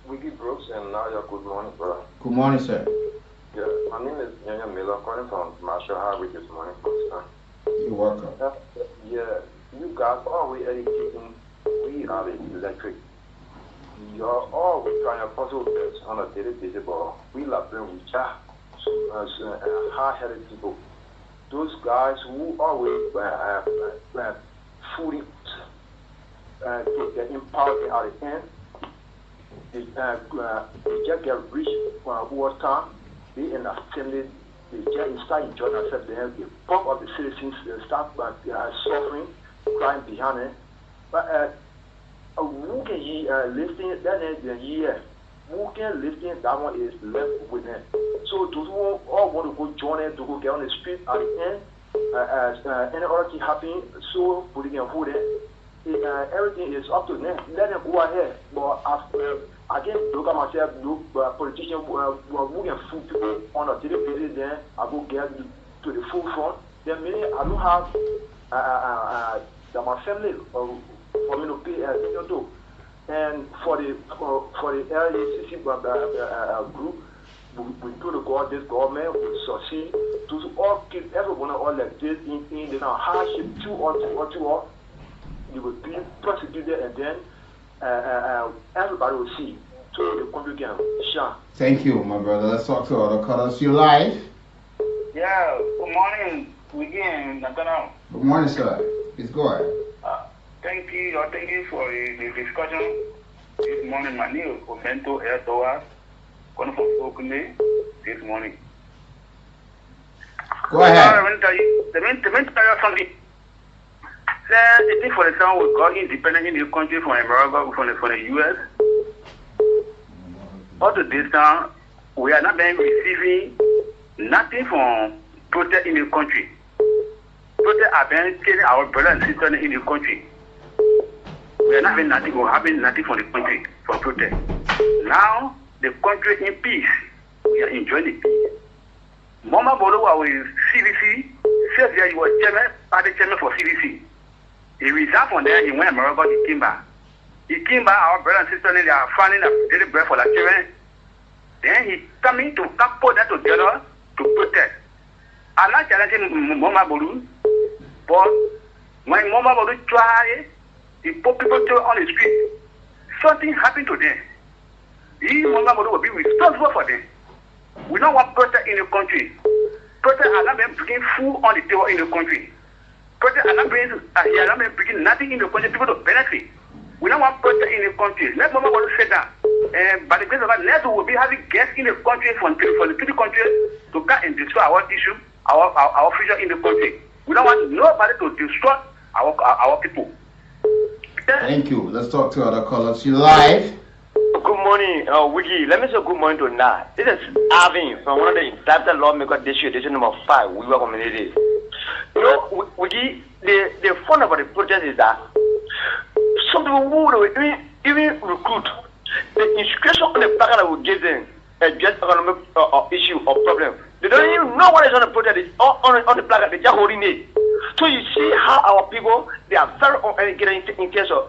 Weekie Brooks, and now you're good morning, brother. Good morning, sir. Yeah, my name is Nyanya Miller, calling from Marshall Highway this morning. You're welcome. Yeah, you guys always educating. We are the electric. You're always trying to puzzle this on a daily basis, but we love them with hard-headed people. Those guys who always fully get empowered at the end, they just get rich over time. They in assembly, they just start enjoying themselves. The bulk of the citizens start suffering, crying behind it. But who can lifting that is the year? Who can lifting that one is left with them? So those who all want to go join it, to go get on the street at the end, any other thing happening, so putting a food in, everything is up to them. Let them go ahead. But again, look at myself, look, politicians who can food people on a daily basis, then I go get to the full front. Then maybe I don't have my family for me to pay attention to. And for the LACC group, we do the God, this government will succeed to all keep everyone all like this in the hardship to all. You will be prosecuted, and then everybody will see. So the country can shine. Thank you, my brother. Let's talk to other callers. You live? Yeah. Good morning, Weekie, Nathaniel. Good morning, sir. Please go ahead. Thank you for the discussion this morning. My name is Omento Erdogan, calling from Oakland this morning. Go ahead. Let me tell you something. The thing for the time we got independent in the country from America, from the US. Up to this time, we are not being receiving nothing from protest in the country. Protest are being killing our brothers and sisters in the country. We are not having nothing, or having nothing from the country for protest. Now, the country in peace. We are enjoying the peace. Mama Bolo was with CDC. 6 years he was chairman, party chairman for CDC. He resigned from there. He went to Morocco. He came back. Our brother and sister, they are finding a daily bread for the children. Then he coming to put that together to protect. I'm not challenging Mama Bolo, but when Mama Bolo tried, he put people on the street. Something happened to them. Mama Bolo will be responsible for them. We don't want protest in the country. Protest are not bringing food on the table in the country. Protest are not bringing nothing in the country, people to benefit. We don't want protest in the country. Let Mama Bolo say that. By the grace of God, next we will be having guests in the country from the 3 countries to come and destroy our issue, our future in the country. We don't want nobody to destroy our people. Thank you. Let's talk to other callers. You live. Good morning, Weekie. Let me say good morning to Natl. This is Arvin from one of the Capital Lawmaker District, edition number 5, Weaver Community. You know, Weekie, the fun about the protest is that some people who even recruit the inscription on the placard that will give them a just economic issue or problem. They don't even know what is on the protest. It's on the placard. They're just holding it. So you see how our people, they are very uneducated in terms of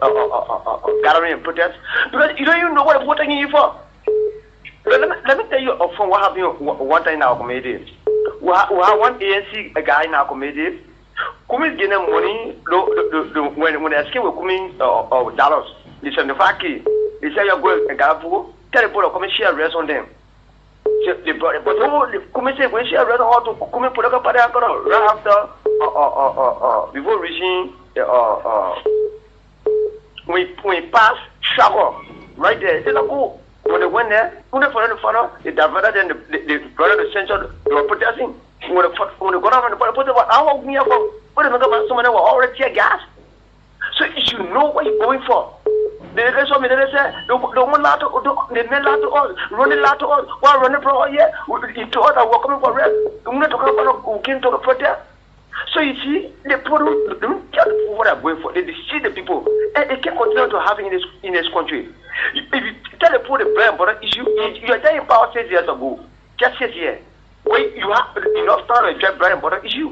gathering and protest, because you don't even know what they're voting you for. Let me tell you from what happened one time in our community. We have one ANC guy in our community who is getting money when they escape with coming dollars. They send the factory. They say you're going to Galafu, tell the people to come and share rest on them. But the commission when she arrested all to come put up right after before reaching we pass Shago right there. They don't go. When they went there, when they follow, they diverted and they brought the censor. They were protesting. When the government put about our near for what about someone who were already tear gas. So you should know what you're going for. They saw me, they said, don't want to, they made lot to us, running lot to us, while running for all year, to us that we're coming for rest. We're not talking about who came to the protest. So you see, they put they don't tell the people what they're going for. They see the people, and they can continue to have in this country. If you tell the people the bread and butter issue, you are telling power 6 years ago, just 6 years, when you have enough time to address bread and butter issue.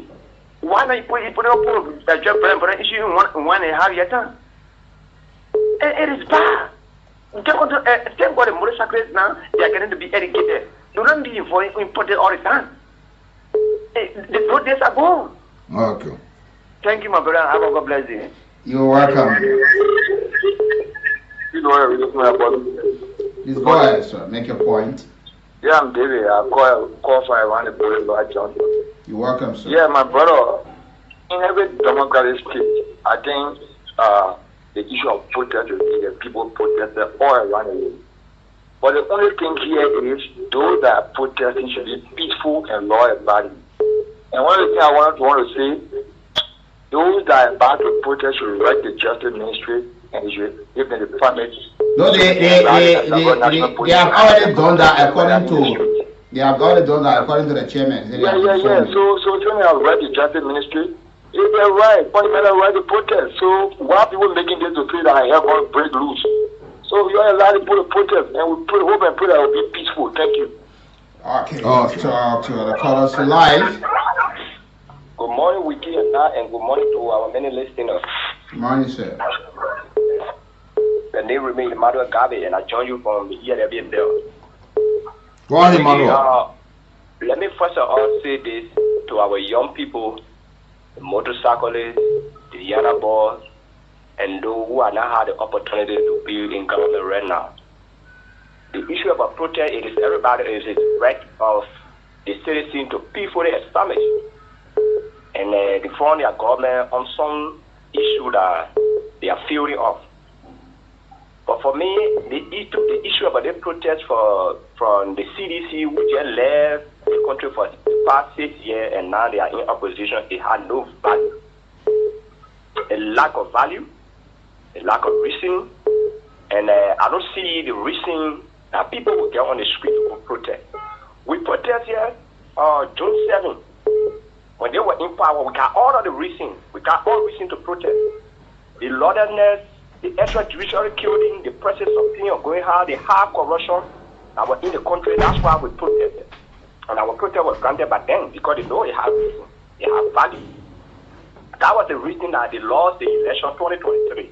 Why not you put up address bread and butter issue in 1.5 years time? It is bad. Thank God the motorcyclists now, they are getting to be educated. Do not be imported all the time. The good days are gone. Okay. Thank you, my brother. Have a God bless you. You're welcome. Please go ahead, sir. Make your point. Yeah, I'm David. I call for around the board, John. You're welcome, sir. Yeah, my brother. In every democratic state, I think the issue of protest will be the people protested all around the world. But the only thing here is those that are protesting should be peaceful and law-abiding. And one of the things I want to say, those that are about to protest should write the Justice Ministry and they should give them the permits. No, they have already done that according to. They have already done that according to the chairman. Yeah. So tell me, I'll write the Justice Ministry. If they're right, fundamental right to protest. So why are people making this to feel that I have going to break loose? So we are allowed to put a protest, and we hope and pray that it will be peaceful. Thank you. Okay. Talk to the callers live. Good morning, Weekie and good morning to our many listeners. Good morning, sir. The name remains Emmanuel Gabi, and I join you from the ELB Bell. Go on, Emmanuel. Let me first of all say this to our young people, the motorcyclists, the young boys, and those who are not had the opportunity to be in government right now. The issue about protest, it is everybody, it is the right of the citizen to peacefully establish and defend their government on some issue that they are fearing of. But for me, the issue about the protest from the CDC, which just left the country for the past 6 years and now they are in opposition, it had no value. A lack of value, a lack of reason, and I don't see the reason that people will get on the street to protest. We protest here June 7th. When they were in power, we got all of the reasons. We got all reason to protest. The lawlessness, the extrajudicial killing, the presence of things going hard, the high corruption that was in the country, that's why we protested. And our protest was granted by them because they know it has reason, it has value. That was the reason that they lost the election 2023.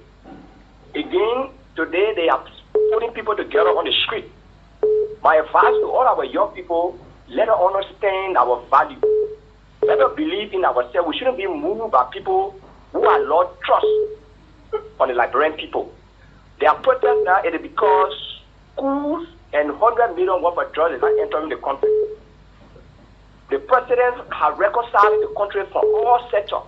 Again, today they are putting people together on the street. My advice to all our young people, let us understand our value. Let us believe in ourselves. We shouldn't be moved by people who are lost trust on the Liberian people. They are protesting now, it is because schools and 100 million worth of drugs is not entering the country. The presidents have reconciled the country from all sectors.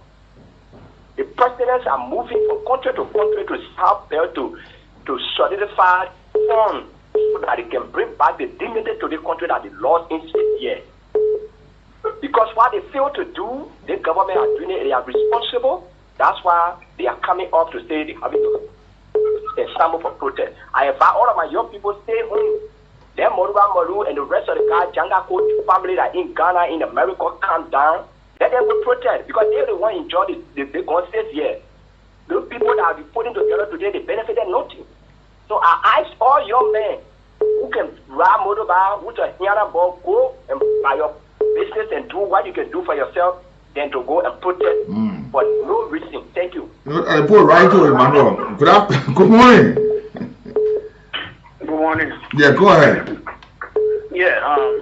The presidents are moving from country to country to help them to solidify funds so that they can bring back the dignity to the country that they lost in 6 years. Because what they fail to do, the government are doing it, they are responsible. That's why they are coming up to say they have to stand up for protest. I invite all of my young people stay home. Them Moru and the rest of the guys, Janga Coach family that in Ghana, in America, calm down. Let them go protest because they're the one enjoy the concerts here. Those people that are putting together today, they benefited nothing. So I ask all young men who can ride motorbike, who can hear about, go and buy your business and do what you can do for yourself, than to go and protest for no reason. Thank you. I put right to Emmanuel. Good morning. Good morning. Yeah, go ahead. Yeah,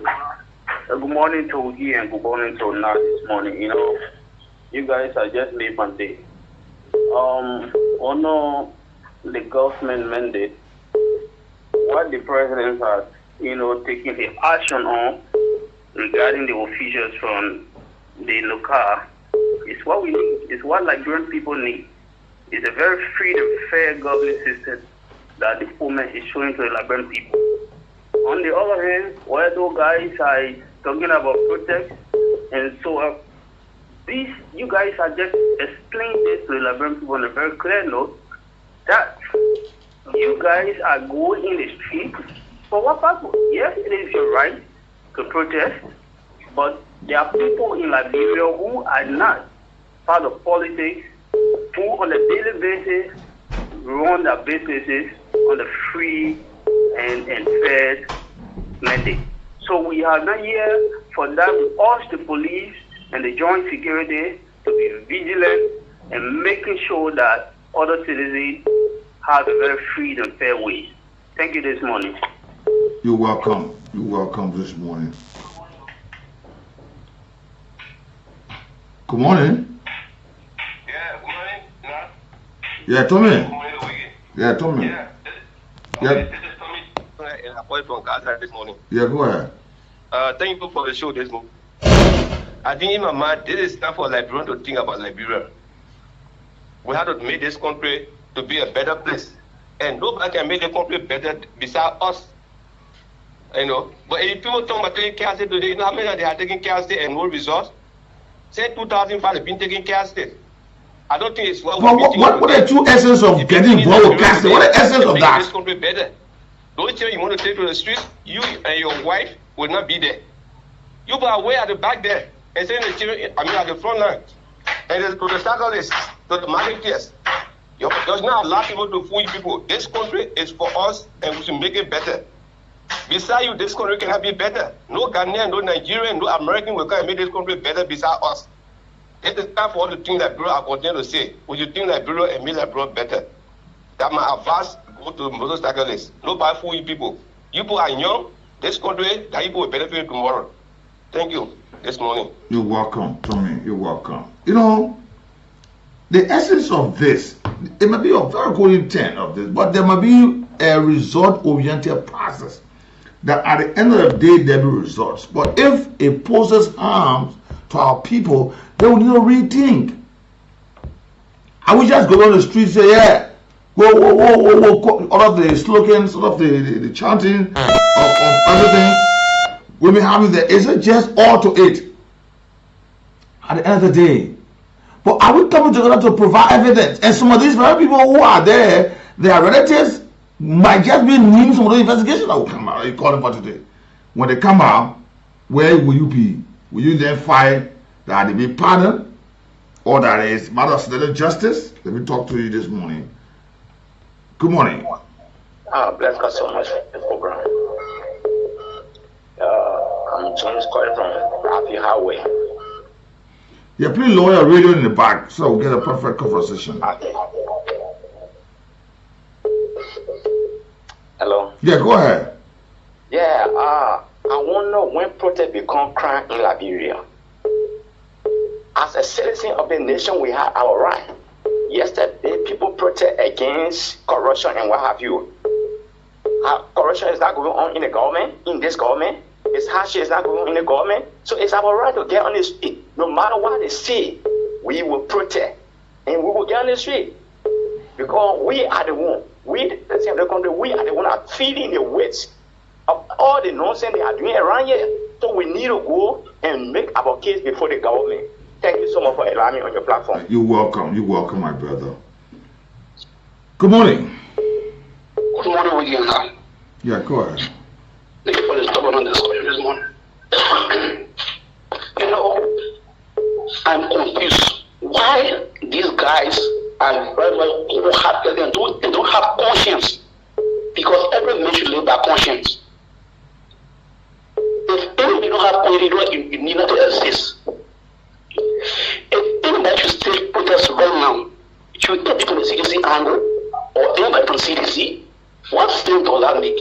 good morning to Weekie and good morning to Natl this morning. You know, you guys are just late one day. Honor the government mandate. What the president has, taken the action on regarding the officials from the local is what we need. It's what Liberian people need. It's a very free and fair governing system that the government is showing to the Liberian people. On the other hand, where those guys are talking about protest and so on, you guys are just explaining this to the Liberian people on a very clear note that you guys are going in the street for what purpose? Yes, it is your right to protest, but there are people in Liberia who are not part of politics, who on a daily basis run their businesses on the free and fair mandate. So we are not here for that. We urge the police and the joint security to be vigilant and making sure that other citizens have a very free and fair way. Thank you this morning. You're welcome. You're welcome this morning. Good morning. Yeah, good morning. Yeah, Tommy. Good morning, Weekie. Yeah, Tommy. Yeah. Yeah. This is Tommy. And I called from Gaza this morning. Yeah, go ahead. Thank you for the show this morning. I think in my mind, this is time for Liberians to think about Liberia. We have to make this country to be a better place. And nobody can make the country better besides us. But if people talk about taking care of state today, you know how many they are taking care of state and no results? Say 2005, they've been taking care of state. I don't think it's what what are the true essence of getting involved with Caste? What is the essence of that? This country better. The only thing you want to take to the streets, you and your wife will not be there. You are way at the back there and saying the children, at the front line. And to the statistics, to the marketeers. There's not a lot of people to fool people. This country is for us and we should make it better. Besides you, this country cannot be better. No Ghanaian, no Nigerian, no American will come and make this country better besides us. It is time for all the things that Liberia are continuing to say. We should think Liberia and make Liberia better. That my advice go to motorcyclists. Nobody fool you people. You people are young. This country, that people will benefit tomorrow. Thank you this morning. You're welcome, Tommy. You're welcome. The essence of this, it may be a very good intent of this, but there might be a result-oriented process. That at the end of the day, there will be results. But if it poses harm to our people, they will need to rethink. I will just go on the street and say, yeah, whoa, all of the slogans, all of the chanting of everything, we'll be having there. Is it just all to it? At the end of the day. But are we coming together to provide evidence? And some of these very people who are there, their relatives might just be named some of the investigation that will come out. You call them for today. When they come out, where will you be? Will you then fight that they be pardoned? Or that is matter of civil justice? Let me talk to you this morning. Good morning. Bless God so much for the program. James calling from Happy Highway. Yeah, please lower your radio in the back so we'll get a perfect conversation. Okay. Hello? Yeah, go ahead. Yeah, I want to know when protest become crime in Liberia. As a citizen of the nation, we have our right. Yesterday, people protest against corruption and what have you. Corruption is not going on in the government, in this government. It's hardship is not going on in the government. So it's our right to get on the street. No matter what they say, we will protest. And we will get on the street. Because we are the one, we the president of the country, we are the one that are feeding the weight of all the nonsense they are doing around here. So we need to go and make our case before the government. Thank you so much for allowing me on your platform. You're welcome. You're welcome, my brother. Good morning. Good morning, Weekie. Yeah, go ahead. Thank you for this double on discussion this morning. You know, I'm confused. Why these guys are very, very cold-hearted and they don't have conscience? Because every man should live by conscience. If anybody don't have conscience, you need not to exist. If anybody should still protest right now, should take people to the CDC angle or anybody from CDC, what sense does that make?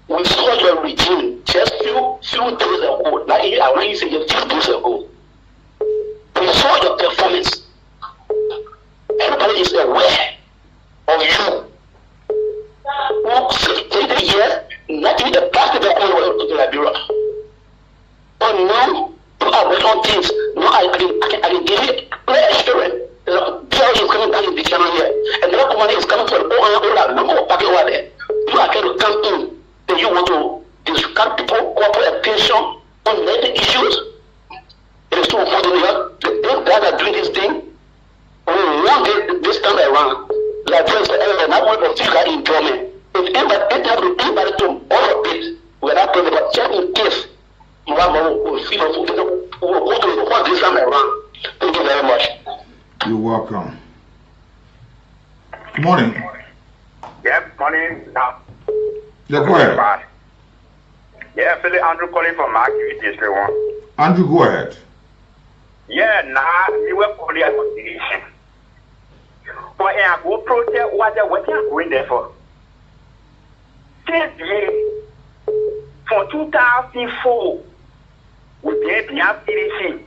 We saw your regime just few days ago. Like I want you to say just few days ago. We saw your performance. Everybody is aware of you. Who 60 years, nothing the past of the Liberia. But now you are working on things. Now I can give you clear assurance. Bill is coming back in the channel here, and the other money is coming for all no back over there. You are trying to come in, then you want to discard people, corporate attention on negative issues. It is too unfortunate. Those guys are doing this thing. We want this time around. Like just and I want to figure enjoyment. If anybody to all of it, we're not talking about just in case you have will feel we'll go to the one this time around. Thank you very much. You're welcome. Good morning. Yeah, morning. Now. Yeah, go ahead. Yeah, Philip Andrew calling from Mark District 1. Andrew, go ahead. Yeah, now you were calling association. But I go protest what you're going there for. Since for 2004, we did the CDC.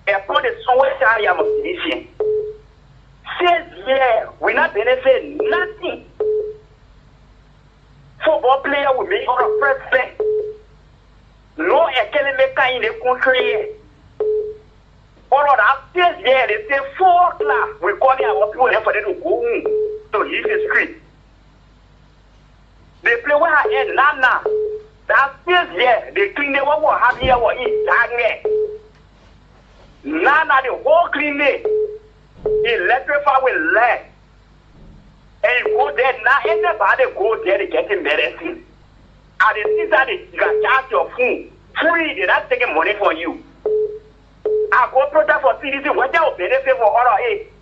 Upon the somewhere area of CDC. Since we not benefit nothing. Football player will make out of president. No economic in the country. All of that since they say 4 class. We call it our people there for them to go to leave the street. They play with her and Nana. That since they clean the one who have here or eat that. Nana the whole clinic. Electrify with lead. And you go there now, everybody go there to get the medicine. And the things that you can charge your phone free, they're not taking money from you. I go protest for CDC, what they will benefit for all of it.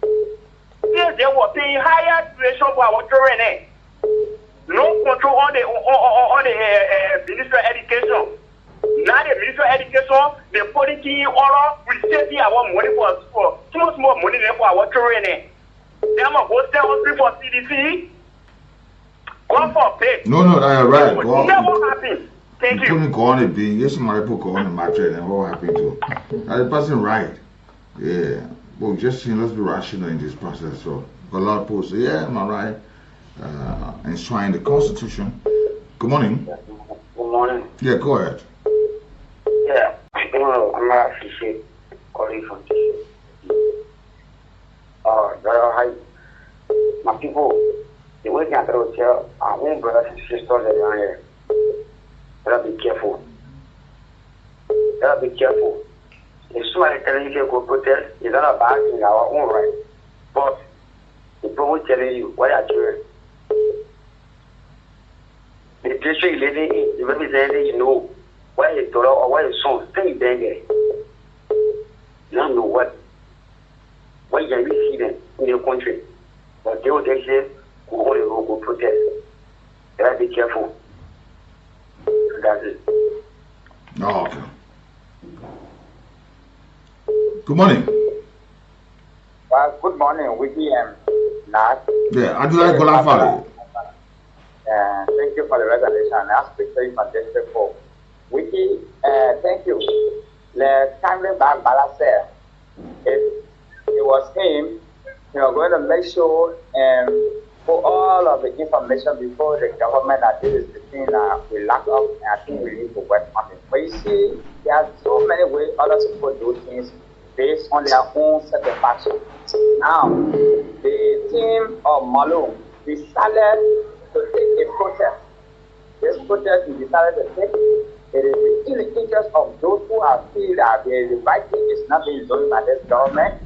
Yes, they were paying higher tuition for our children. No control on the Ministry of Education. Now the Ministry of Education, they're putting in all we saving our money for too much more money than for our children. They are going to go for CDC. Go for pay. No, that's right. Go never happen. Thank you. Couldn't go on it being yes, my people go on the mattress and what happened to the person right. Yeah. But just let's be rational in this process. So a lot of people say, yeah, am I right? Enshrine the Constitution. Good morning. Good morning. Yeah, go ahead. Yeah, I'm not actually calling from this. Hi, my people, the way I tell our own brothers and sisters around here, better be careful. Better be careful. If somebody telling you to go protest, it's not a bad thing, our own right. But the people telling you what are doing. The district you living in, the representative you know, where your daughter or where your son, stay there. You don't know what you're receiving in your country. But they will say, go protest. You gotta be careful. That's it. Oh, okay. Good morning. Well, good morning, Weekie and Nat. Yeah, I do like Golan Valley. Thank you for the resolution. I speak to you for this before. Weekie, thank you. The timely back balance if it was him, you know, going to make sure and put all of the information before the government that this is the thing that we lack of, and I think we need to work on it. But you see, there are so many ways other people do things based on their own satisfaction. Now, the team of Malone decided to take a protest. This protest we decided to take, it is in the interest of those who are feel that the right thing is not being done by this government.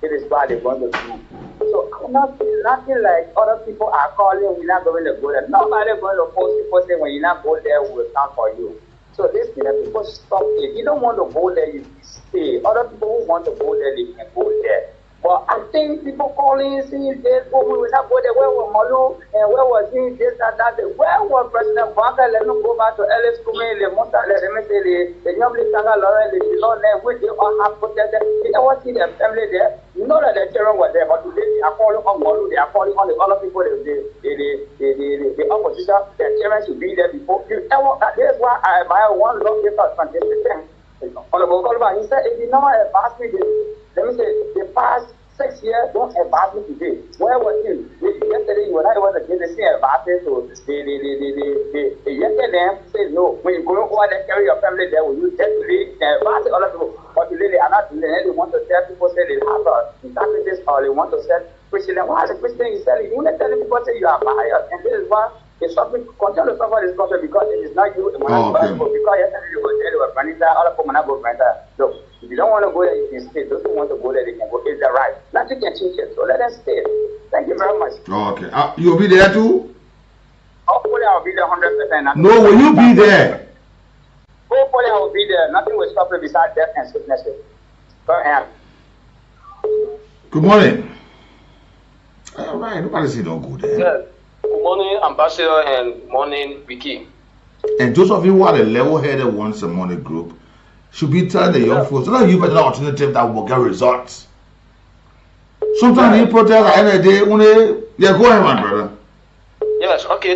It is what they're going to do. So I'm not nothing like other people are calling, we're not going to go there. Nobody going to force people say when you not go there, we will come for you. So this thing that people stop it. You don't want to go there, you stay. Other people who want to go there, they can go there. But I think people calling, saying this, oh, we will not go there. Where was Malu? And where was he? This and that. Where was President Banker? Let me go back to LS Kume, the Monta, let me say the Nyobli Sanga Lauren, the Shilon, which they all have protested. They never see their family there. You know that the children were there, but today they are calling on Malu, they are calling on the other people, the opposition. Their children should be there before. This is why I buy one long paper from this thing. Honorable Golba, he said, if you never advance me, let me say, the past 6 years, don't advance me today. Where was you? Yesterday, you were not able to get the same advance to the yesterday, say no. When you go over there, carry your family there, will you definitely advance other people? But today, they are not doing it. They want to tell people, say they have interpreters, or they want to sell Christian. Why is the Christian you selling? You want to tell people, say you are biased. And this is why it's something, continue to suffer this country because it is not you, because yesterday you were there, they were planning that, other people not go that. Look, if you don't want to go there, you can stay. Those who want to go there, they can go. It's their right. Nothing can change it. So let them stay. Thank you very much. Okay. You'll be there too? Hopefully I'll be there 100%. No, will you be there? Hopefully I will be there. Nothing will stop me besides death and sickness. Go ahead. Good morning. All right. Nobody say don't go there. Yes. Good morning, Ambassador, and morning, Weekie. And those of you who are the level-headed ones among the group should be telling the young folks, no, you better alternative that will get results. Sometimes you protest at the end of the day, yeah, go ahead, my brother. Yes, okay.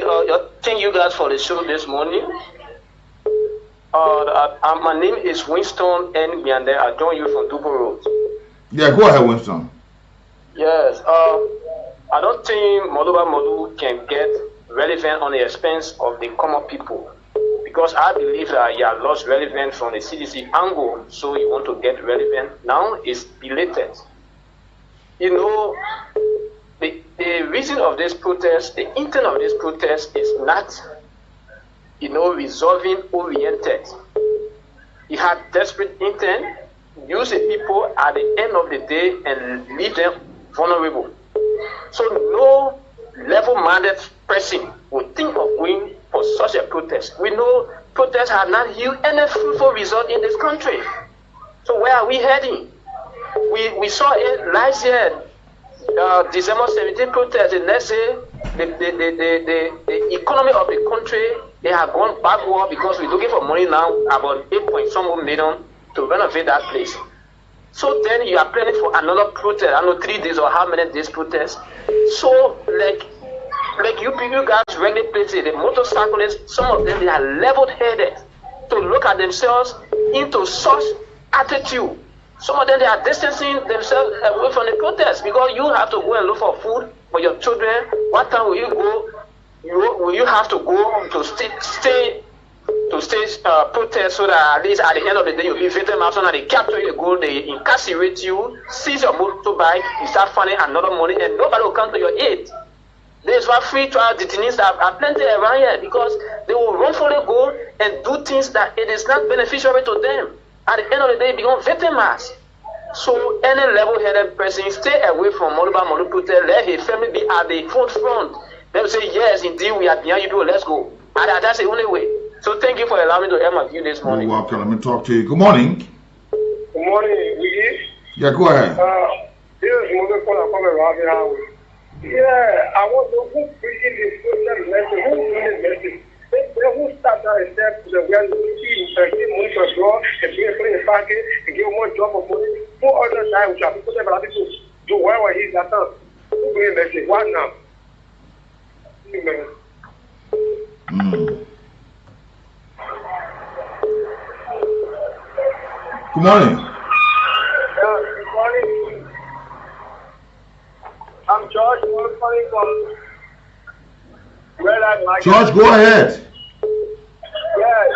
Thank you guys for the show this morning. My name is Winston N. Miande. I join you from Dubo Road. Yeah, go ahead, Winston. Yes, I don't think Molu can get relevant on the expense of the common people, because I believe that you have lost relevance from the CDC angle, so you want to get relevant. Now it's belated. You know, the reason of this protest, the intent of this protest is not, resolving oriented. It had desperate intent, use the people at the end of the day and leave them vulnerable. So no level-minded person would think of going for such a protest. We know protests have not yielded any fruitful result in this country. So where are we heading? We saw it last year, December 17 protest. The next day, the economy of the country, they have gone backward because we're looking for money now, about 8.some million to renovate that place. So then you are planning for another protest, I don't know, 3 days or how many days protest. So like you guys regularly places, the motorcyclists, some of them, they are level-headed to look at themselves into such attitude. Some of them, they are distancing themselves away from the protest because you have to go and look for food for your children. What time will you go? Will you have to go to stay protest so that at least at the end of the day you'll be victim of something, they capture you, go, they incarcerate you, seize your motorbike, you start finding another money, and nobody will come to your aid. There's why free trial detainees are plenty around here because they will wrongfully go and do things that it is not beneficial to them. At the end of the day, become victimized. So any level-headed person, stay away from Molu protest, let his family be at the forefront. They will say, yes, indeed, we are behind you, let's go. And that's the only way. So thank you for allowing me to air my view this morning. You're welcome. Let me talk to you. Good morning. Good morning, Weekie. Yeah, go ahead. This is Mother Kola from Ravi House. Yeah, I want to who preaching this social message, who doing this message. who start now and step to the well, see money for draw, and be put in the pocket, and give one job of money. 4 other times, which are people that are people do whatever he's at us. Who bring message? What now? Good morning. Good morning. I'm George. I'm calling from where I like. George, go ahead. Yes.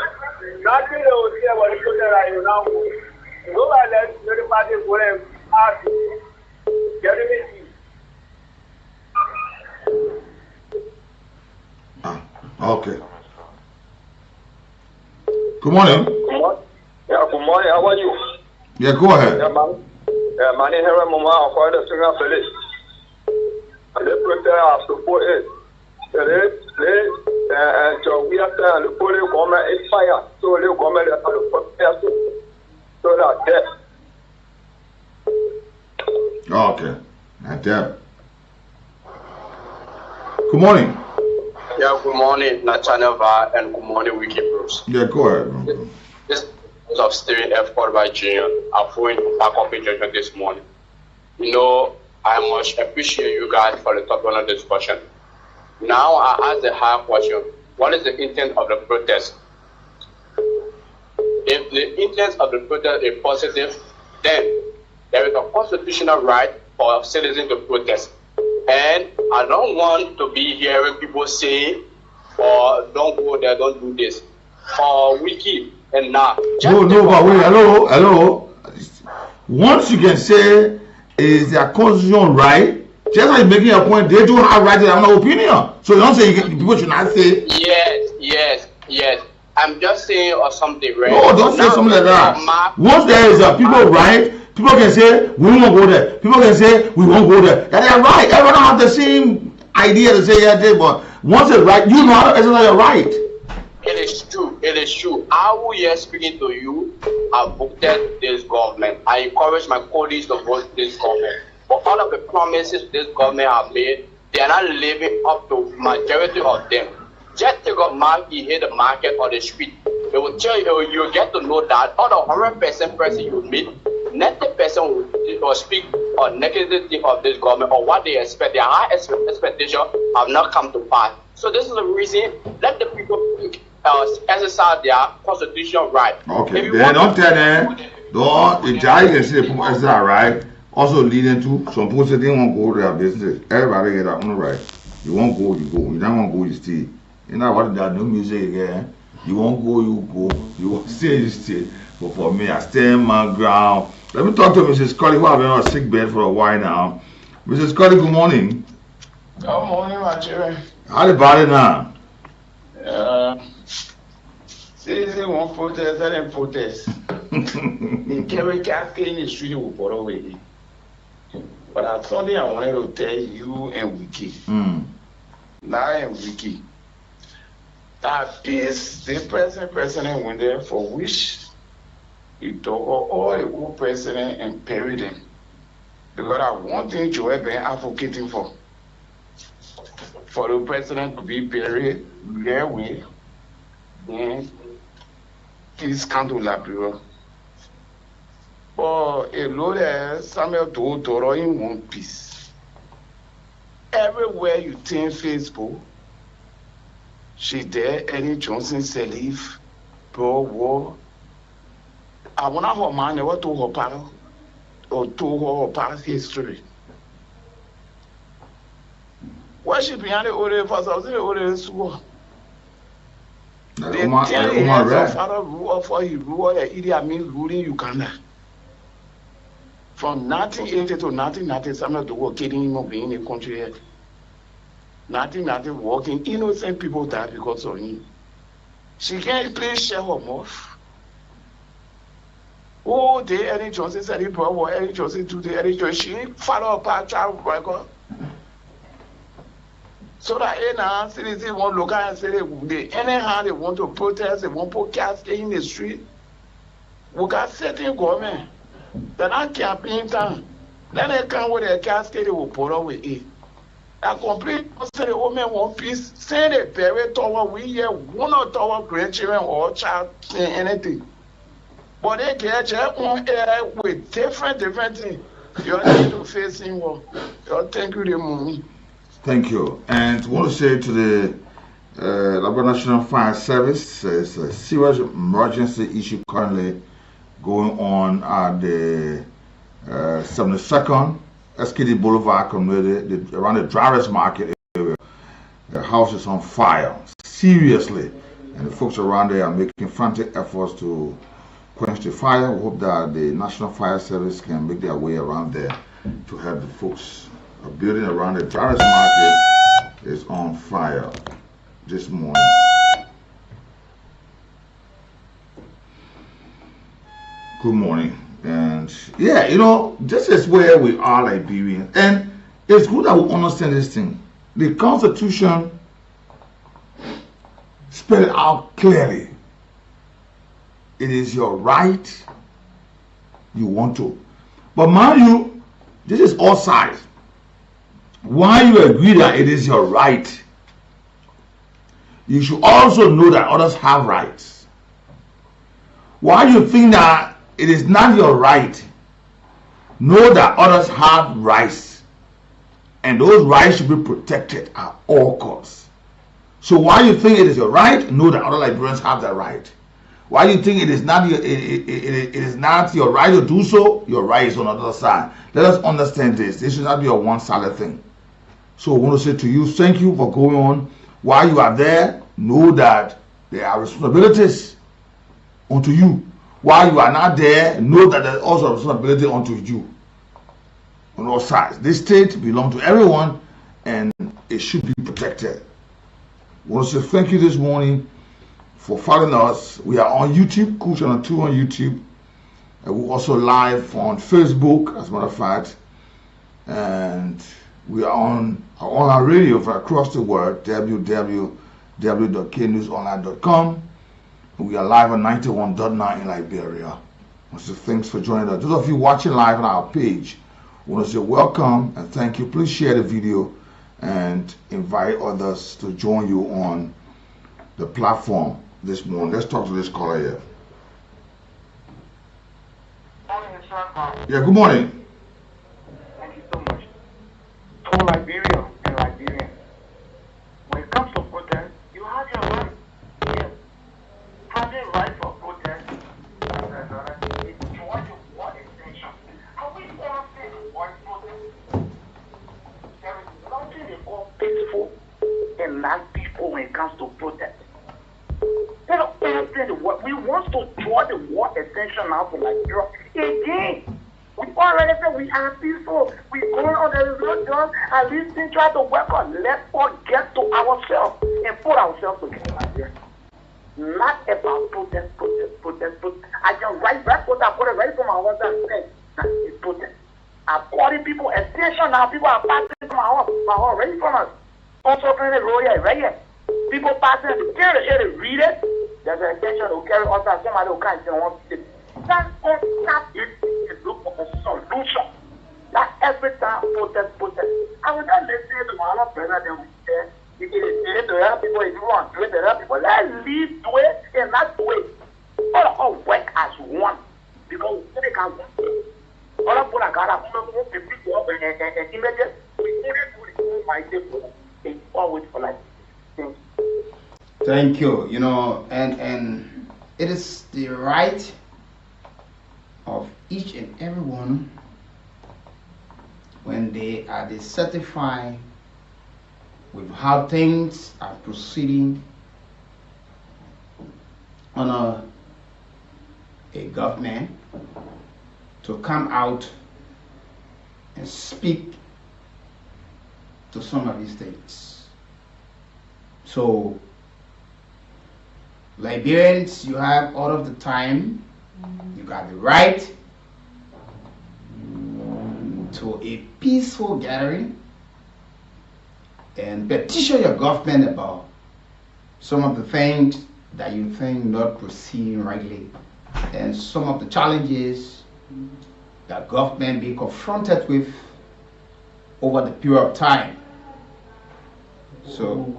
Nothing over here what you put there you now. Go and let the party go and ask. Get me. Okay. Good morning. Yeah, good morning. How are you? Yeah, go ahead. Yeah, man. Yeah, my name is Mama. I'm calling the singer Philip. And they prepare us to put it. So we have to put it government in fire. So the government has to prepare so that death. Okay. Not that. Good morning. Yeah, good morning, Nathaniel, and good morning, Weekie Bros. Yeah, go ahead. This is of steering F called by Junior. I'm going to back up in judgment this morning. You know, I must appreciate you guys for the top one of the discussion. Now I ask the hard question: what is the intent of the protest? If the intent of the protest is positive, then there is a constitutional right for citizens to protest. And I don't want to be hearing people say, or don't go there, don't do this. Or Weekie and now. No, but wait, hello. Once you can say is their constitutional right, just like making a point, they do have right to have an opinion. So you don't say people should not say. Yes. I'm just saying or something, right? No, don't say something like that. Once there is a people right, people can say we won't go there. People can say we won't go there. And they're right. Everyone have the same idea to say but once it's right, you know how it's not your right. It is true. I will here speaking to you. I voted this government. I encourage my colleagues to vote this government. But all of the promises this government have made, they are not living up to majority of them. Just take a mark, you hit the market or the street. They will tell you, you get to know that all the 100% person you meet, 90% will speak or negatively of this government or what they expect. Their high expectation have not come to pass. So this is the reason. Let the people exercise their constitutional right. Okay, then don't tell them. Don't the judge can say the people exercise right. Also leading to some people say they won't go to their business. Everybody get their own right. You won't go, you go. You don't want to go, you stay. You know what that new music again. You won't go, you go. You won't stay, you stay. But for me, I stand my ground. Let me talk to Mrs. Scully, who have been on a sick bed for a while now. Mrs. Scully, good morning. Good morning, my children. How the body now? Citizen won't protest, let them protest. They carry casket in the street will put away. But that's something I wanted to tell you and Weekie. Now and Weekie. That is the present president went there for which he took all the old president and buried them. Because I want thing Joe been advocating for the president to be buried their way, then please come to LIBERIA. But a lot of Samuel Toro in one piece. Everywhere you think Facebook, she there, Eddie Johnson, Salif, Pro War. I want her man never told her past or told her past history. Why she behind the old first? I was in the old school. They tell him her father ruled for he ruled the Idi Amin ruling Uganda. From 1980 to 1990, Samuel Doe killing him being in the country here. 1990 walking, innocent people died because of him. She can't please share her mouth. Oh, the Eddie Johnson said he brought Eddie Johnson to the Eddie Johnson. She follow up her child record. So that now citizens want to look at and say they anyhow they want to protest, they want to put casket in the street. We got certain government. They're not campaign time. Then they come with a casket, they will put up with it. I complete say the woman one piece, say the parent toward we hear one or our grandchildren or child say anything. But they get your own air with different things. You need to face in one. Thank you, the money. Thank you. And I want to say to the Liberia National Fire Service, there's a serious emergency issue currently going on at the 72nd SKD Boulevard community, around the Drivers Market area. The house is on fire, seriously. And the folks around there are making frantic efforts to quench the fire. We hope that the National Fire Service can make their way around there to help the folks. A building around the Drivers Market is on fire this morning. Good morning. And yeah, you know, this is where we are Liberians. And it's good that we understand this thing. The Constitution spells it out clearly. It is your right you want to. But mind you, this is all sides. Why you agree that it is your right, you should also know that others have rights. Why you think that it is not your right, know that others have rights. And those rights should be protected at all costs. So why you think it is your right, know that other Liberians have that right. Why you think it is not your it is not your right to do so, your right is on the other side. Let us understand this. This should not be a one-sided thing. So I want to say to you, thank you for going on. While you are there, know that there are responsibilities unto you. While you are not there, know that there is also a responsibility unto you. On all sides. This state belongs to everyone and it should be protected. I want to say thank you this morning for following us. We are on YouTube, Kool Channel 2 on YouTube. And we're also live on Facebook, as a matter of fact. And we are on our radio for across the world, www.knewsonline.com. We are live on 91.9 in Liberia. So thanks for joining us. Those of you watching live on our page, I want to say welcome and thank you. Please share the video and invite others to join you on the platform this morning. Let's talk to this caller here. Yeah, good morning. Thank you so much. For Liberia and Liberians, when it comes to protest, you have your right. Yes. Having right for protest is what you want extension. Are we all saying one protest? There is nothing they call peaceful and not peaceful when it comes to protest. They don't understand the word. We want to draw the war extension now for Liberia. Again, we already said we are peaceful. We going on the road, John, at least they try to work on. Let's all get to ourselves and put ourselves together like this. Not about protest. I can write what I put it right from my house and say that it's protest. I'm calling people attention now. People are passing from my house right from us. Also, right here. People passing the carry here to read it. There's an attention to carry also somebody who can't say one thing. That's it. Look for a solution. That's every time protest. I would not listen to my other brother than we say. If it is to help people, if you want to help people, let's leave do it and not do it. All work as one. Because we can work. All of us got to people up and images. We couldn't do it my people. It's always for like. Thank you. You know, and it is the right of each and every one when they are dissatisfied with how things are proceeding on a government to come out and speak to some of these things. So Liberians, you have all of the time, you got the right to a peaceful gathering and petition your government about some of the things that you think not proceeding rightly and some of the challenges that government be confronted with over the period of time. So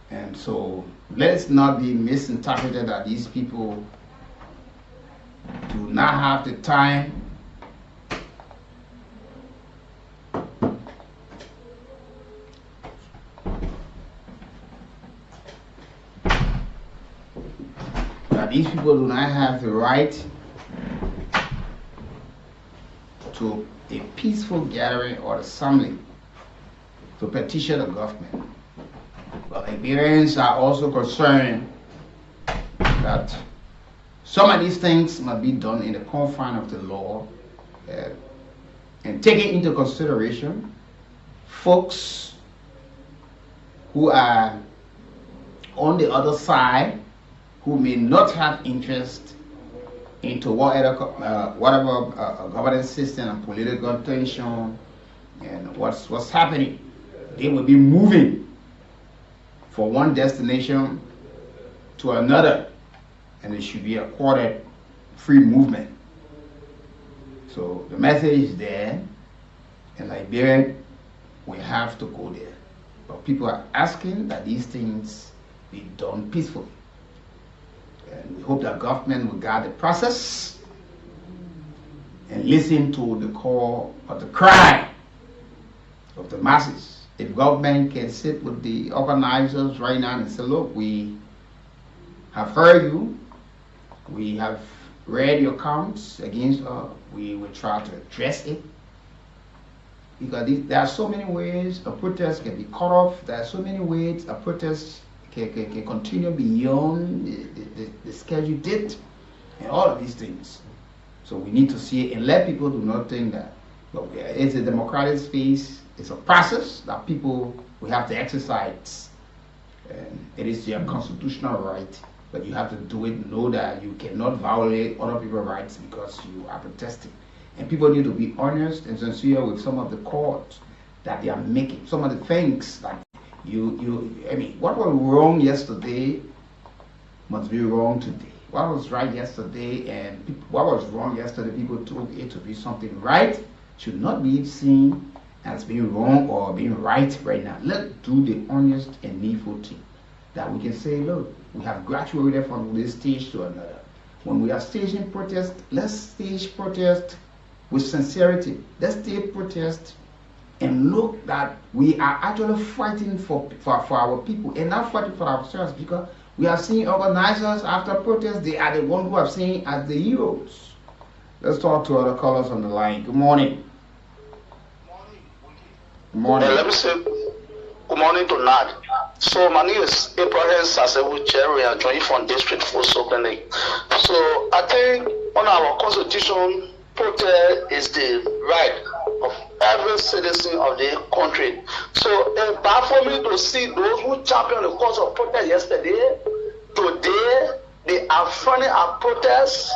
and so let's not be misinterpreted that these people do not have the time these people do not have the right to a peaceful gathering or assembly to petition the government. But Liberians are also concerned that some of these things must be done in the confines of the law and taking into consideration folks who are on the other side who may not have interest into whatever governance system and political tension and what's happening. They will be moving from one destination to another, and it should be accorded free movement. So the message is there, and Liberia, we have to go there. But people are asking that these things be done peacefully. And we hope that government will guide the process and listen to the call or the cry of the masses. If government can sit with the organizers right now and say, look, we have heard you, we have read your counts against us, we will try to address it. Because there are so many ways a protest can be cut off, there are so many ways a protest can continue beyond the scheduled date and all of these things. So we need to see it and let people do not think that it's a democratic space, it's a process that people will have to exercise. And it is your constitutional right, but you have to do it, know that you cannot violate other people's rights because you are protesting. And people need to be honest and sincere with some of the calls that they are making, some of the things that I mean, what was wrong yesterday must be wrong today. What was right yesterday and what was wrong yesterday, people took it to be something right, should not be seen as being wrong or being right right now. Let's do the honest and needful thing. That we can say, look, we have graduated from this stage to another. When we are staging protest, let's stage protest with sincerity. Let's stage protest and look that we are actually fighting for our people and not fighting for ourselves, because we are seeing organizers after protest, they are the ones who are seen as the heroes. Let's talk to other callers on the line. Good morning. Good morning. Let me say good morning to Natl. So my name is Abraham Sasewu Cherry and joining from District 4 Clinic. So I think on our constitution, protest is the right of every citizen of the country. So it's bad for me to see those who championed the cause of protest yesterday, today they are funding our protests.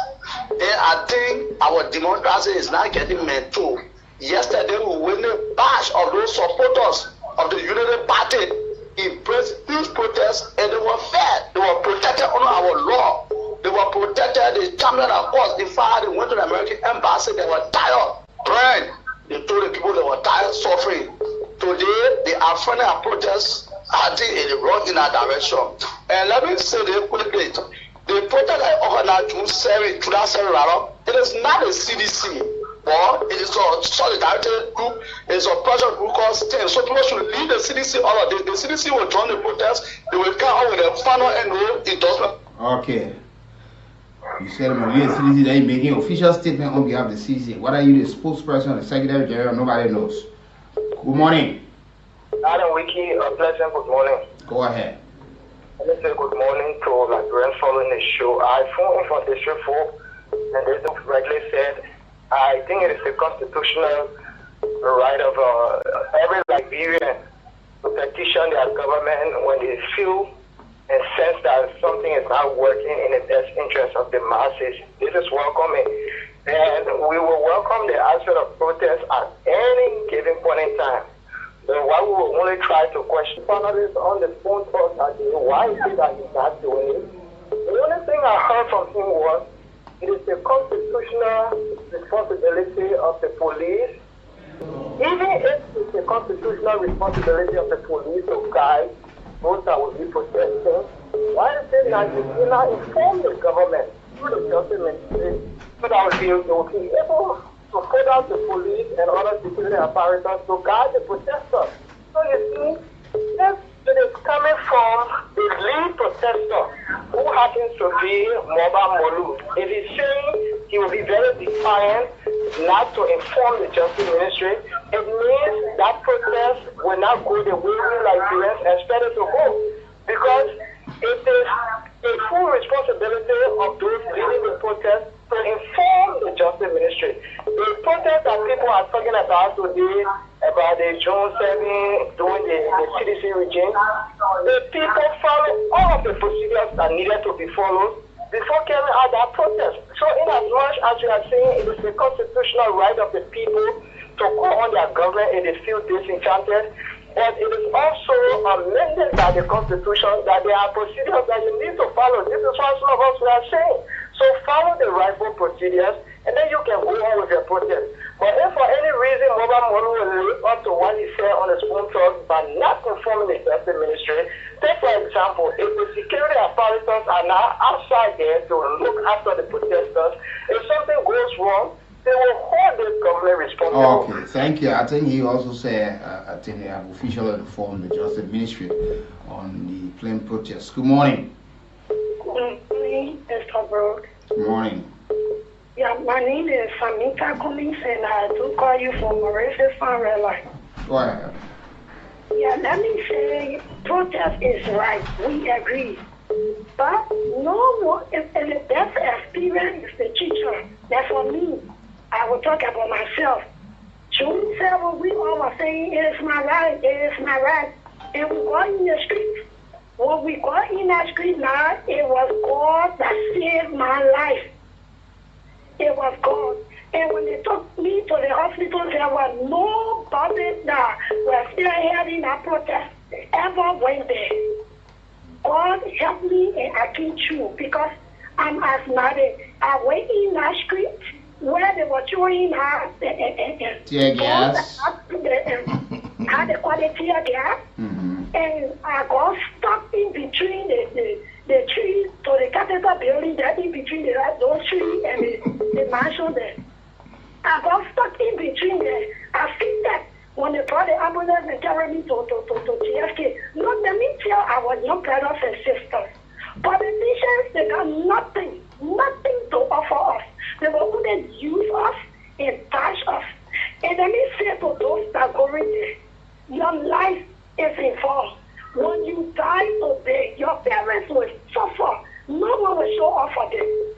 Then I think our democracy is not getting mental. Yesterday we win a batch of those supporters of the Unity Party in these protests, and they were fair. They were protected under our law. They were protected. They championed our cause. In fact, they went to the American embassy. They were tired. Brian, they told the people they were tired, suffering. Today, they are funding our protests, acting in the wrong in our direction. And let me say this quickly. The protest I organized June 7, 2007, it is not a CDC, but it is a solidarity group, it is a project group called STEM. So people should leave the CDC out of this. The CDC will join the protest, they will come out with a final NO endorsement. Okay. You said I'm a CDC that you're making an official statement on behalf of the CDC. What are you, the spokesperson, the secretary general? Nobody knows. Good morning. Adam Weekie, a pleasant good morning. Go ahead. Let me say good morning to Liberians following the show. I phoned in from District 4, and they rightly said, I think it is the constitutional right of every Liberian to petition their government when they feel and sense that something is not working in the best interest of the masses. This is welcoming. And we will welcome the aspect of protest at any given point in time. But why we will only try to question panelists on the phone calls that why is it that he's not doing it? The only thing I heard from him was it is the constitutional responsibility of the police constitutional responsibility of the police to guide those that will be protesting. Why is it that you not inform the government through the justice ministry so that they will be able to put out the police and other security apparatus to guide the protesters? So you see, this it is coming from the lead protester who happens to be Moba Molu. If he's saying he will be very defiant not to inform the justice ministry, it means that protest will not go the way we Liberians expect it to go. Because it is a full responsibility of those leading the protest to inform the justice ministry. The protest that people are talking about today, about the June 7 doing the CDC regime, the people follow all of the procedures that needed to be followed before carrying out that protest. So in as much as you are saying it is the constitutional right of the people to go on their government if they feel disenchanted, but it is also amended by the Constitution that there are procedures that you need to follow. This is what some of us are saying. So follow the rightful procedures, and then you can go on with your protest. But if for any reason Moba Molu will live up to what he said on the spoon talk by not informing the justice ministry, take for example, if the security apparatus are now outside there to look after the protesters, if something goes wrong, they will hold this government responsible. Okay, thank you. I think he also said, I think they have officially informed the Justice Ministry on the planned protest. Good morning. Good morning, Mr. Brooke. Good morning. Yeah, my name is Samita Cummings, and I do call you from Mauritius Farm Red Line. Go ahead. Yeah, let me say, protest is right. We agree. But no more, if the best experience is the teacher. That's for me. I will talk about myself. June 7, we all were saying, it is my right, it is my right. And we go in the street. When we go in the street now, it was God that saved my life. It was God. And when they took me to the hospital, there was nobody that was still hearing that protest ever went there. God helped me and I came through because I'm asthmatic. I went in that street where they were throwing out tear gas. Had the quality tear gas. And I got stuck in between the tree to the Capitol building, there in between those trees and the mansion there. I got stuck in between there. I think that when they brought the ambulance and carried me to TFK, not let me tell our young brothers and sisters, politicians, they got nothing to offer us. They will only use us and touch us. And let me say to those that go in there, your life is involved. When you die today, your parents will suffer. No one will show up for them.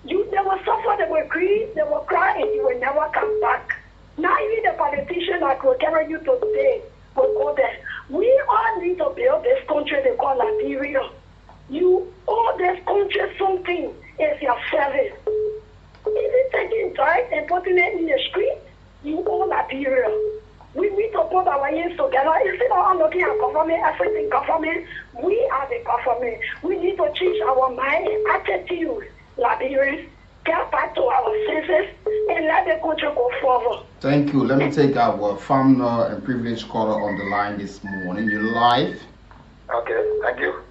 They will suffer, they will grieve, they will cry, and you will never come back. Now even the politician that will carry you today will go there. We all need to build this country they call Liberia. You owe this country something. It's your service. If you taking drugs and putting it in the street, you owe Liberia. We need to put our hands together. Instead of looking at government, everything government, we are the government. We need to change our mind and attitude. Liberians, get back to our senses and let the country go forward. Thank you. Let me take our founder and privileged caller on the line this morning. You're live. Okay, thank you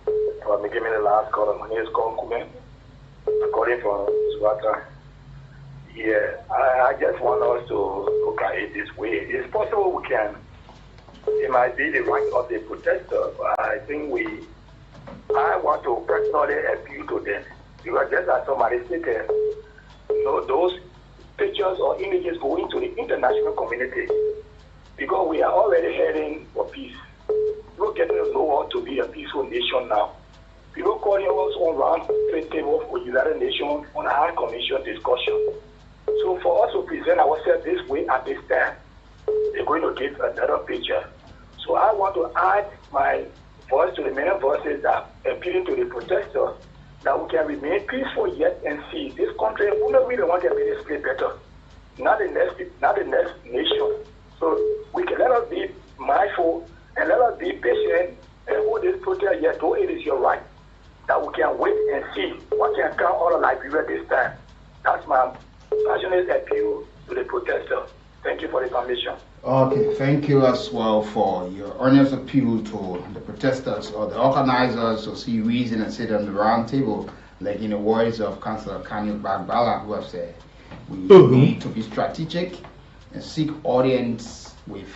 for giving me the last caller. My name is Kool. I'm calling from Swata. Yeah, I just want us to look at it this way. It's possible we can. It might be the right of the protester, but I think I want to personally appeal to them. Because just as somebody stated, those pictures or images going to the international community, because we are already heading for peace. We're getting to know how to be a peaceful nation now. People calling us on round table for United Nations on our commission discussion. So for us to present ourselves this way at this time, they're going to give another picture. So I want to add my voice to the many voices that appealing to the protesters that we can remain peaceful yet and see this country. We don't really want to make this place better. Not the next nation. So we can let us be mindful and let us be patient and hold this protest yet, though it is your right, that we can wait and see what can come out of Liberia this time. That's my passionate appeal to the protesters. Thank you. Thank you for the permission. Okay, thank you as well for your honest appeal to the protesters or the organizers to see reason and sit on the round table, like in the words of Councillor Kanye Bagbala, who have said, we need to be strategic and seek audience with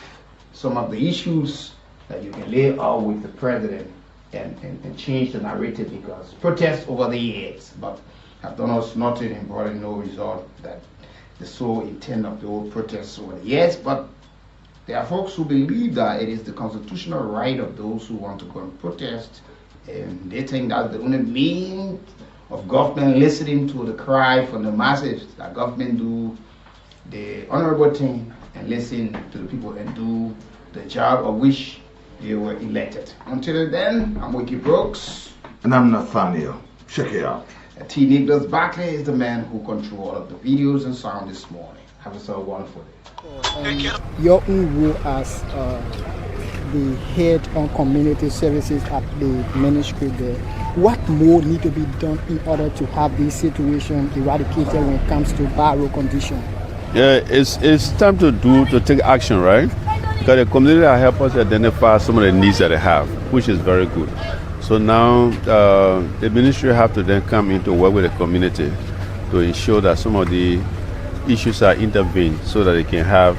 some of the issues that you can lay out with the president and change the narrative, because protests over the years but have done us nothing and brought in no result that the sole intent of the old protests over the years. But there are folks who believe that it is the constitutional right of those who want to go and protest, and they think that's the only means of government listening to the cry from the masses, that government do the honorable thing and listen to the people and do the job of which they were elected. Until then, I'm Weekie Brooks. And I'm Nathaniel. Check it out. T. Nicholas Barkley is the man who controls all of the videos and sound this morning. Have yourself a wonderful day. Your own role as the head on community services at the ministry there, what more need to be done in order to have this situation eradicated when it comes to bad road condition? Yeah, it's time to take action, right? Because the community will help us identify some of the needs that they have, which is very good. So now the ministry have to then come in to work with the community to ensure that some of the issues are intervened so that they can have,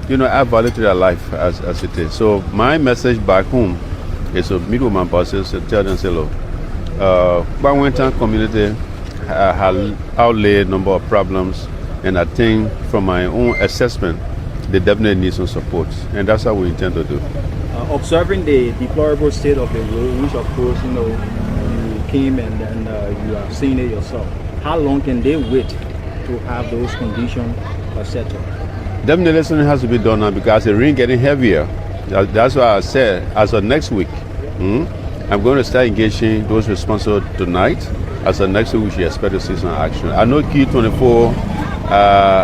add value to their life as it is. So my message back home is to meet with my bosses and tell them, say, look, Bangwentan community has outlaid a number of problems, and I think from my own assessment, they definitely need some support, and that's how we intend to do. Observing the deplorable state of the road, which of course, you came and you have seen it yourself. How long can they wait to have those conditions settled? Definitely something has to be done now because the rain getting heavier. That's why I said as of next week, I'm going to start engaging those responsible tonight. As of next week, we should expect to see some action. I know Q24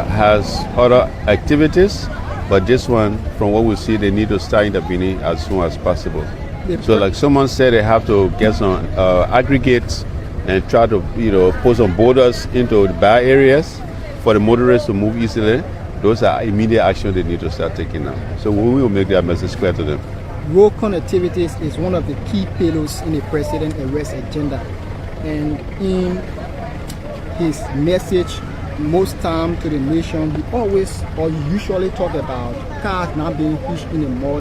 has other activities, but this one, from what we see, they need to start intervening as soon as possible. So like someone said, they have to get some aggregates and try to, put some borders into the bad areas for the motorists to move easily. Those are immediate action they need to start taking now. So we will make that message clear to them. Road connectivity is one of the key pillars in the president's arrest agenda. And in his message, most time to the nation, he always or usually talk about cars not being pushed in the mud.